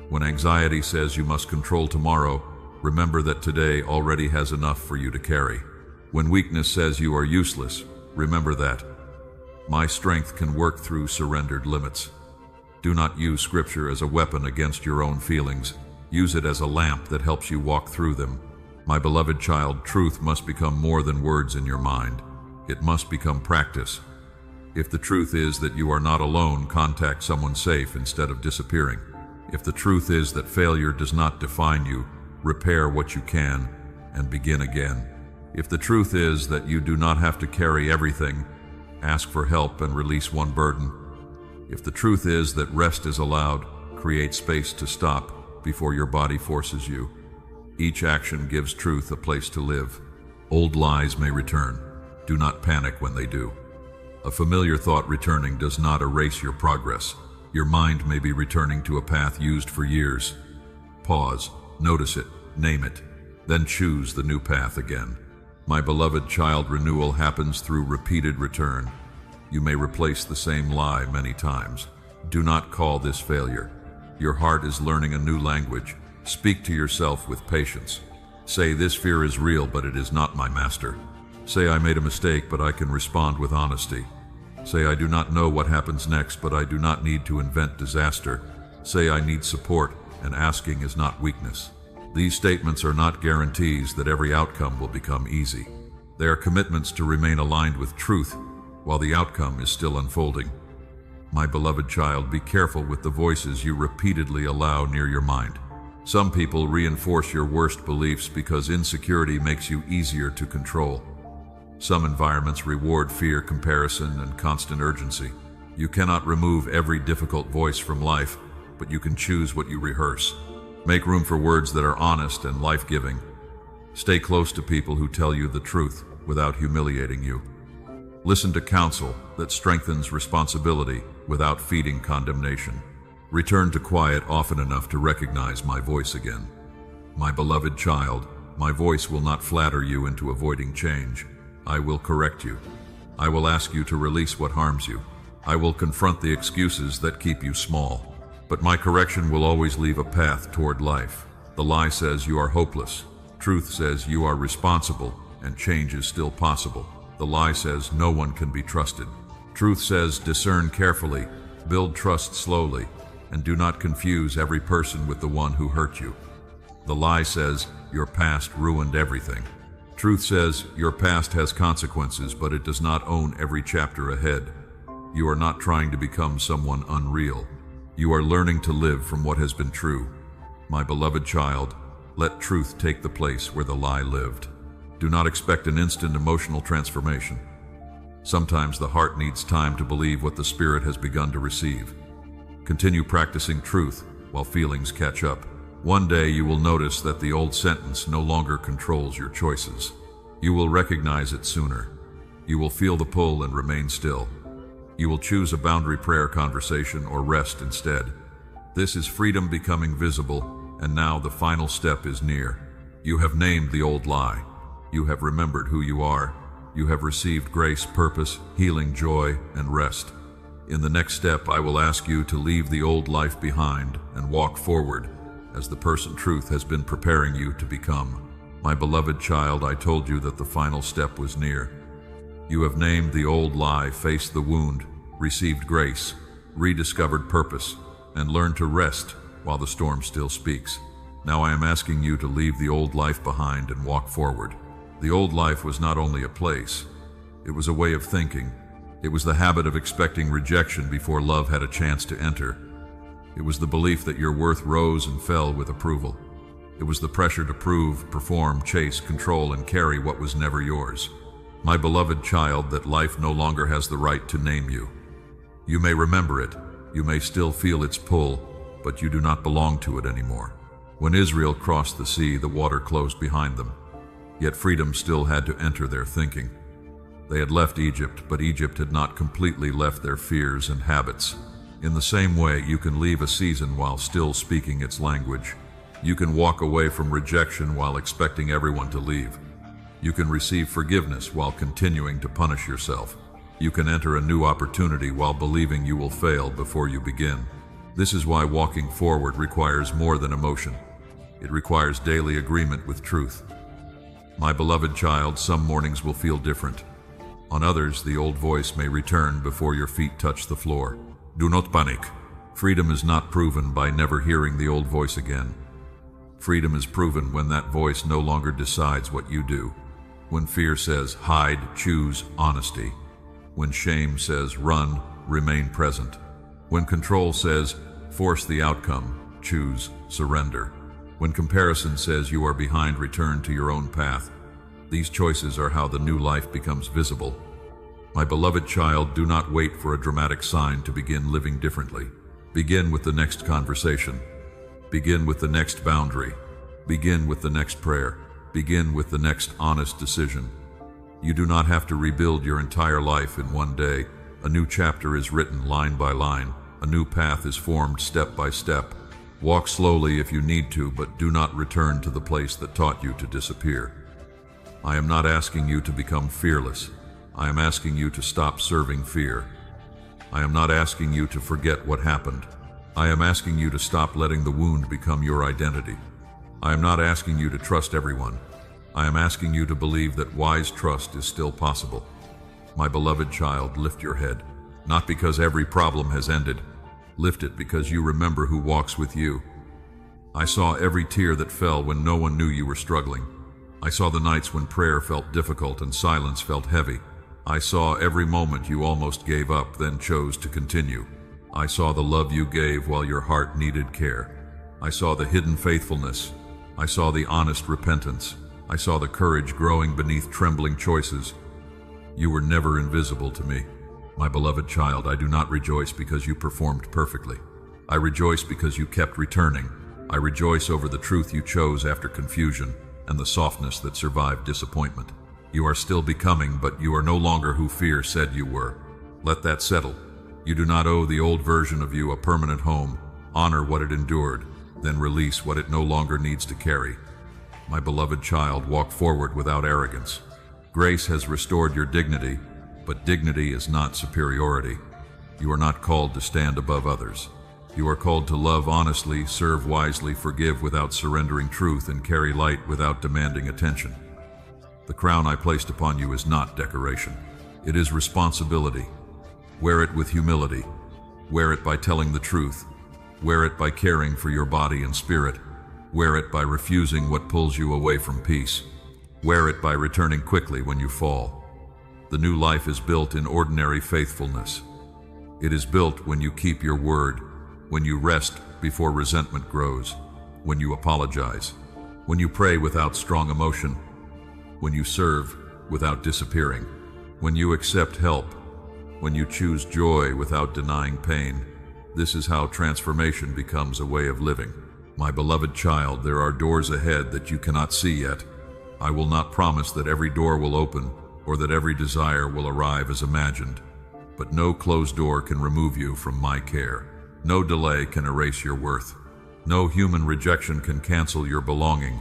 When anxiety says you must control tomorrow, remember that today already has enough for you to carry. When weakness says you are useless, remember that my strength can work through surrendered limits. Do not use Scripture as a weapon against your own feelings. Use it as a lamp that helps you walk through them. My beloved child, truth must become more than words in your mind. It must become practice. If the truth is that you are not alone, contact someone safe instead of disappearing. If the truth is that failure does not define you, repair what you can and begin again. If the truth is that you do not have to carry everything, ask for help and release one burden. If the truth is that rest is allowed, create space to stop before your body forces you. Each action gives truth a place to live. Old lies may return. Do not panic when they do. A familiar thought returning does not erase your progress. Your mind may be returning to a path used for years. Pause, notice it, name it, then choose the new path again. My beloved child, renewal happens through repeated return. You may replace the same lie many times. Do not call this failure. Your heart is learning a new language. Speak to yourself with patience. Say, this fear is real, but it is not my master. Say, I made a mistake, but I can respond with honesty. Say, I do not know what happens next, but I do not need to invent disaster. Say, I need support, and asking is not weakness. These statements are not guarantees that every outcome will become easy. They are commitments to remain aligned with truth while the outcome is still unfolding. My beloved child, be careful with the voices you repeatedly allow near your mind. Some people reinforce your worst beliefs because insecurity makes you easier to control. Some environments reward fear, comparison, and constant urgency. You cannot remove every difficult voice from life, but you can choose what you rehearse. Make room for words that are honest and life-giving. Stay close to people who tell you the truth without humiliating you. Listen to counsel that strengthens responsibility without feeding condemnation. Return to quiet often enough to recognize my voice again. My beloved child, my voice will not flatter you into avoiding change. I will correct you. I will ask you to release what harms you. I will confront the excuses that keep you small. But my correction will always leave a path toward life. The lie says you are hopeless. Truth says you are responsible, and change is still possible. The lie says no one can be trusted. Truth says discern carefully, build trust slowly, and do not confuse every person with the one who hurt you. The lie says your past ruined everything. Truth says your past has consequences, but it does not own every chapter ahead. You are not trying to become someone unreal. You are learning to live from what has been true. My beloved child, let truth take the place where the lie lived. Do not expect an instant emotional transformation. Sometimes the heart needs time to believe what the spirit has begun to receive. Continue practicing truth while feelings catch up. One day you will notice that the old sentence no longer controls your choices. You will recognize it sooner. You will feel the pull and remain still. You will choose a boundary prayer conversation or rest instead. This is freedom becoming visible, and now the final step is near. You have named the old lie. You have remembered who you are. You have received grace, purpose, healing, joy, and rest. In the next step, I will ask you to leave the old life behind and walk forward as the person truth has been preparing you to become. My beloved child, I told you that the final step was near. You have named the old lie, faced the wound, received grace, rediscovered purpose, and learned to rest while the storm still speaks. Now I am asking you to leave the old life behind and walk forward. The old life was not only a place, it was a way of thinking. It was the habit of expecting rejection before love had a chance to enter. It was the belief that your worth rose and fell with approval. It was the pressure to prove, perform, chase, control, and carry what was never yours. My beloved child, that life no longer has the right to name you. You may remember it, you may still feel its pull, but you do not belong to it anymore. When Israel crossed the sea, the water closed behind them. Yet freedom still had to enter their thinking. They had left Egypt, but Egypt had not completely left their fears and habits. In the same way, you can leave a season while still speaking its language. You can walk away from rejection while expecting everyone to leave. You can receive forgiveness while continuing to punish yourself. You can enter a new opportunity while believing you will fail before you begin. This is why walking forward requires more than emotion. It requires daily agreement with truth. My beloved child, some mornings will feel different. On others, the old voice may return before your feet touch the floor. Do not panic. Freedom is not proven by never hearing the old voice again. Freedom is proven when that voice no longer decides what you do. When fear says hide, choose honesty. When shame says run, remain present. When control says force the outcome, choose surrender. When comparison says you are behind, return to your own path. These choices are how the new life becomes visible. My beloved child, do not wait for a dramatic sign to begin living differently. Begin with the next conversation. Begin with the next boundary. Begin with the next prayer. Begin with the next honest decision. You do not have to rebuild your entire life in one day. A new chapter is written line by line. A new path is formed step by step. Walk slowly if you need to, but do not return to the place that taught you to disappear. I am not asking you to become fearless. I am asking you to stop serving fear. I am not asking you to forget what happened. I am asking you to stop letting the wound become your identity. I am not asking you to trust everyone. I am asking you to believe that wise trust is still possible. My beloved child, lift your head, not because every problem has ended. Lift it because you remember who walks with you. I saw every tear that fell when no one knew you were struggling. I saw the nights when prayer felt difficult and silence felt heavy. I saw every moment you almost gave up, then chose to continue. I saw the love you gave while your heart needed care. I saw the hidden faithfulness. I saw the honest repentance. I saw the courage growing beneath trembling choices. You were never invisible to me. My beloved child, I do not rejoice because you performed perfectly. I rejoice because you kept returning. I rejoice over the truth you chose after confusion and the softness that survived disappointment. You are still becoming, but you are no longer who fear said you were. Let that settle. You do not owe the old version of you a permanent home. Honor what it endured, then release what it no longer needs to carry. My beloved child, walk forward without arrogance. Grace has restored your dignity, but dignity is not superiority. You are not called to stand above others. You are called to love honestly, serve wisely, forgive without surrendering truth, and carry light without demanding attention. The crown I placed upon you is not decoration. It is responsibility. Wear it with humility. Wear it by telling the truth. Wear it by caring for your body and spirit. Wear it by refusing what pulls you away from peace. Wear it by returning quickly when you fall. The new life is built in ordinary faithfulness. It is built when you keep your word, when you rest before resentment grows, when you apologize, when you pray without strong emotion, when you serve without disappearing, when you accept help, when you choose joy without denying pain. This is how transformation becomes a way of living. My beloved child, there are doors ahead that you cannot see yet. I will not promise that every door will open or that every desire will arrive as imagined, but no closed door can remove you from my care. No delay can erase your worth. No human rejection can cancel your belonging.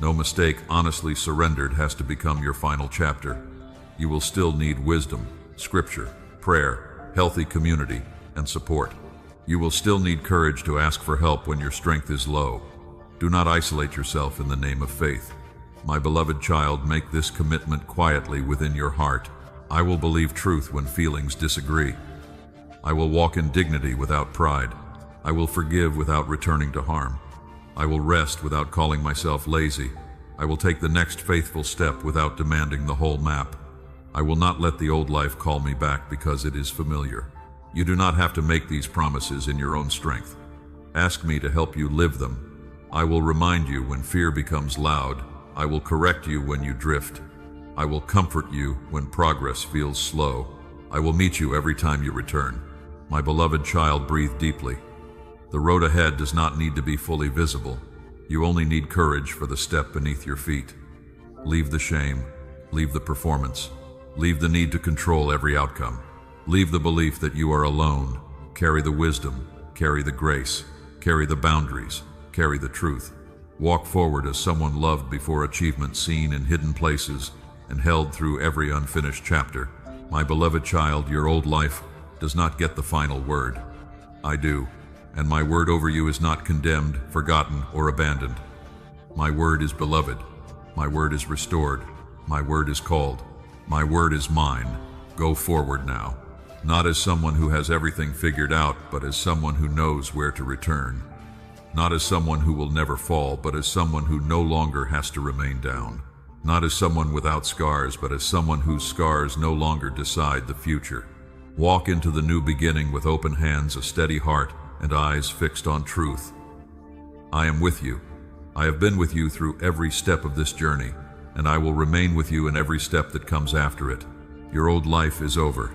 No mistake honestly surrendered has to become your final chapter. You will still need wisdom, scripture, prayer, healthy community, and support. You will still need courage to ask for help when your strength is low. Do not isolate yourself in the name of faith. My beloved child, make this commitment quietly within your heart. I will believe truth when feelings disagree. I will walk in dignity without pride. I will forgive without returning to harm. I will rest without calling myself lazy. I will take the next faithful step without demanding the whole map. I will not let the old life call me back because it is familiar. You do not have to make these promises in your own strength. Ask me to help you live them. I will remind you when fear becomes loud. I will correct you when you drift. I will comfort you when progress feels slow. I will meet you every time you return. My beloved child, breathe deeply. The road ahead does not need to be fully visible. You only need courage for the step beneath your feet. Leave the shame. Leave the performance. Leave the need to control every outcome. Leave the belief that you are alone. Carry the wisdom. Carry the grace. Carry the boundaries. Carry the truth. Walk forward as someone loved before achievement, seen in hidden places, and held through every unfinished chapter. My beloved child, your old life does not get the final word. I do, and my word over you is not condemned, forgotten, or abandoned. My word is beloved. My word is restored. My word is called. My word is mine. Go forward now, not as someone who has everything figured out, but as someone who knows where to return. Not as someone who will never fall, but as someone who no longer has to remain down. Not as someone without scars, but as someone whose scars no longer decide the future. Walk into the new beginning with open hands, a steady heart, and eyes fixed on truth. I am with you. I have been with you through every step of this journey, and I will remain with you in every step that comes after it. Your old life is over.